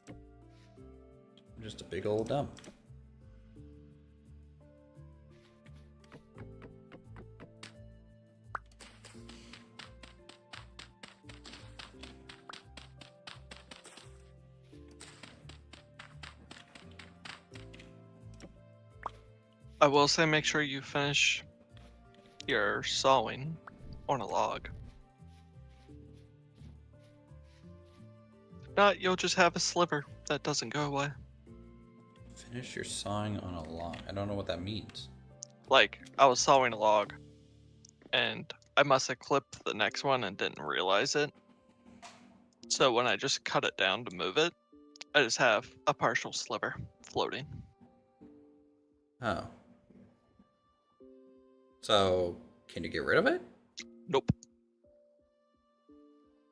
I'm just a big old dump. I will say make sure you finish your sawing on a log. If not, you'll just have a sliver that doesn't go away. Finish your sawing on a log. I don't know what that means. Like, I was sawing a log, and I must have clipped the next one and didn't realize it. So when I just cut it down to move it, I just have a partial sliver floating. Oh. So, can you get rid of it? Nope.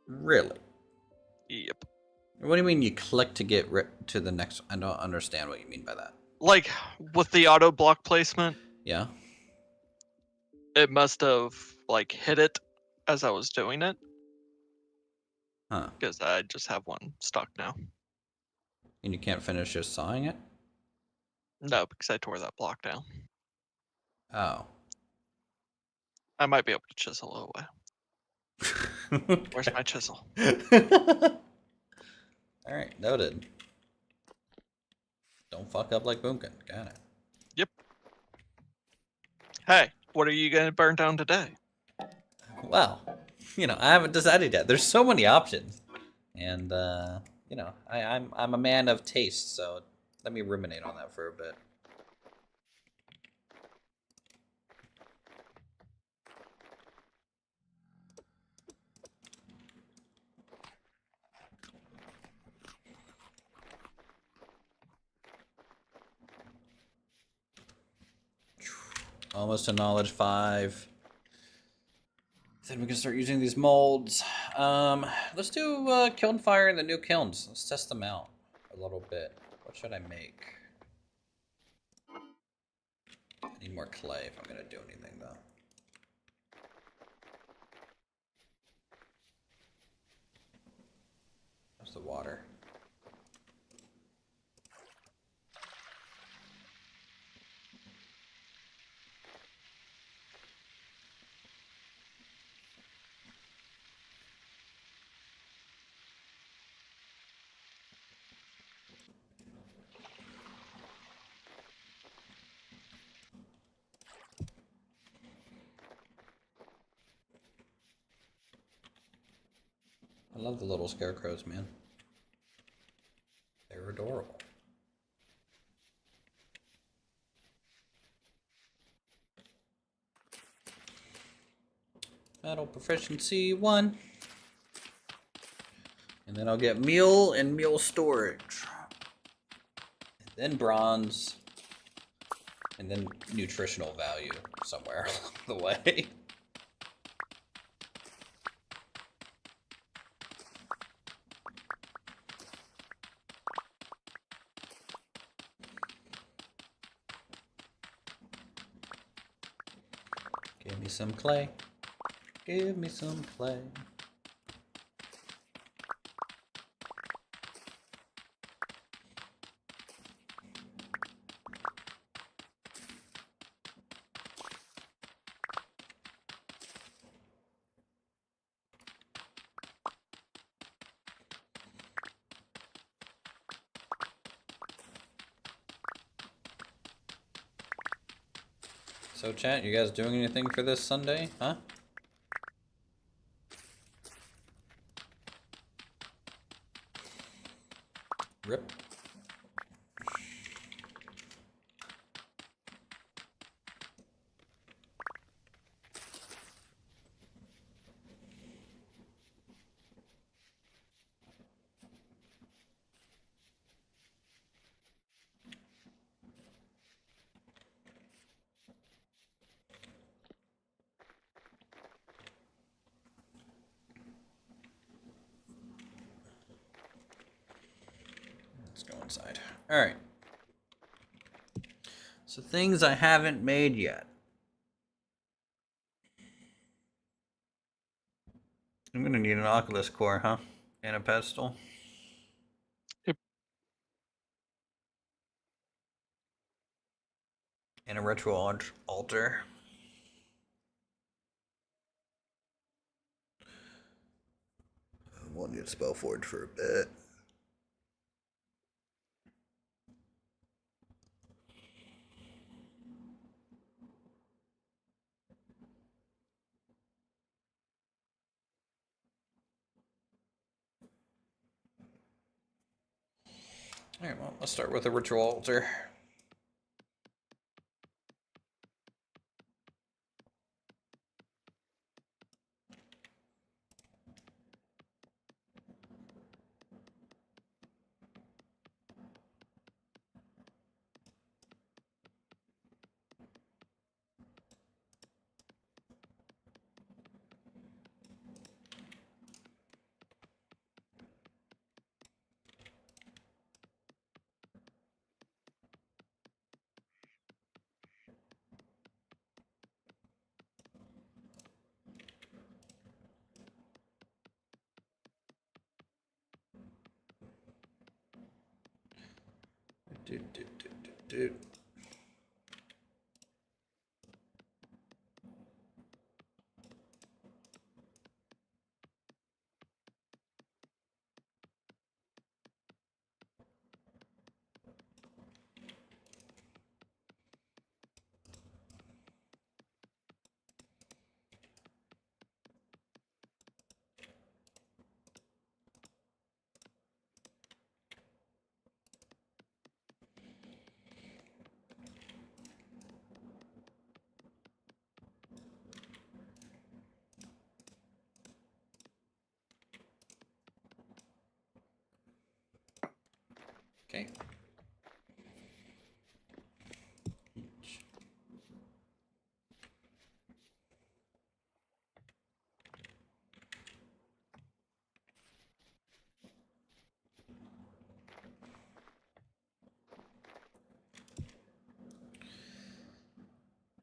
Really? Yep. What do you mean you click to get to the next? I don't understand what you mean by that. Like, with the auto block placement, Yeah? it must have, like, hit it as I was doing it. Huh. Because I just have one stuck now. And you can't finish just sawing it? No, because I tore that block down. Oh. I might be able to chisel it away. Where's my chisel? Alright, noted. Don't fuck up like Boomkin. Got it. Yep. Hey, what are you gonna burn down today? Well, I haven't decided yet. There's so many options. And, I'm a man of taste, so let me ruminate on that for a bit. Almost to knowledge 5. Then we can start using these molds. Let's do kiln fire in the new kilns. Let's test them out a little bit. What should I make? I need more clay if I'm gonna do anything though. How's the water? I love the little scarecrows, man. They're adorable. Metal proficiency 1. And then I'll get meal and meal storage. And then bronze. And then nutritional value somewhere along the way. Give me some clay. Give me some clay. So chat, you guys doing anything for this Sunday, huh? Rip. Let's go inside. All right. So things I haven't made yet. I'm gonna need an Oculus core, huh? And a pedestal. Yep. And a ritual altar. We'll need Spellforge for a bit. Alright, well, let's start with a ritual altar. Do. Okay.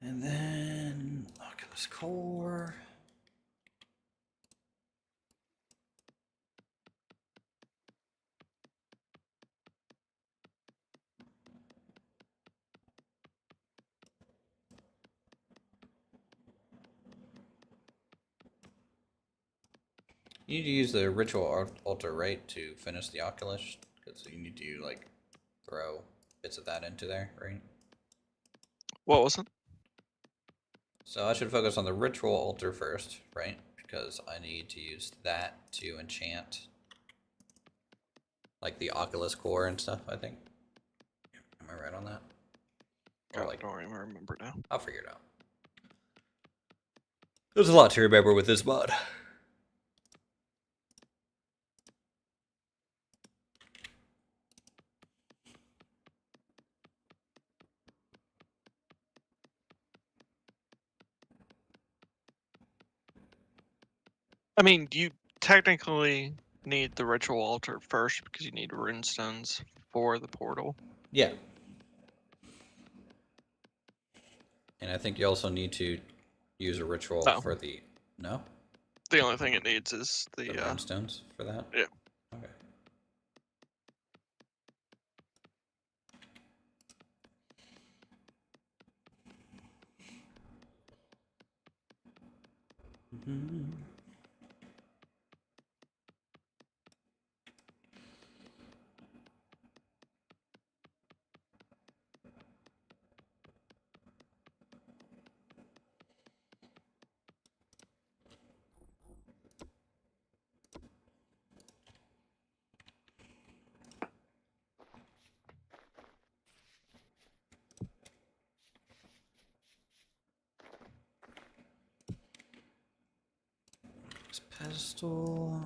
And then Oculus Core. You need to use the ritual altar, right, to finish the Oculus? Because you need to, like, throw bits of that into there, right? What was it? So I should focus on the ritual altar first, right? Because I need to use that to enchant, like, the Oculus Core and stuff, I think. Am I right on that? Or, God, like, I don't even remember now. I'll figure it out. There's a lot to remember with this mod. I mean, you technically need the ritual altar first because you need runestones for the portal. Yeah. And I think you also need to use a ritual No. for the... No? The only thing it needs is The the runestones for that? yeah. Okay. Pedestal.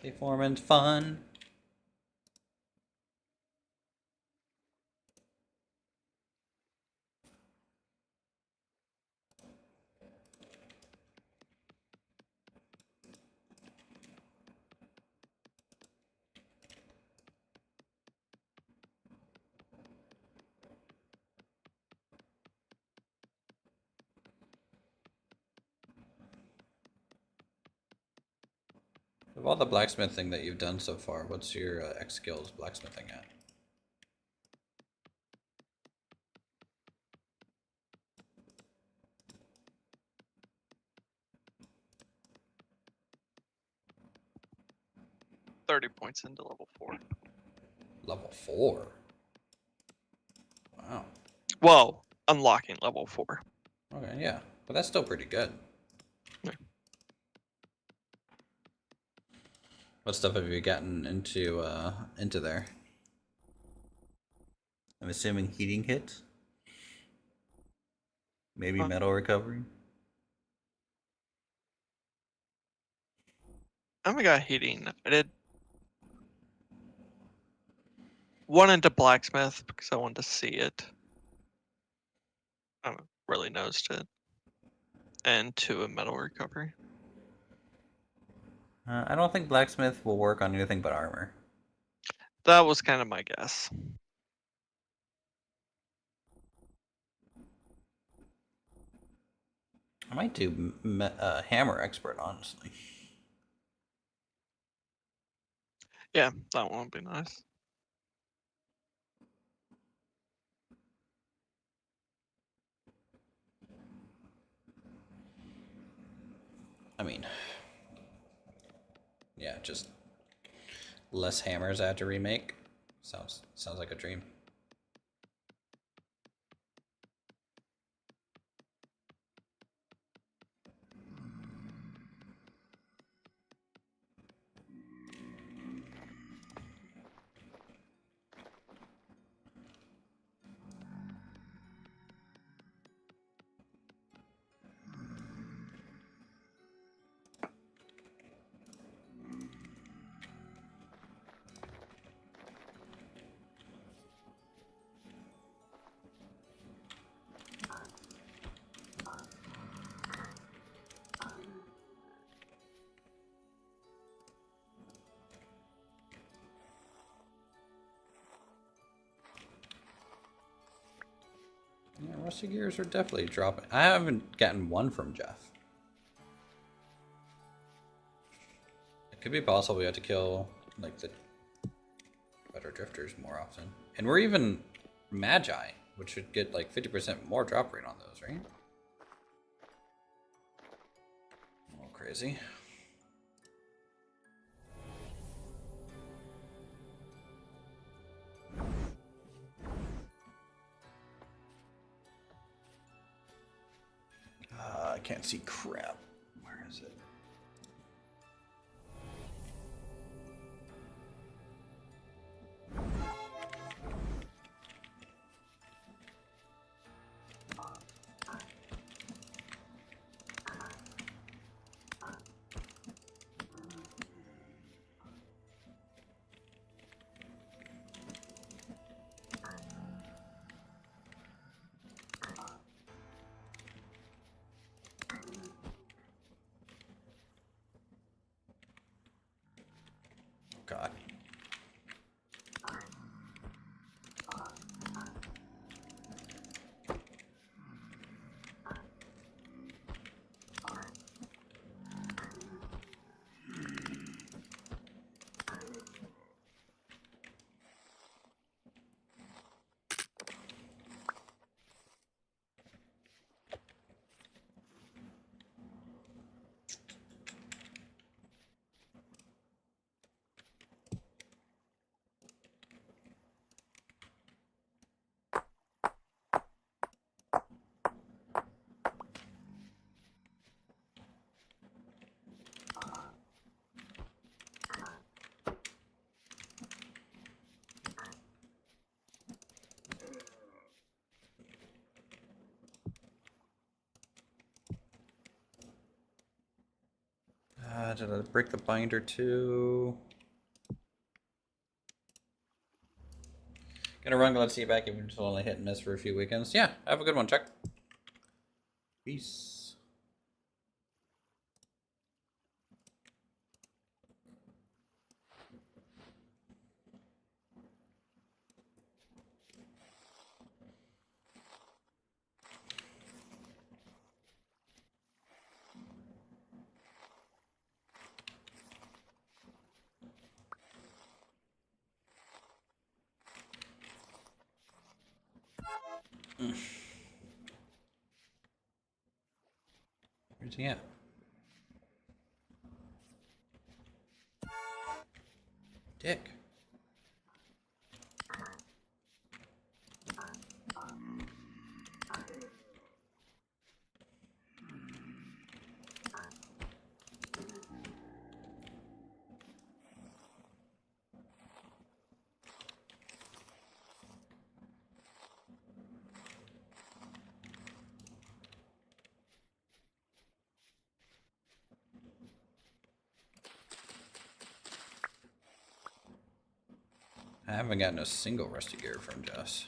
Clayform and fun. Of all the blacksmithing that you've done so far, what's your X skills blacksmithing at? £30 into level 4. Level 4. Wow. Well, unlocking level 4. Okay, yeah, but that's still pretty good. Yeah. What stuff have you gotten into there? I'm assuming heating kits? Maybe metal recovery? I haven't got heating. I did one into blacksmith because I wanted to see it. I haven't really noticed it. And 2 in metal recovery. I don't think blacksmith will work on anything but armor. That was kind of my guess. I might do hammer expert, honestly. Yeah, that one would be nice. I mean, yeah, just less hammers I have to remake. Sounds like a dream. Yeah, rusty gears are definitely dropping. I haven't gotten one from Jeff. It could be possible we have to kill like the better drifters more often. And we're even Magi, which should get like 50% more drop rate on those, right? A little crazy. I can't see crap. Where is it? God. Did I break the binder too? Gonna run, let's see back even until only hit and miss for a few weekends. Yeah, have a good one, Chuck. Peace. Where's he at? Dick. I haven't gotten a single rusty gear from Jess.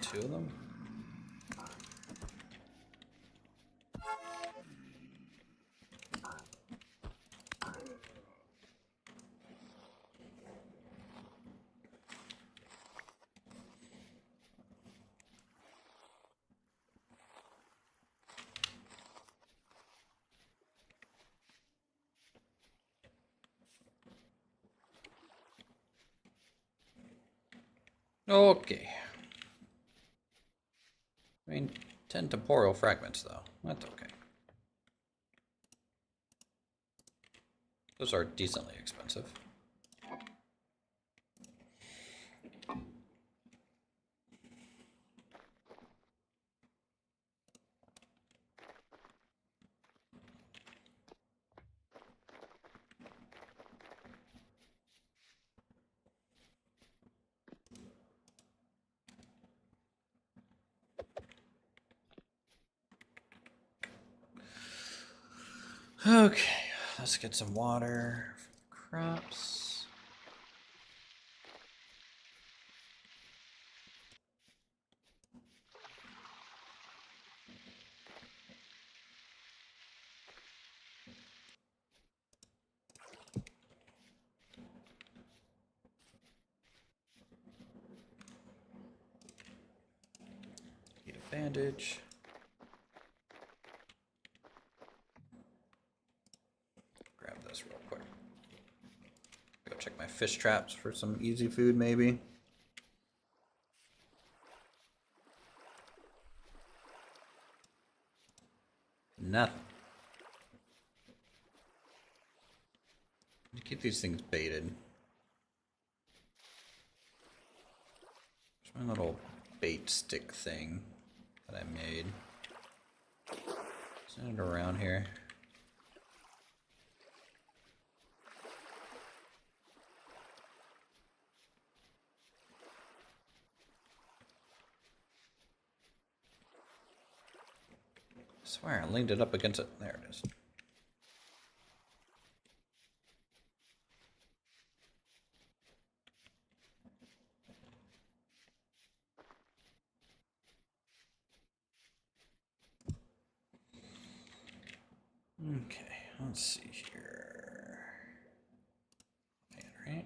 Two of them? Okay. I mean, 10 temporal fragments, though. That's okay. Those are decently expensive. Okay, let's get some water for the crops. Need a bandage. Grab this real quick. Go check my fish traps for some easy food, maybe. Nothing. Keep these things baited. There's my little bait stick thing that I made. Send it around here. I swear I leaned it up against it. There it is. Okay, let's see here. Right.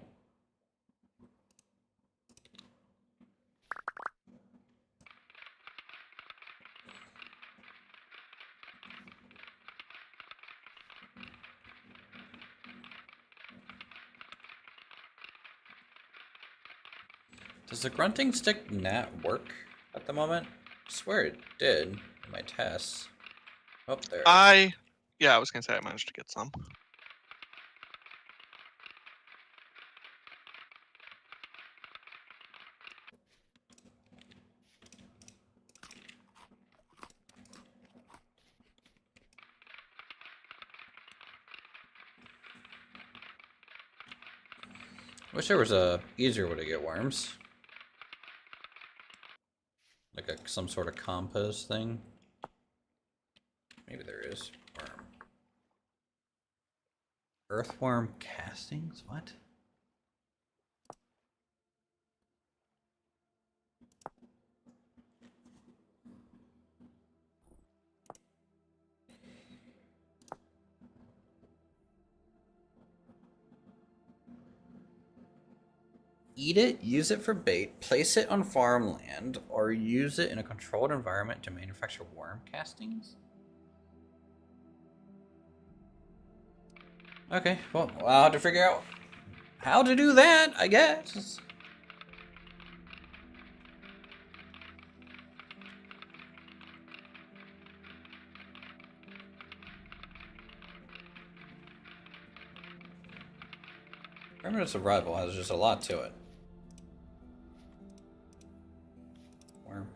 Does the grunting stick not work at the moment? I swear it did in my tests. Oh, there. Yeah, I was gonna say I managed to get some. Wish there was a easier way to get worms. Like some sort of compost thing. Maybe there is. Worm. Earthworm castings? What? Eat it, use it for bait, place it on farmland, or use it in a controlled environment to manufacture worm castings? Okay, well, I'll have to figure out how to do that, I guess. Primitive survival has just a lot to it. Worm.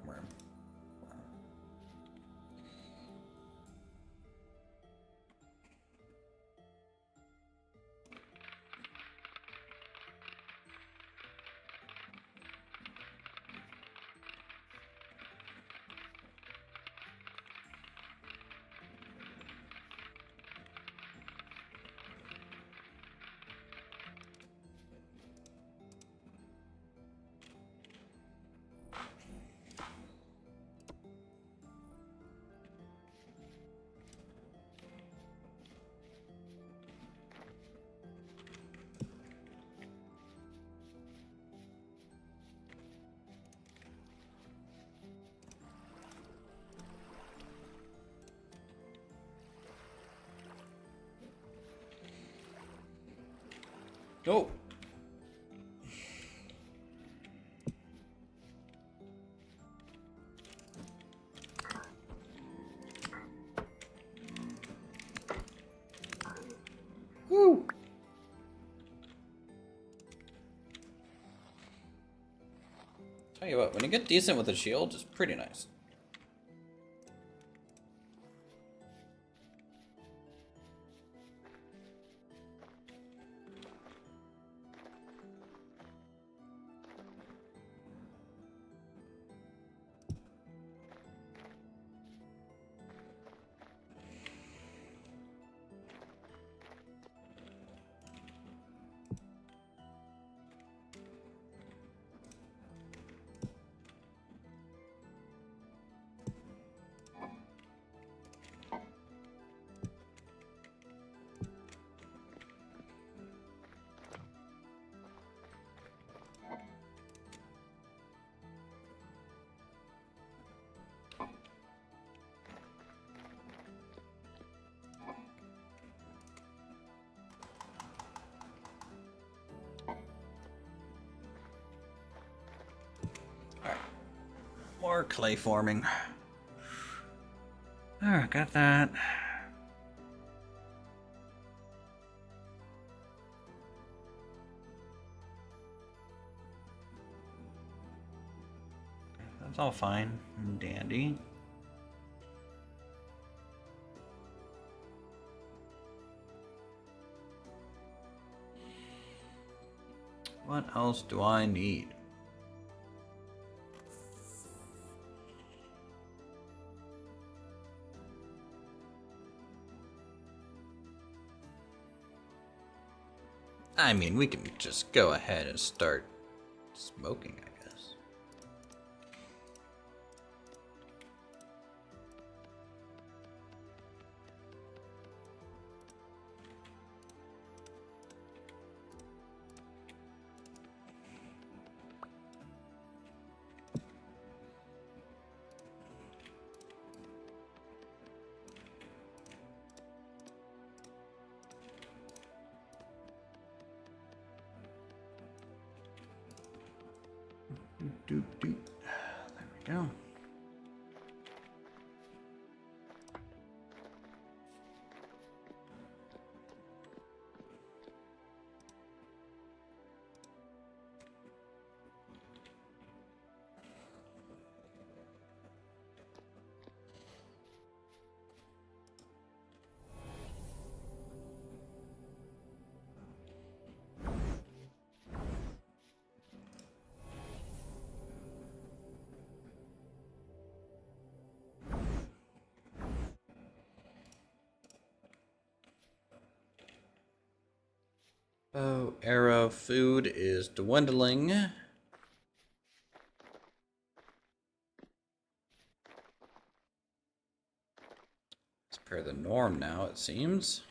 Oh. Woo. Tell you what, when you get decent with a shield, it's pretty nice. More clay forming. Alright, got that. That's all fine and dandy. What else do I need? I mean, we can just go ahead and start smoking, I guess. There we go. Oh, arrow food is dwindling. It's per the norm now, it seems.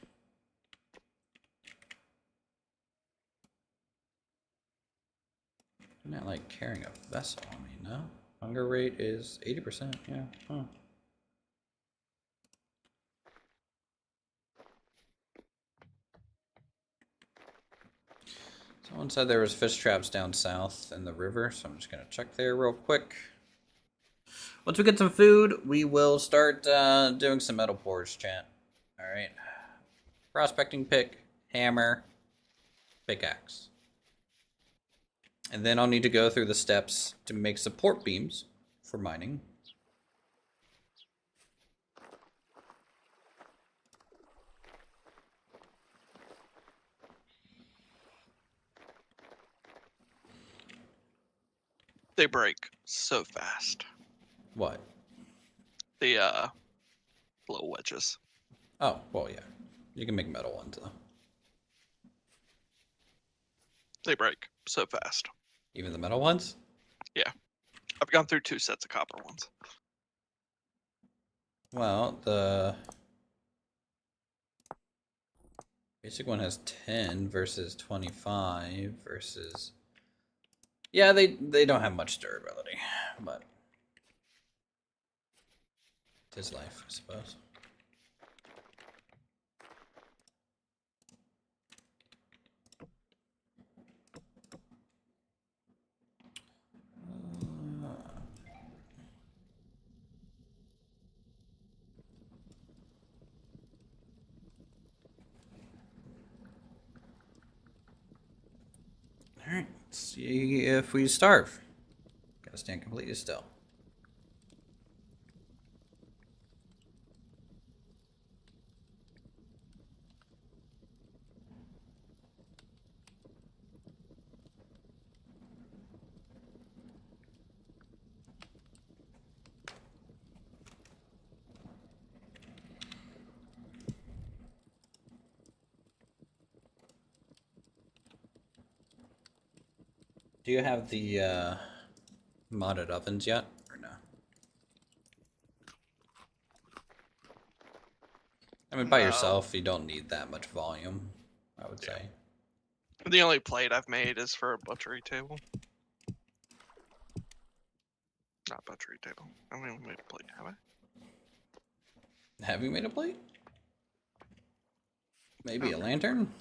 Not like carrying a vessel on me, no? Hunger rate is 80%, yeah. Huh. Someone said there was fish traps down south in the river, so I'm just gonna check there real quick. Once we get some food, we will start doing some metal pours, chat. Alright. Prospecting pick, hammer, pickaxe. And then I'll need to go through the steps to make support beams for mining. They break so fast. What? The blow wedges. Oh, well, yeah. You can make metal ones, though. They break so fast. Even the metal ones? Yeah. I've gone through 2 sets of copper ones. Well, the basic one has 10 versus 25 versus... Yeah, they don't have much durability, but... It's life, I suppose. Alright, let's see if we starve. Gotta stand completely still. Do you have the modded ovens yet, or no? I mean, by No. yourself, you don't need that much volume, I would say. The only plate I've made is for a butchery table. Not butchery table. I haven't even made a plate, have I? Have you made a plate? Maybe a Okay. lantern?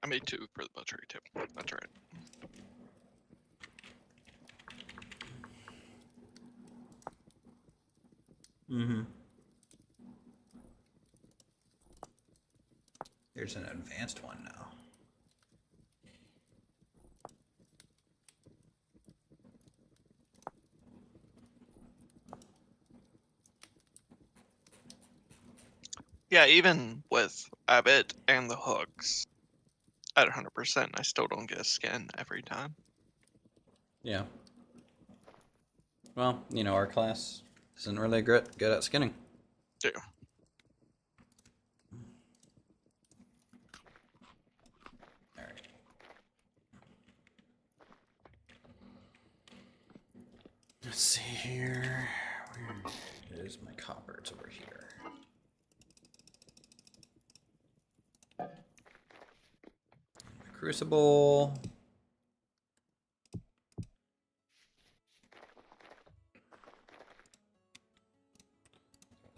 I made 2 for the butchery table. That's right. Mm-hmm. There's an advanced one now. Yeah, even with Abbott and the hooks at 100%, I still don't get a skin every time. Yeah. Well, you know, our class isn't really good at skinning. Yeah. Alright. Let's see here. Where is my copper? It's over here. Crucible.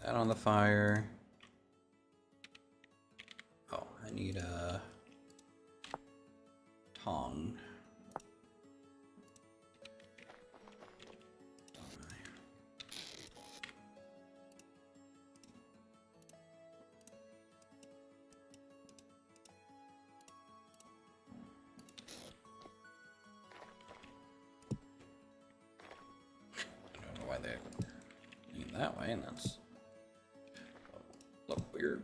That on the fire. Oh, I need a tong. I don't know why they lean that way, and that's look weird.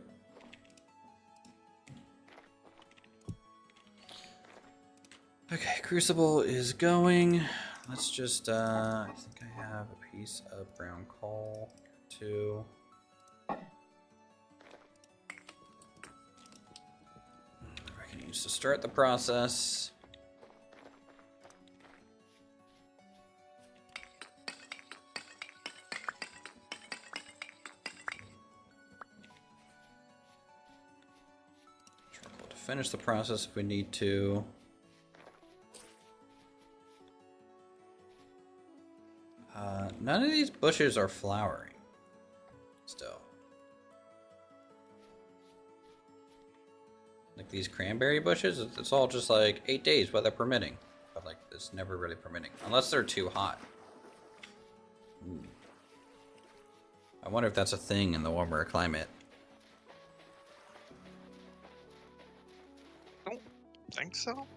Okay, crucible is going. Let's just I think I have a piece of brown coal too. I can use to start the process. finish the process if we need to. None of these bushes are flowering still. Like these cranberry bushes, it's all just like 8 days, weather permitting. But like, it's never really permitting. Unless they're too hot. Ooh. I wonder if that's a thing in the warmer climate. I don't think so.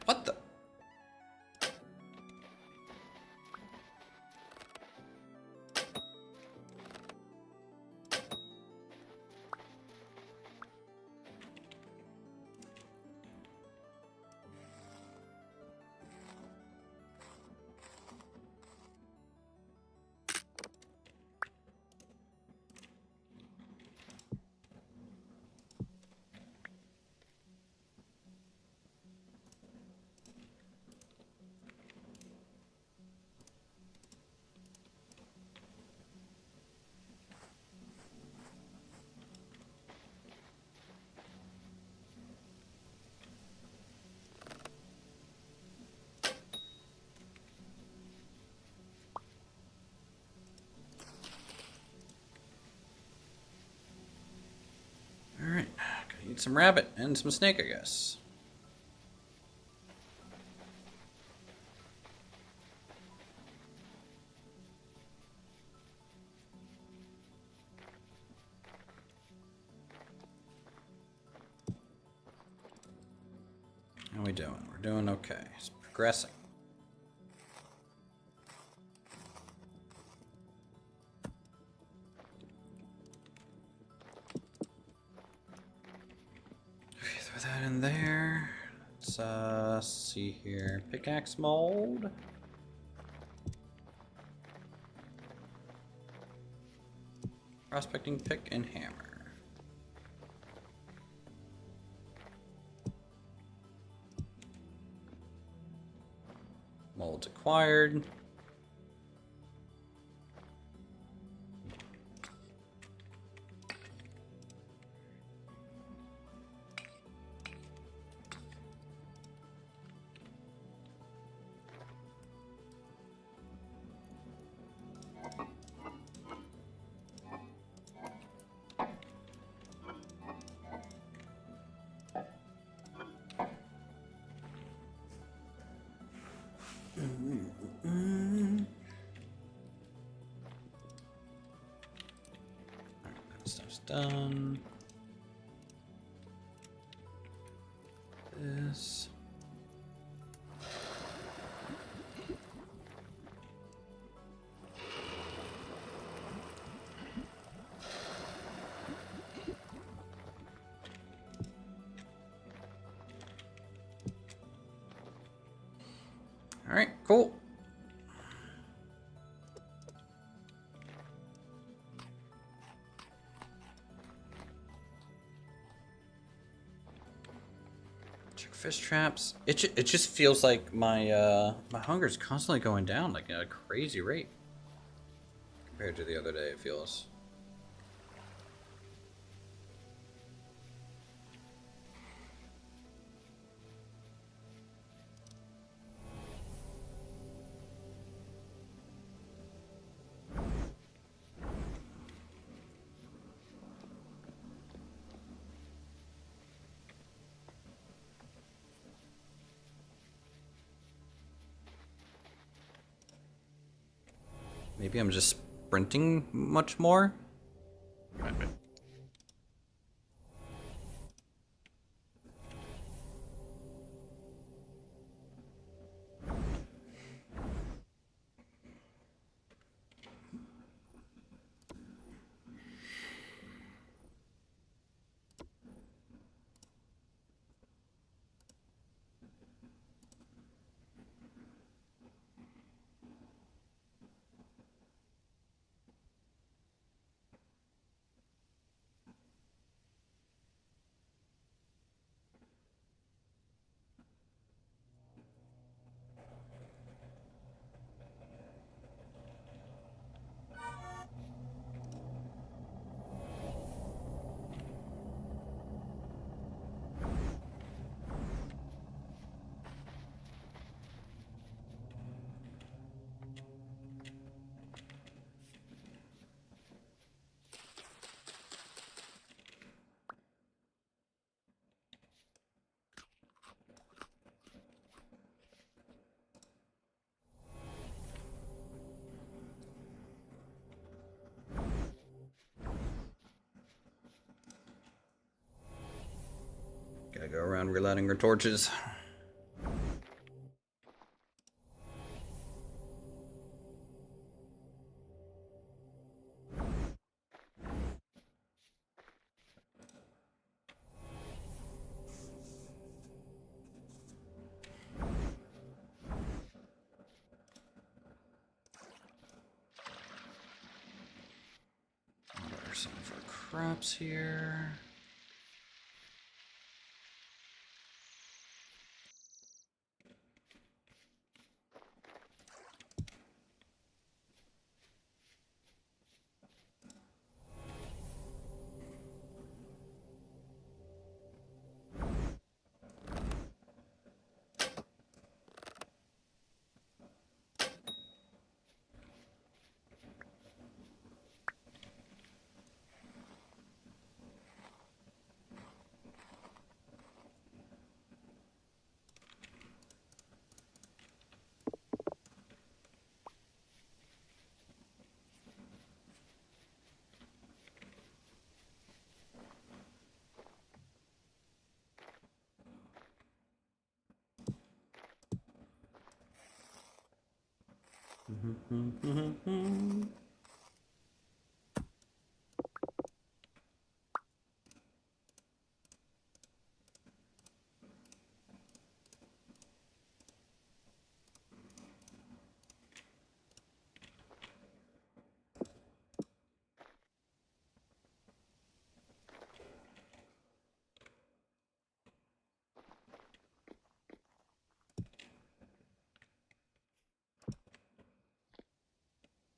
What the? Alright, gotta eat some rabbit and some snake, I guess. How we doing? We're doing okay. It's progressing. Okay, throw that in there. Let's see here. Pickaxe mold. Prospecting pick and hammer. Molds acquired. Done. This. All right, cool. Fish traps. It just feels like my my hunger is constantly going down like at a crazy rate compared to the other day. It feels. Maybe I'm just sprinting much more. Maybe. Gotta go around relighting our torches. What are some of our crops here?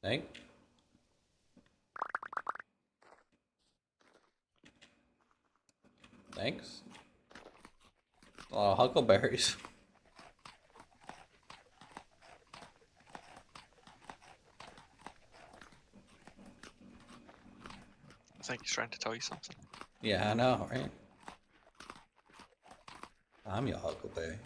Thank. Thanks. A lot of huckleberries. I think he's trying to tell you something. Yeah, I know, right? I'm your huckleberry.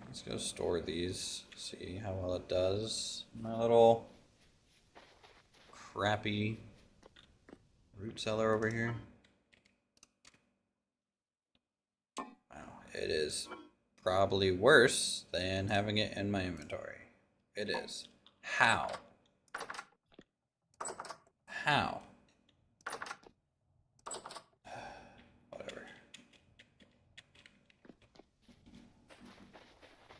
Let's go store these, see how well it does. My little crappy root cellar over here. Wow, it is probably worse than having it in my inventory. It is. How? How? Whatever.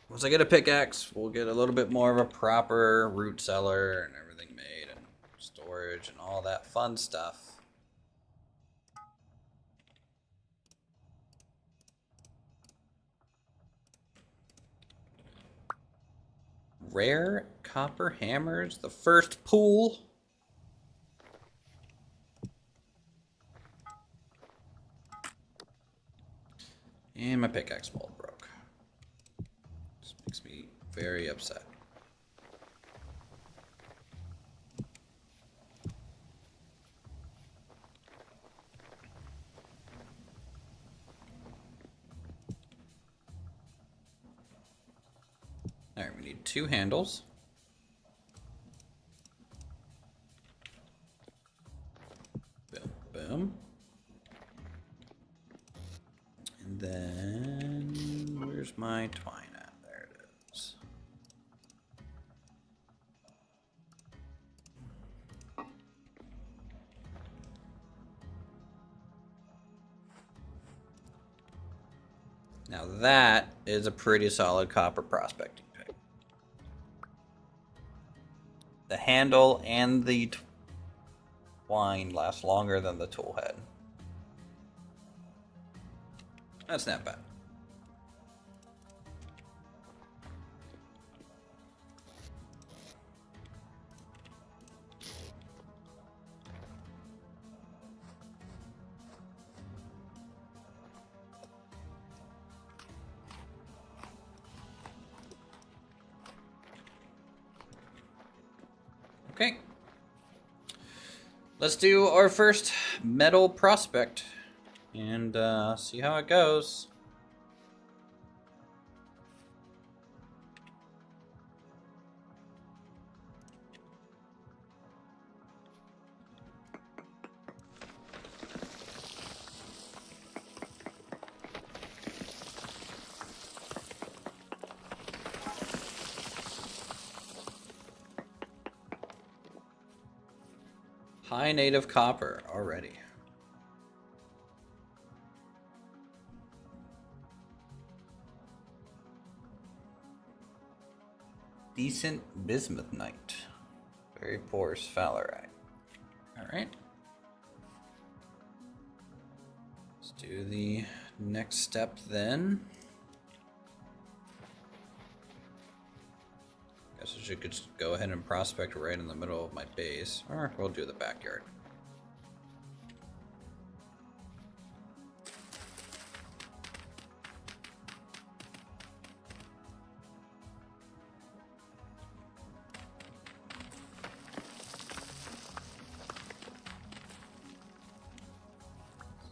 Once I get a pickaxe, we'll get a little bit more of a proper root cellar and everything made and storage and all that fun stuff. Rare copper hammers, the first pool. And my pickaxe bolt broke. This makes me very upset. Alright, we need 2 handles. Boom, boom. And then, where's my twine at? There it is. Now that is a pretty solid copper prospecting pick. The handle and the twine last longer than the tool head. That's not bad. Okay. Let's do our first metal prospect and see how it goes. High native copper already. Decent bismuthnite. Very porous sphalerite. Alright. Let's do the next step then. Guess I should just go ahead and prospect right in the middle of my base. Or we'll do the backyard.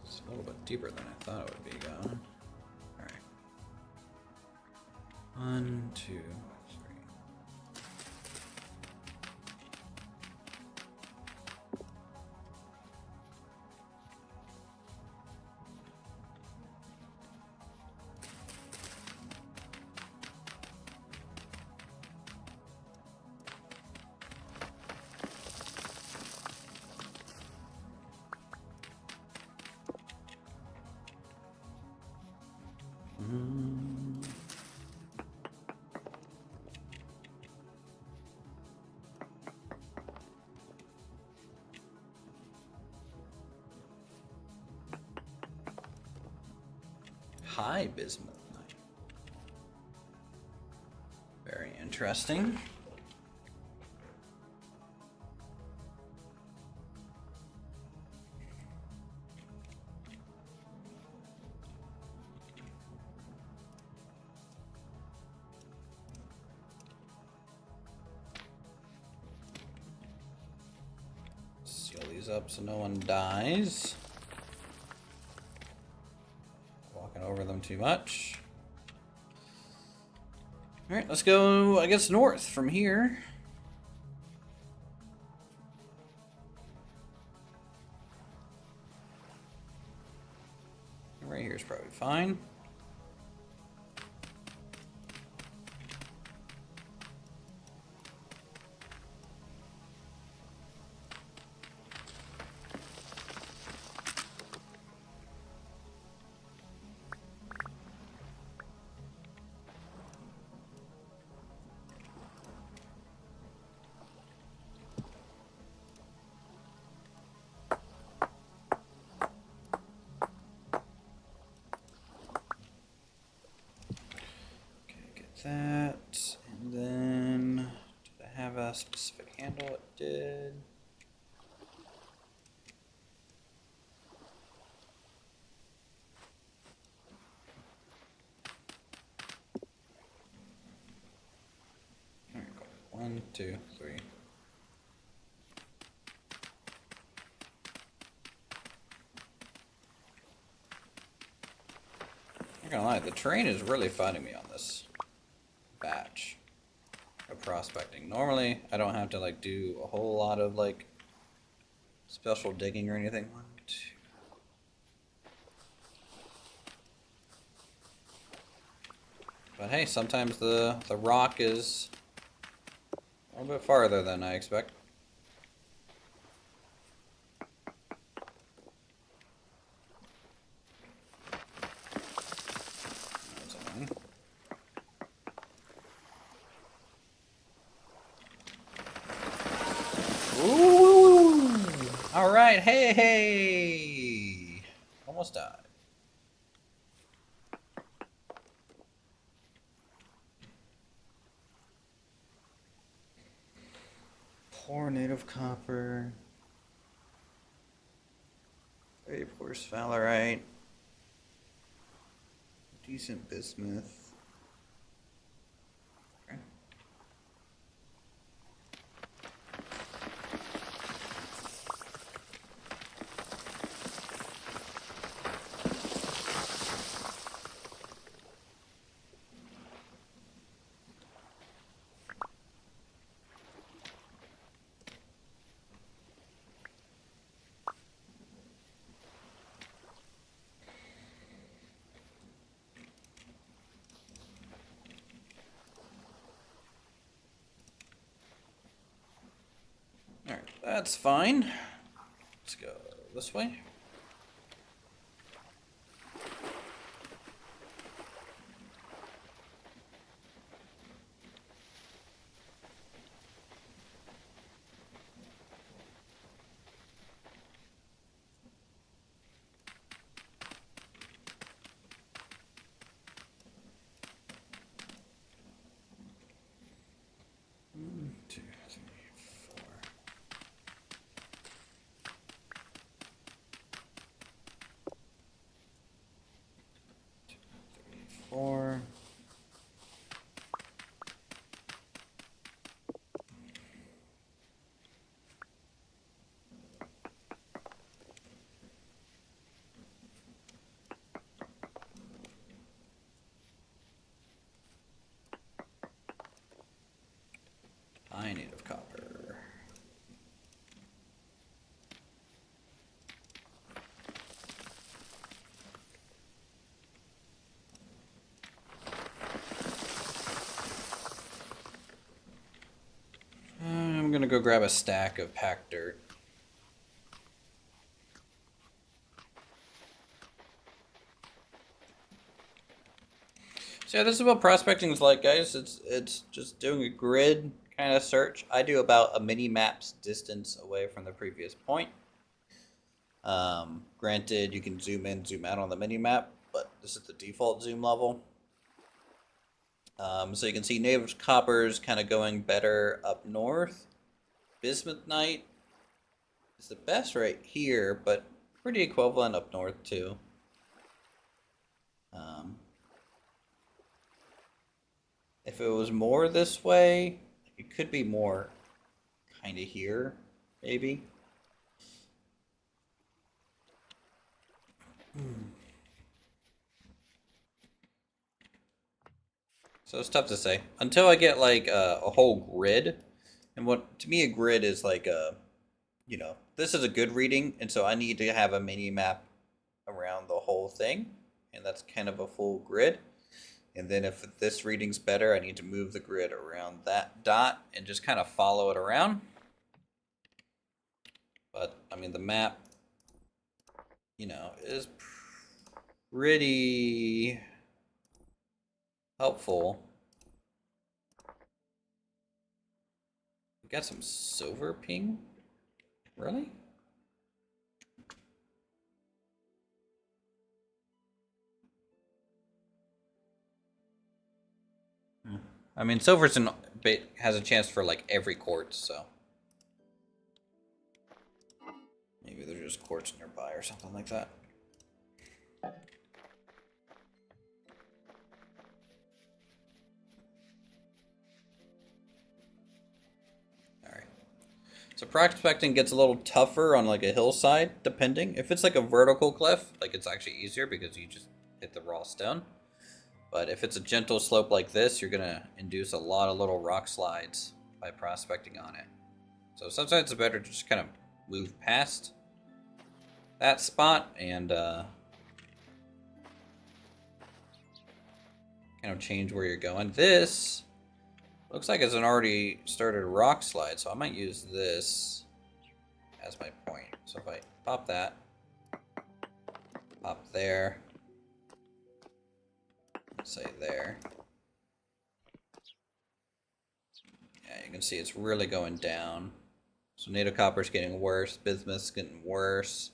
It's a little bit deeper than I thought it would be going. Alright. 1, 2, 3. High bismuthnite. Very interesting. Seal these up so no one dies. Over them too much. Alright, let's go, I guess, north from here. Right here is probably fine. That, and then did I have a specific handle? It did. There we go. 1, 2, 3. I'm not gonna lie, the terrain is really fighting me on this batch of prospecting. Normally, I don't have to like do a whole lot of like special digging or anything. 1, 2. But hey, sometimes the rock is a little bit farther than I expect. Ooh! All right, hey! Almost died. Poor native copper. Very poor sphalerite. Decent bismuth. Alright, that's fine. Let's go this way. Four. I need of copper. I'm gonna go grab a stack of packed dirt. So yeah, this is what prospecting is like, guys. It's just doing a grid kind of search. I do about a mini map's distance away from the previous point. Granted, you can zoom in, zoom out on the mini map, but this is the default zoom level. So you can see native coppers kind of going better up north. Bismuthite is the best right here, but pretty equivalent up north too. If it was more this way, it could be more kind of here, maybe. So it's tough to say. Until I get like a whole grid. And what, to me, a grid is like a, you know, this is a good reading. And so I need to have a mini map around the whole thing. And that's kind of a full grid. And then if this reading's better, I need to move the grid around that dot and just kind of follow it around. But, I mean, the map, you know, is pretty helpful. We got some silver ping? Really? I mean, silver's has a chance for like every quartz, so maybe there's just quartz nearby or something like that. Alright. So prospecting gets a little tougher on like a hillside, depending. If it's like a vertical cliff, like it's actually easier because you just hit the raw stone. But if it's a gentle slope like this, you're going to induce a lot of little rock slides by prospecting on it. So sometimes it's better to just kind of move past that spot and kind of change where you're going. This looks like it's an already started rock slide, so I might use this as my point. So if I pop that, pop there, say there. Yeah, you can see it's really going down. So native copper's getting worse, bismuth's getting worse.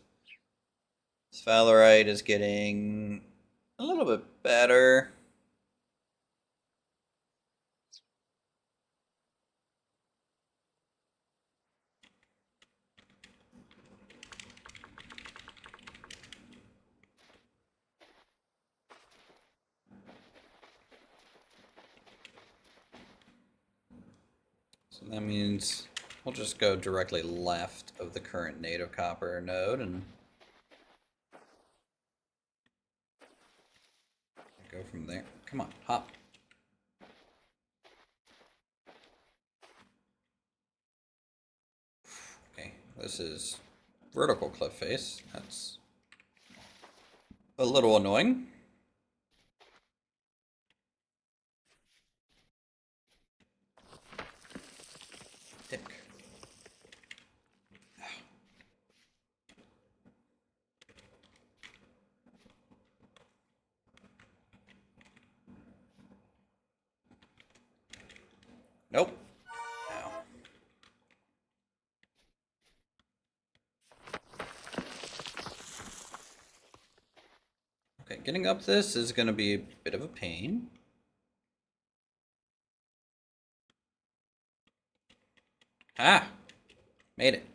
Sphalerite is getting a little bit better. So that means we'll just go directly left of the current native copper node and go from there. Come on, hop. Okay, this is vertical cliff face. That's a little annoying. Dick. Nope. Ow. Okay, getting up this is going to be a bit of a pain. Ah! Made it.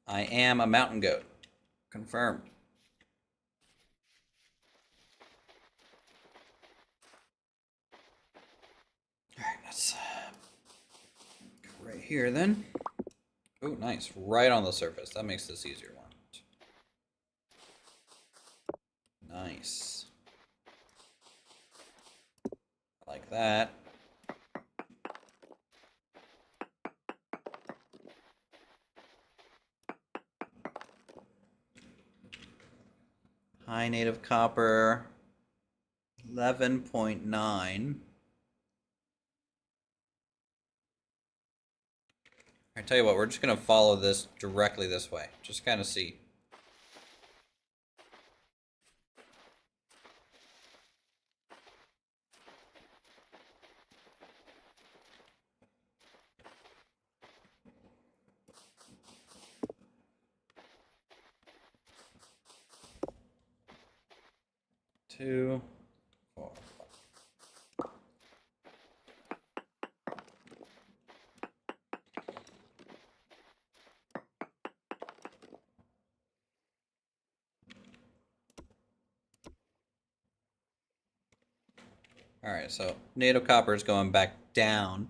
I am a mountain goat. Confirmed. Alright, let's go right here then. Oh, nice. Right on the surface. That makes this easier one. Nice. Like that. High native copper. 11.9. I tell you what, we're just going to follow this directly this way. Just kind of see. Two, four. Alright, so native copper is going back down.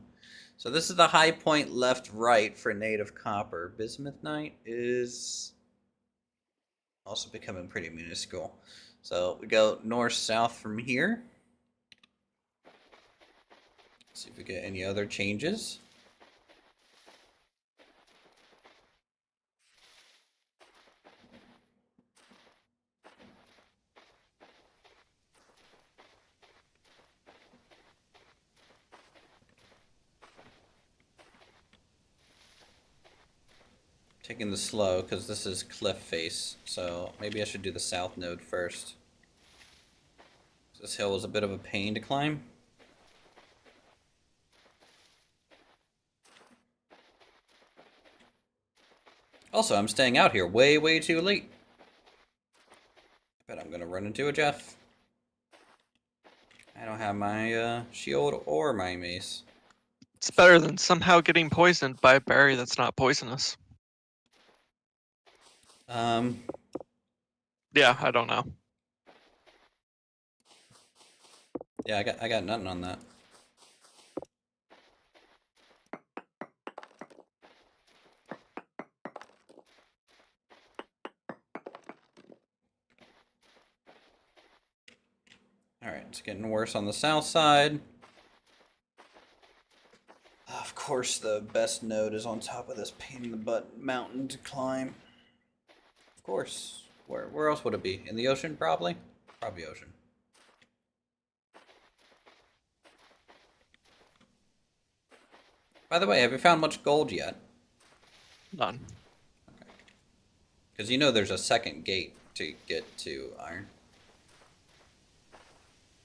So this is the high point left right for native copper. Bismuthite is also becoming pretty minuscule. So we go north south from here. See if we get any other changes. Taking the slow because this is cliff face, so maybe I should do the south node first. This hill was a bit of a pain to climb. Also, I'm staying out here way too late. I bet I'm gonna run into a Jeff. I don't have my shield or my mace. It's better than somehow getting poisoned by a berry that's not poisonous. Yeah, I don't know. Yeah, I got nothing on that. Alright, it's getting worse on the south side. Of course, the best node is on top of this pain in the butt mountain to climb. Of course. Where else would it be? In the ocean, probably? Probably ocean. By the way, have you found much gold yet? None. Okay. Because you know there's a second gate to get to iron.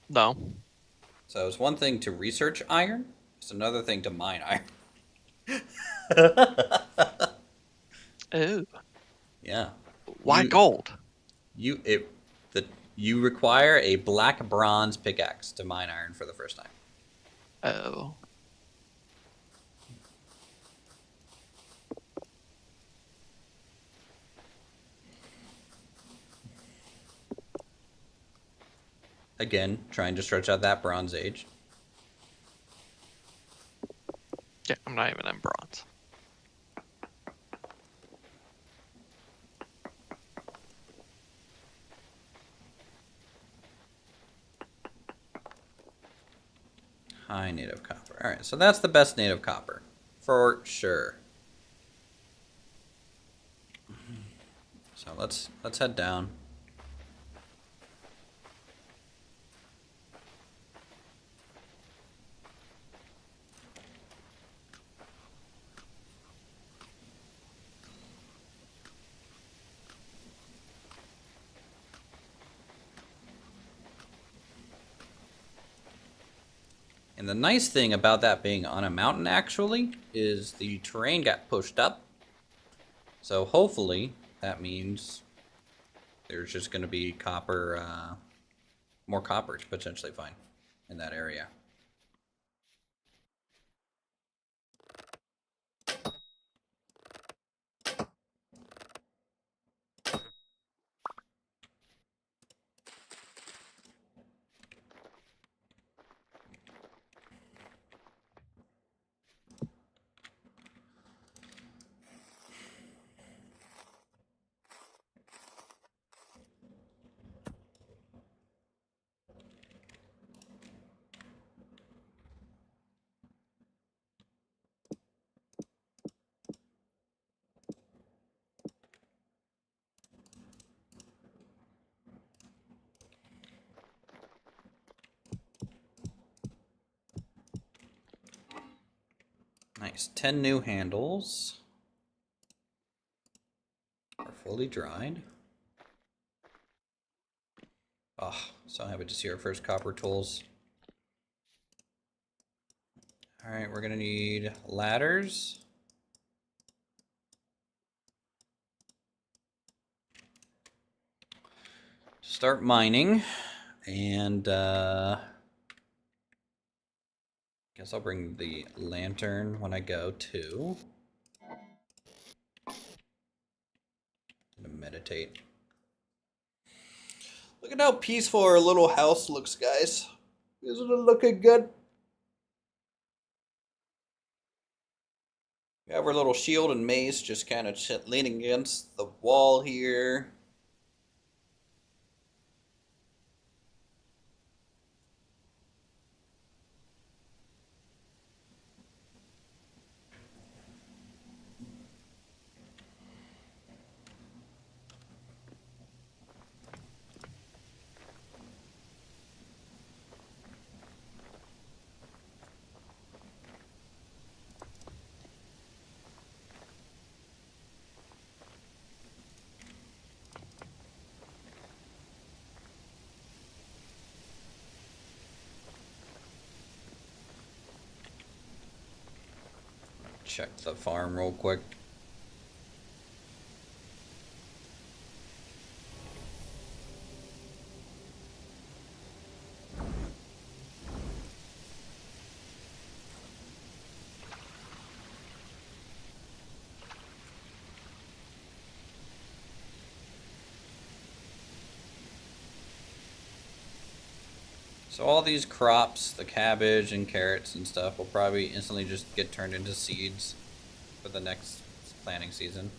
No. So it's one thing to research iron, it's another thing to mine iron. Ew. Yeah. Why gold? You require a black bronze pickaxe to mine iron for the first time. Oh. Again, trying to stretch out that Bronze Age. Yeah, I'm not even in bronze. High native copper. All right, so that's the best native copper for sure. So let's head down. And the nice thing about that being on a mountain, actually, is the terrain got pushed up. So hopefully that means there's just going to be copper, more copper to potentially find in that area. Nice. 10 new handles are fully dried. Oh, so happy to see our first copper tools. Alright, we're gonna need ladders. Start mining. And guess I'll bring the lantern when I go too. I'm gonna meditate. Look at how peaceful our little house looks, guys. Isn't it looking good? We have our little shield and mace just kind of leaning against the wall here. Check the farm real quick. So all these crops, the cabbage and carrots and stuff, will probably instantly just get turned into seeds for the next planting season.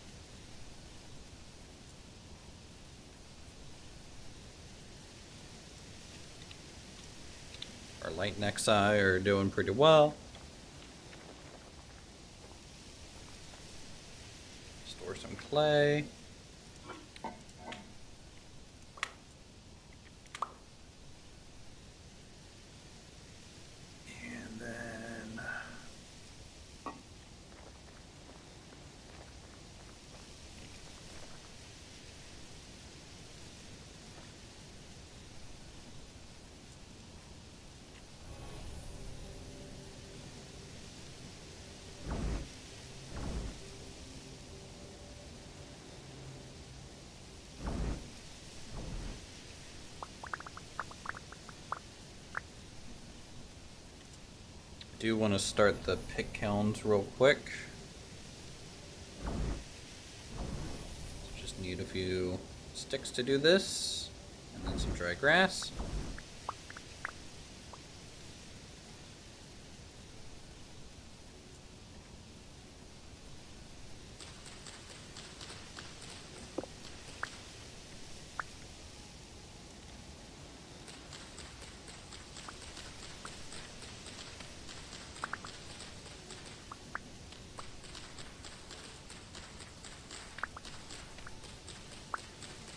Our light nexi are doing pretty well. Store some clay. And then do want to start the pick kilns real quick. Just need a few sticks to do this, and then some dry grass.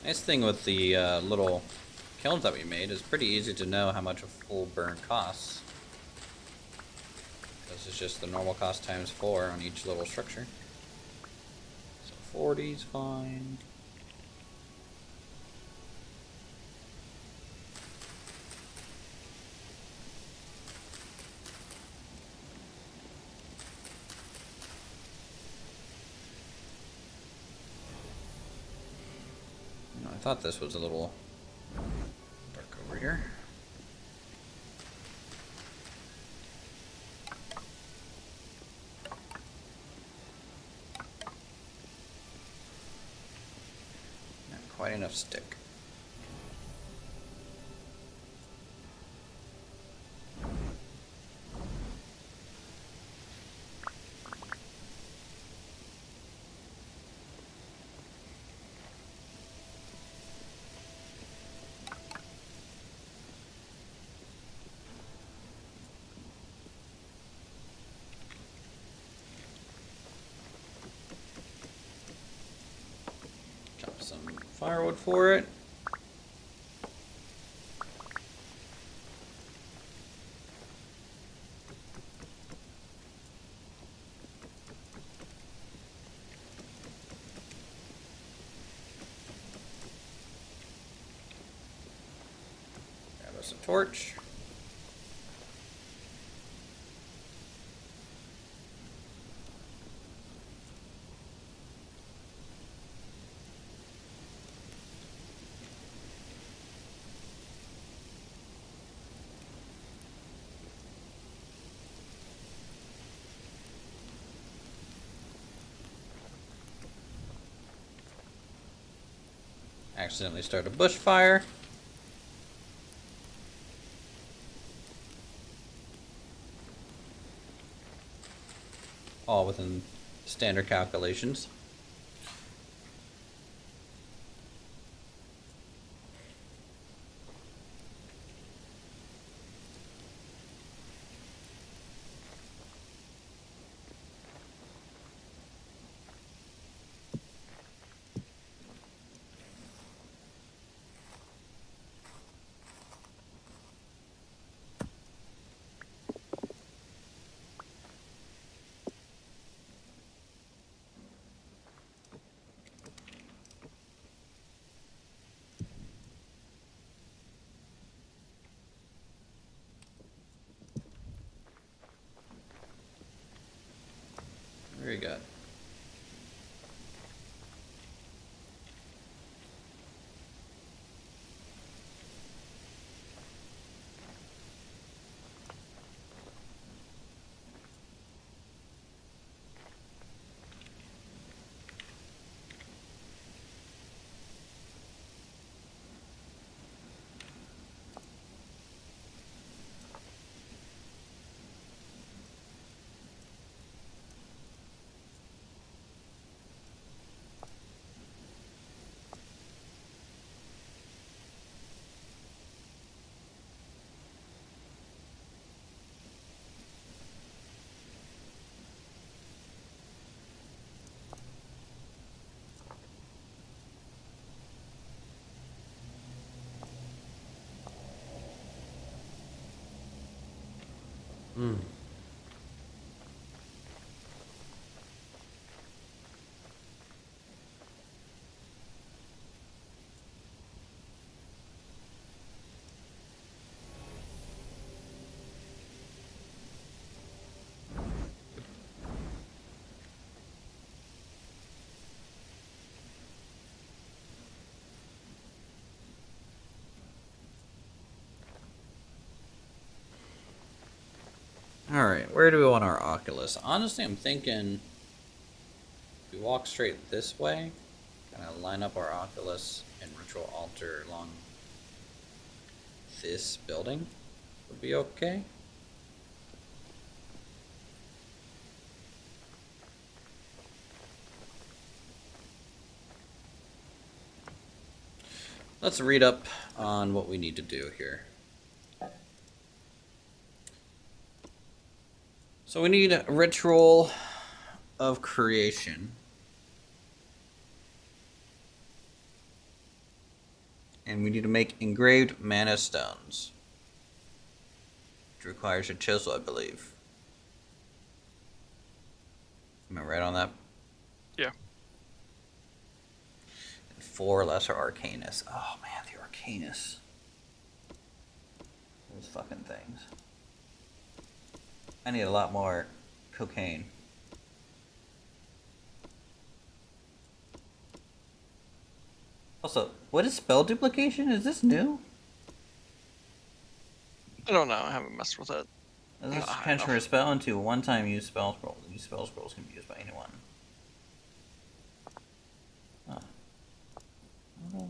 Nice thing with the little kilns that we made is pretty easy to know how much a full burn costs. This is just the normal cost times 4 on each little structure. So 40 is fine. thought this was a little dark over here. Not quite enough stick. Chop some firewood for it. Grab us a torch. Accidentally start a bushfire. All within standard calculations. Very good. Alright, where do we want our Oculus? Honestly, I'm thinking if we walk straight this way, kind of line up our Oculus and ritual altar along this building would be okay. Let's read up on what we need to do here. So we need a ritual of creation. And we need to make engraved mana stones. Which requires a chisel, I believe. Am I right on that? Yeah. And 4 lesser arcanus. Oh man, the arcanus. Those fucking things. I need a lot more cocaine. Also, what is spell duplication? Is this new? I don't know. I haven't messed with it. Does this Not high transfer a enough. spell into a one-time use spell scroll? These spell scrolls can be used by anyone. Huh. Oh.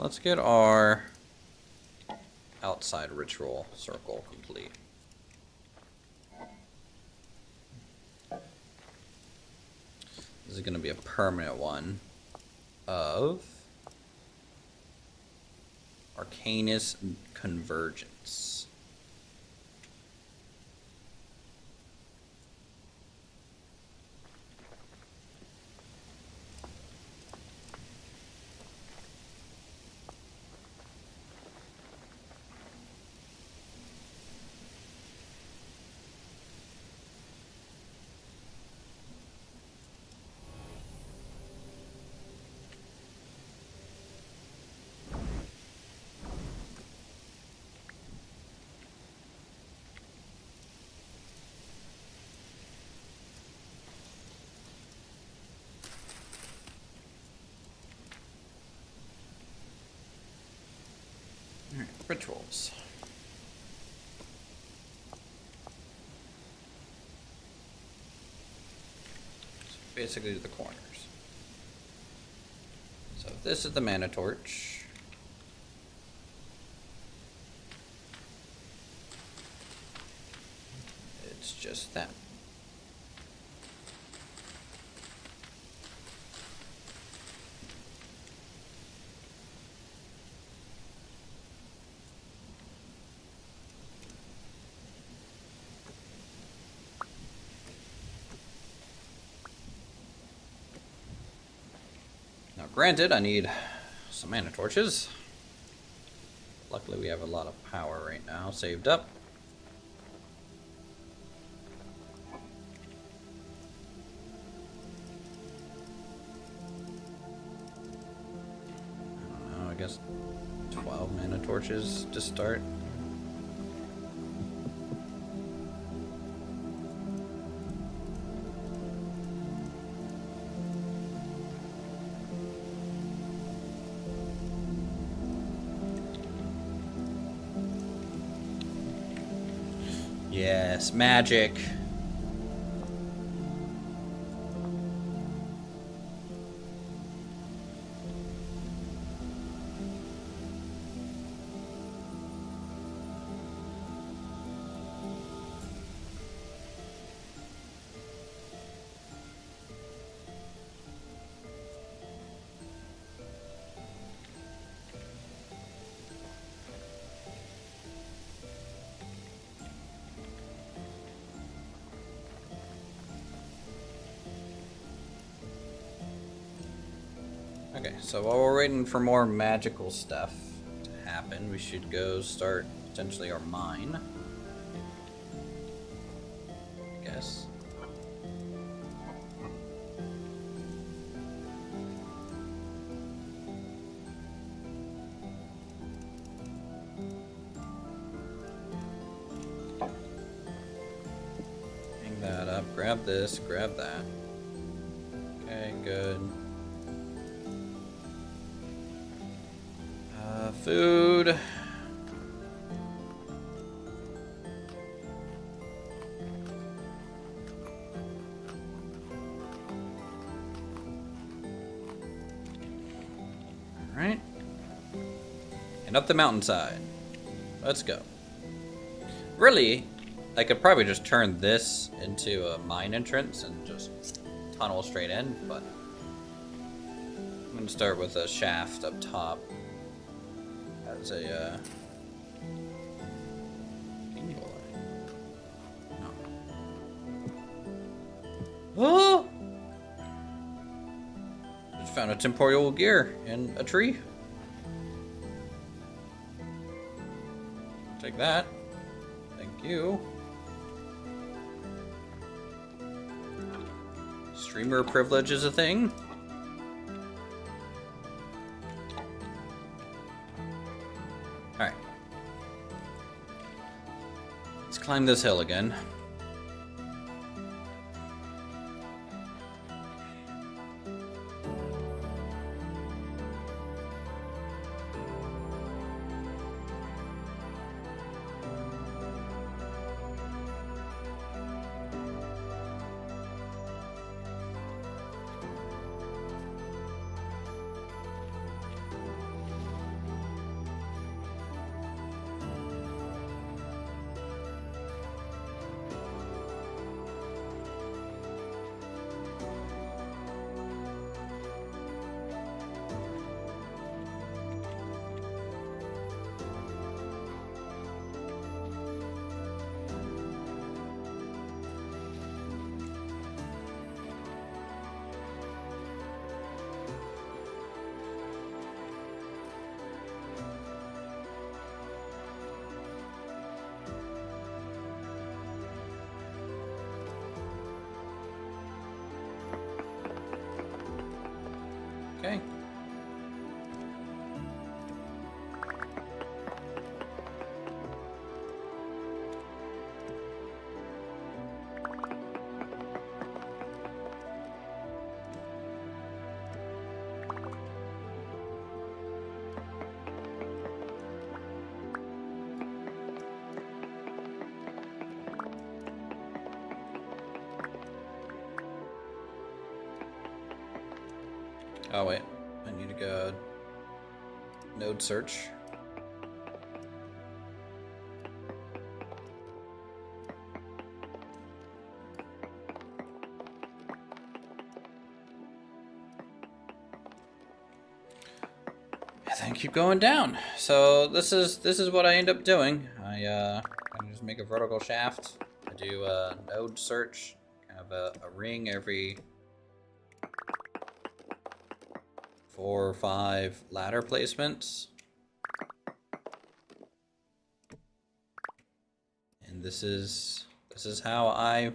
Let's get our outside ritual circle complete. This is going to be a permanent one of Arcanus Convergence. Alright, rituals. So basically the corners. So this is the mana torch. It's just that. Now granted, I need some mana torches. Luckily we have a lot of power right now saved up. I don't know, I guess 12 mana torches to start. Yes, magic. Okay, so while we're waiting for more magical stuff to happen, we should go start potentially our mine. I guess. Hang that up, grab this, grab that. Okay, good. Food. All right. And up the mountainside. Let's go. Really, I could probably just turn this into a mine entrance and just tunnel straight in, but I'm gonna start with a shaft up top. As a oh! Just found a temporal gear in a tree. Take that. Thank you. Streamer privilege is a thing. Alright. climb this hill again. Okay. Oh wait, I need to go node search. And then keep going down. So this is what I end up doing. I just make a vertical shaft. I do a node search, kind of a ring every 4 or 5 ladder placements. And this is how I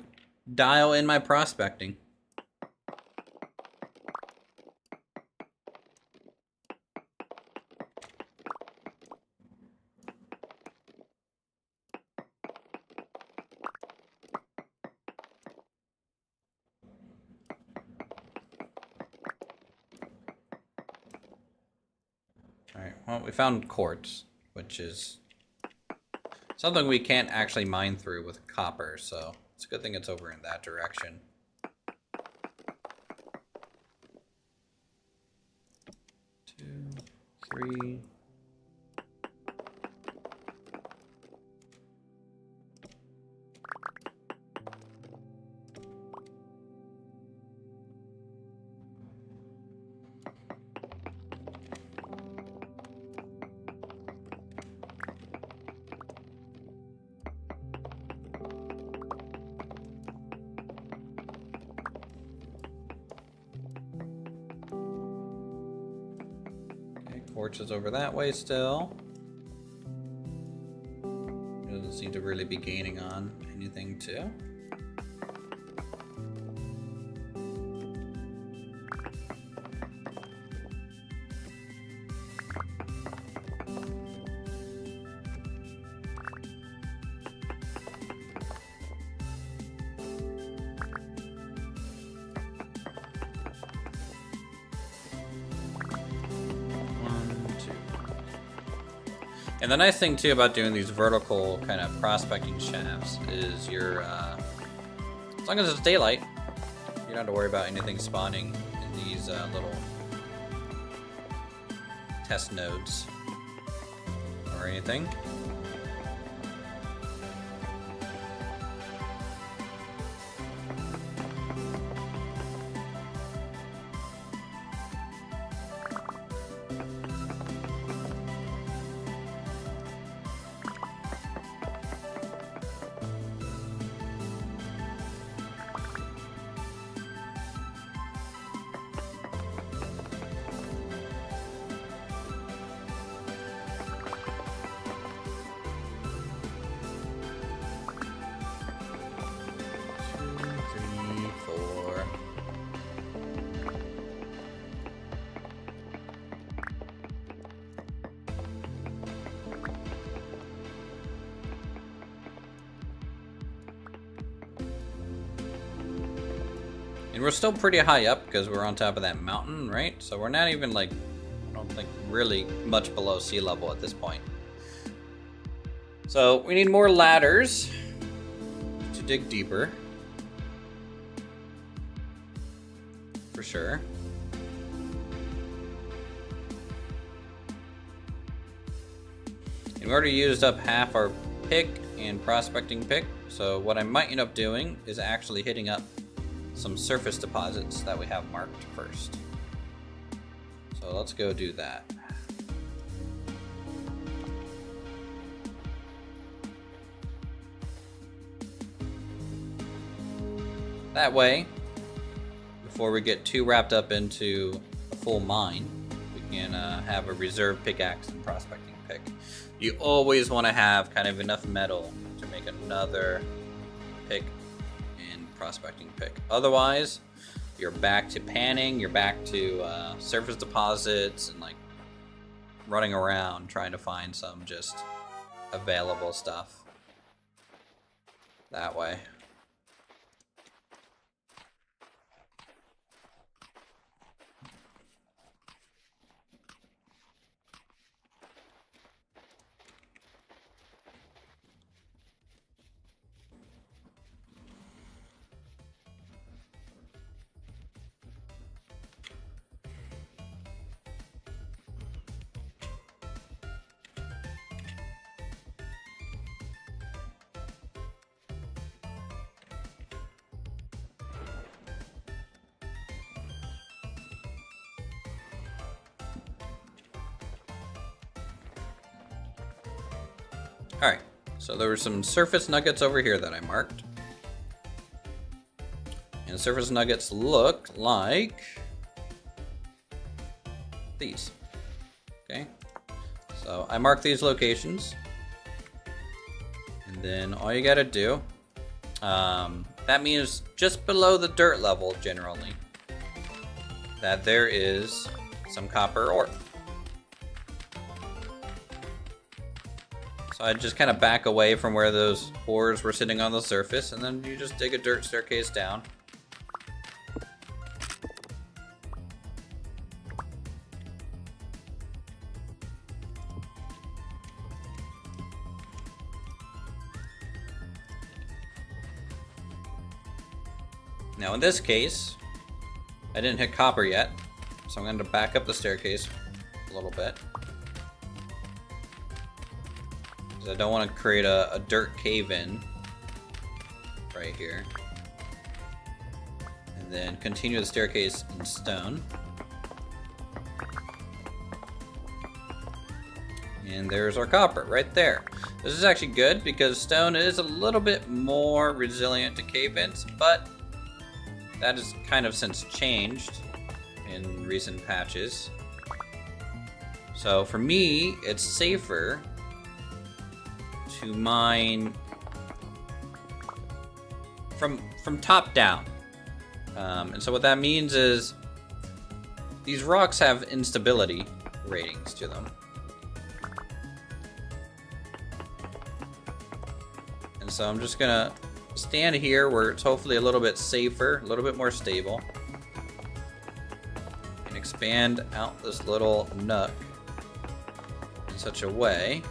dial in my prospecting. Alright, well, we found quartz, which is something we can't actually mine through with copper, so it's a good thing it's over in that direction. Two, three. Quartz is over that way still. Doesn't seem to really be gaining on anything too. And the nice thing too about doing these vertical kind of prospecting shafts is you're, as long as it's daylight, you don't have to worry about anything spawning in these little test nodes or anything. And we're still pretty high up because we're on top of that mountain, right? So we're not even like, I don't think, really much below sea level at this point. So we need more ladders to dig deeper. For sure. And we already used up half our pick and prospecting pick. So what I might end up doing is actually hitting up some surface deposits that we have marked first. So let's go do that. That way, before we get too wrapped up into a full mine, we can have a reserve pickaxe and prospecting pick. You always want to have kind of enough metal to make another pick and prospecting pick. Otherwise, you're back to panning, you're back to surface deposits and like running around trying to find some just available stuff that way. Alright, so there were some surface nuggets over here that I marked. And surface nuggets look like these. Okay, so I marked these locations. And then all you gotta do, that means just below the dirt level generally, that there is some copper ore. So I just kind of back away from where those ores were sitting on the surface, and then you just dig a dirt staircase down. Now in this case, I didn't hit copper yet, so I'm going to back up the staircase a little bit. I don't want to create a dirt cave-in right here. And then continue the staircase in stone. And there's our copper right there. This is actually good because stone is a little bit more resilient to cave-ins, but that has kind of since changed in recent patches. So for me, it's safer to mine from top down. And so what that means is these rocks have instability ratings to them. And so I'm just gonna stand here where it's hopefully a little bit safer, a little bit more stable, and expand out this little nook in such a way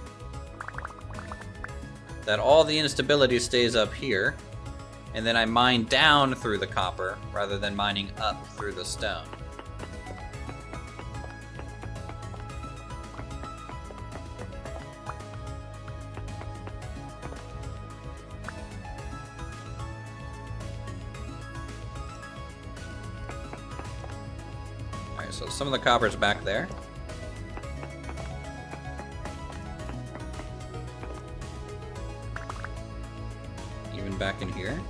that all the instability stays up here, and then I mine down through the copper rather than mining up through the stone. Alright, so some of the copper's back there. Back in here.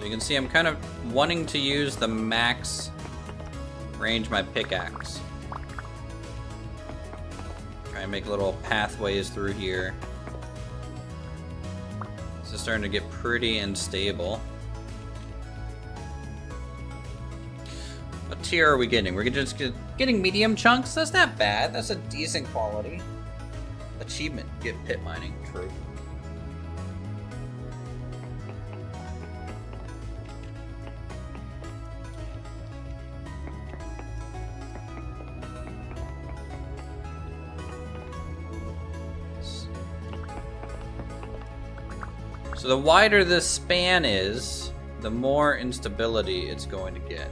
You can see I'm kind of wanting to use the max arrange my pickaxe. Try and make little pathways through here. This is starting to get pretty unstable. What tier are we getting? We're just getting medium chunks? That's not bad. That's a decent quality. Achievement, get pit mining. True. So the wider this span is, the more instability it's going to get.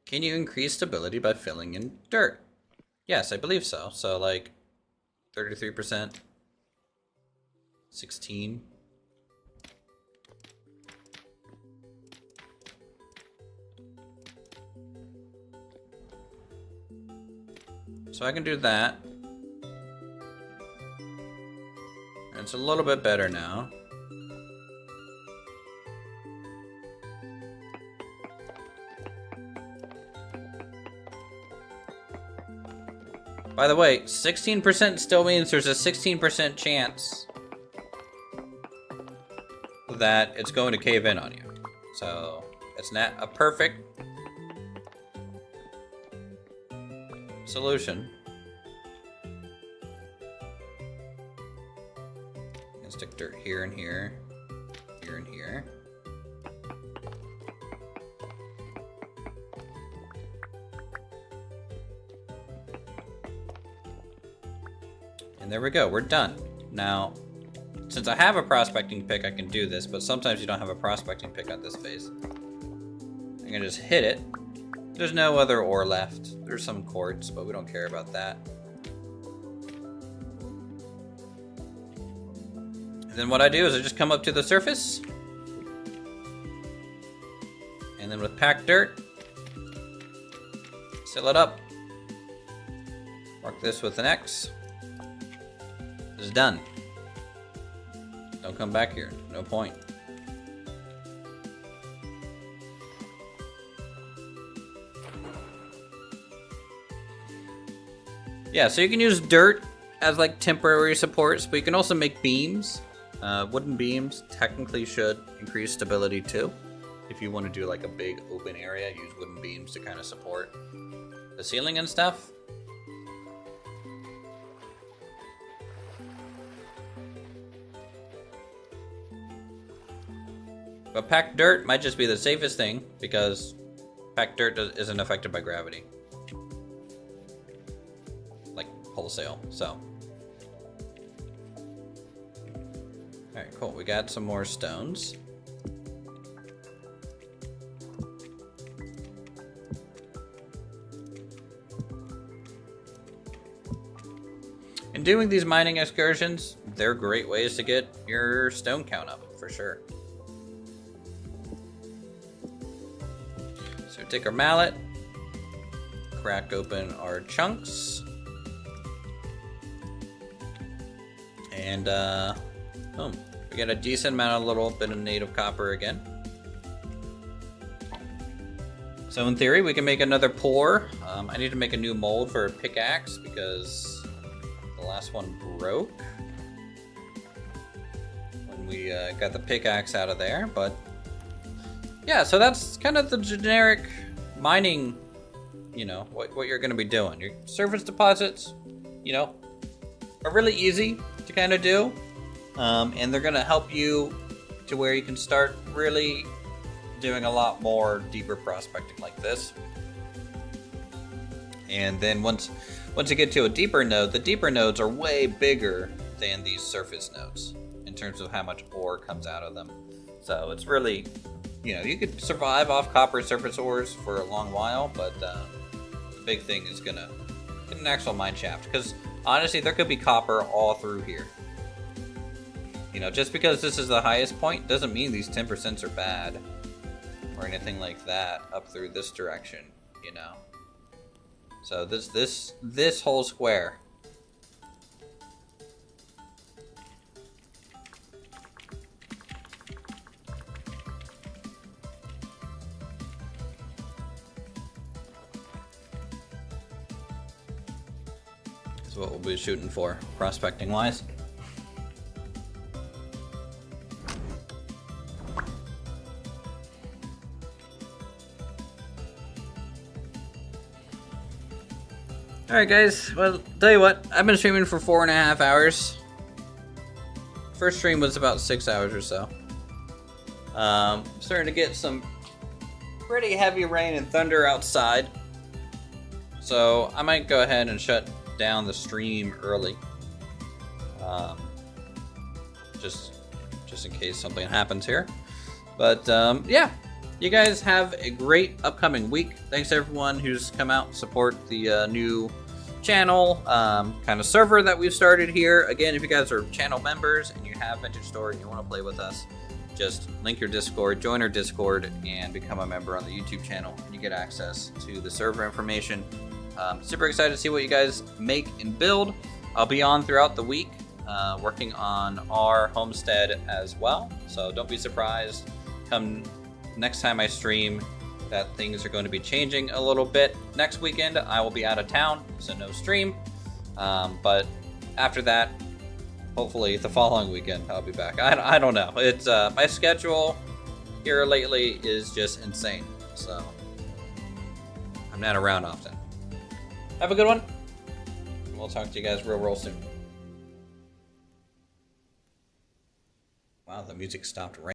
Can you increase stability by filling in dirt? Yes, I believe so. So like 33%, 16. So I can do that. And it's a little bit better now. By the way, 16% still means there's a 16% chance that it's going to cave in on you. So it's not a perfect solution. And stick dirt here and here, here and here. And there we go, we're done. Now, since I have a prospecting pick, I can do this, but sometimes you don't have a prospecting pick on this phase. I'm gonna just hit it. There's no other ore left. There's some quartz, but we don't care about that. And then what I do is I just come up to the surface. And then with packed dirt, seal it up. Mark this with an X. It's done. Don't come back here. No point. Yeah, so you can use dirt as like temporary supports, but you can also make beams. Wooden beams technically should increase stability too. If you want to do like a big open area, use wooden beams to kind of support the ceiling and stuff. But packed dirt might just be the safest thing because packed dirt isn't affected by gravity. Like wholesale, so. Alright, cool. We got some more stones. And doing these mining excursions, they're great ways to get your stone count up, for sure. So take our mallet, crack open our chunks, and boom. We get a decent amount, a little bit of native copper again. So in theory, we can make another pour. I need to make a new mold for a pickaxe because the last one broke when we got the pickaxe out of there. But yeah, so that's kind of the generic mining, you know, what you're going to be doing. Your surface deposits, you know, are really easy to kind of do. And they're going to help you to where you can start really doing a lot more deeper prospecting like this. And then once you get to a deeper node, the deeper nodes are way bigger than these surface nodes in terms of how much ore comes out of them. So it's really, you know, you could survive off copper surface ores for a long while, but the big thing is gonna get an actual mine shaft, because honestly, there could be copper all through here. You know, just because this is the highest point doesn't mean these 10% are bad or anything like that up through this direction, you know. So this whole square. That's what we'll be shooting for, prospecting wise. Alright guys, well, tell you what, I've been streaming for 4.5 hours. First stream was about 6 hours or so. Starting to get some pretty heavy rain and thunder outside. So I might go ahead and shut down the stream early. Just in case something happens here. But yeah, you guys have a great upcoming week. Thanks everyone who's come out and support the new channel kind of server that we've started here. Again, if you guys are channel members and you have Vintage Store and you want to play with us, just link your Discord, join our Discord, and become a member on the YouTube channel. You get access to the server information. Super excited to see what you guys make and build. I'll be on throughout the week working on our homestead as well, so don't be surprised come next time I stream that things are going to be changing a little bit. Next weekend I will be out of town, so no stream, but after that, hopefully the following weekend I'll be back. I don't know, it's my schedule here lately is just insane, so I'm not around often. Have a good one. We'll talk to you guys real soon. Wow, the music stopped right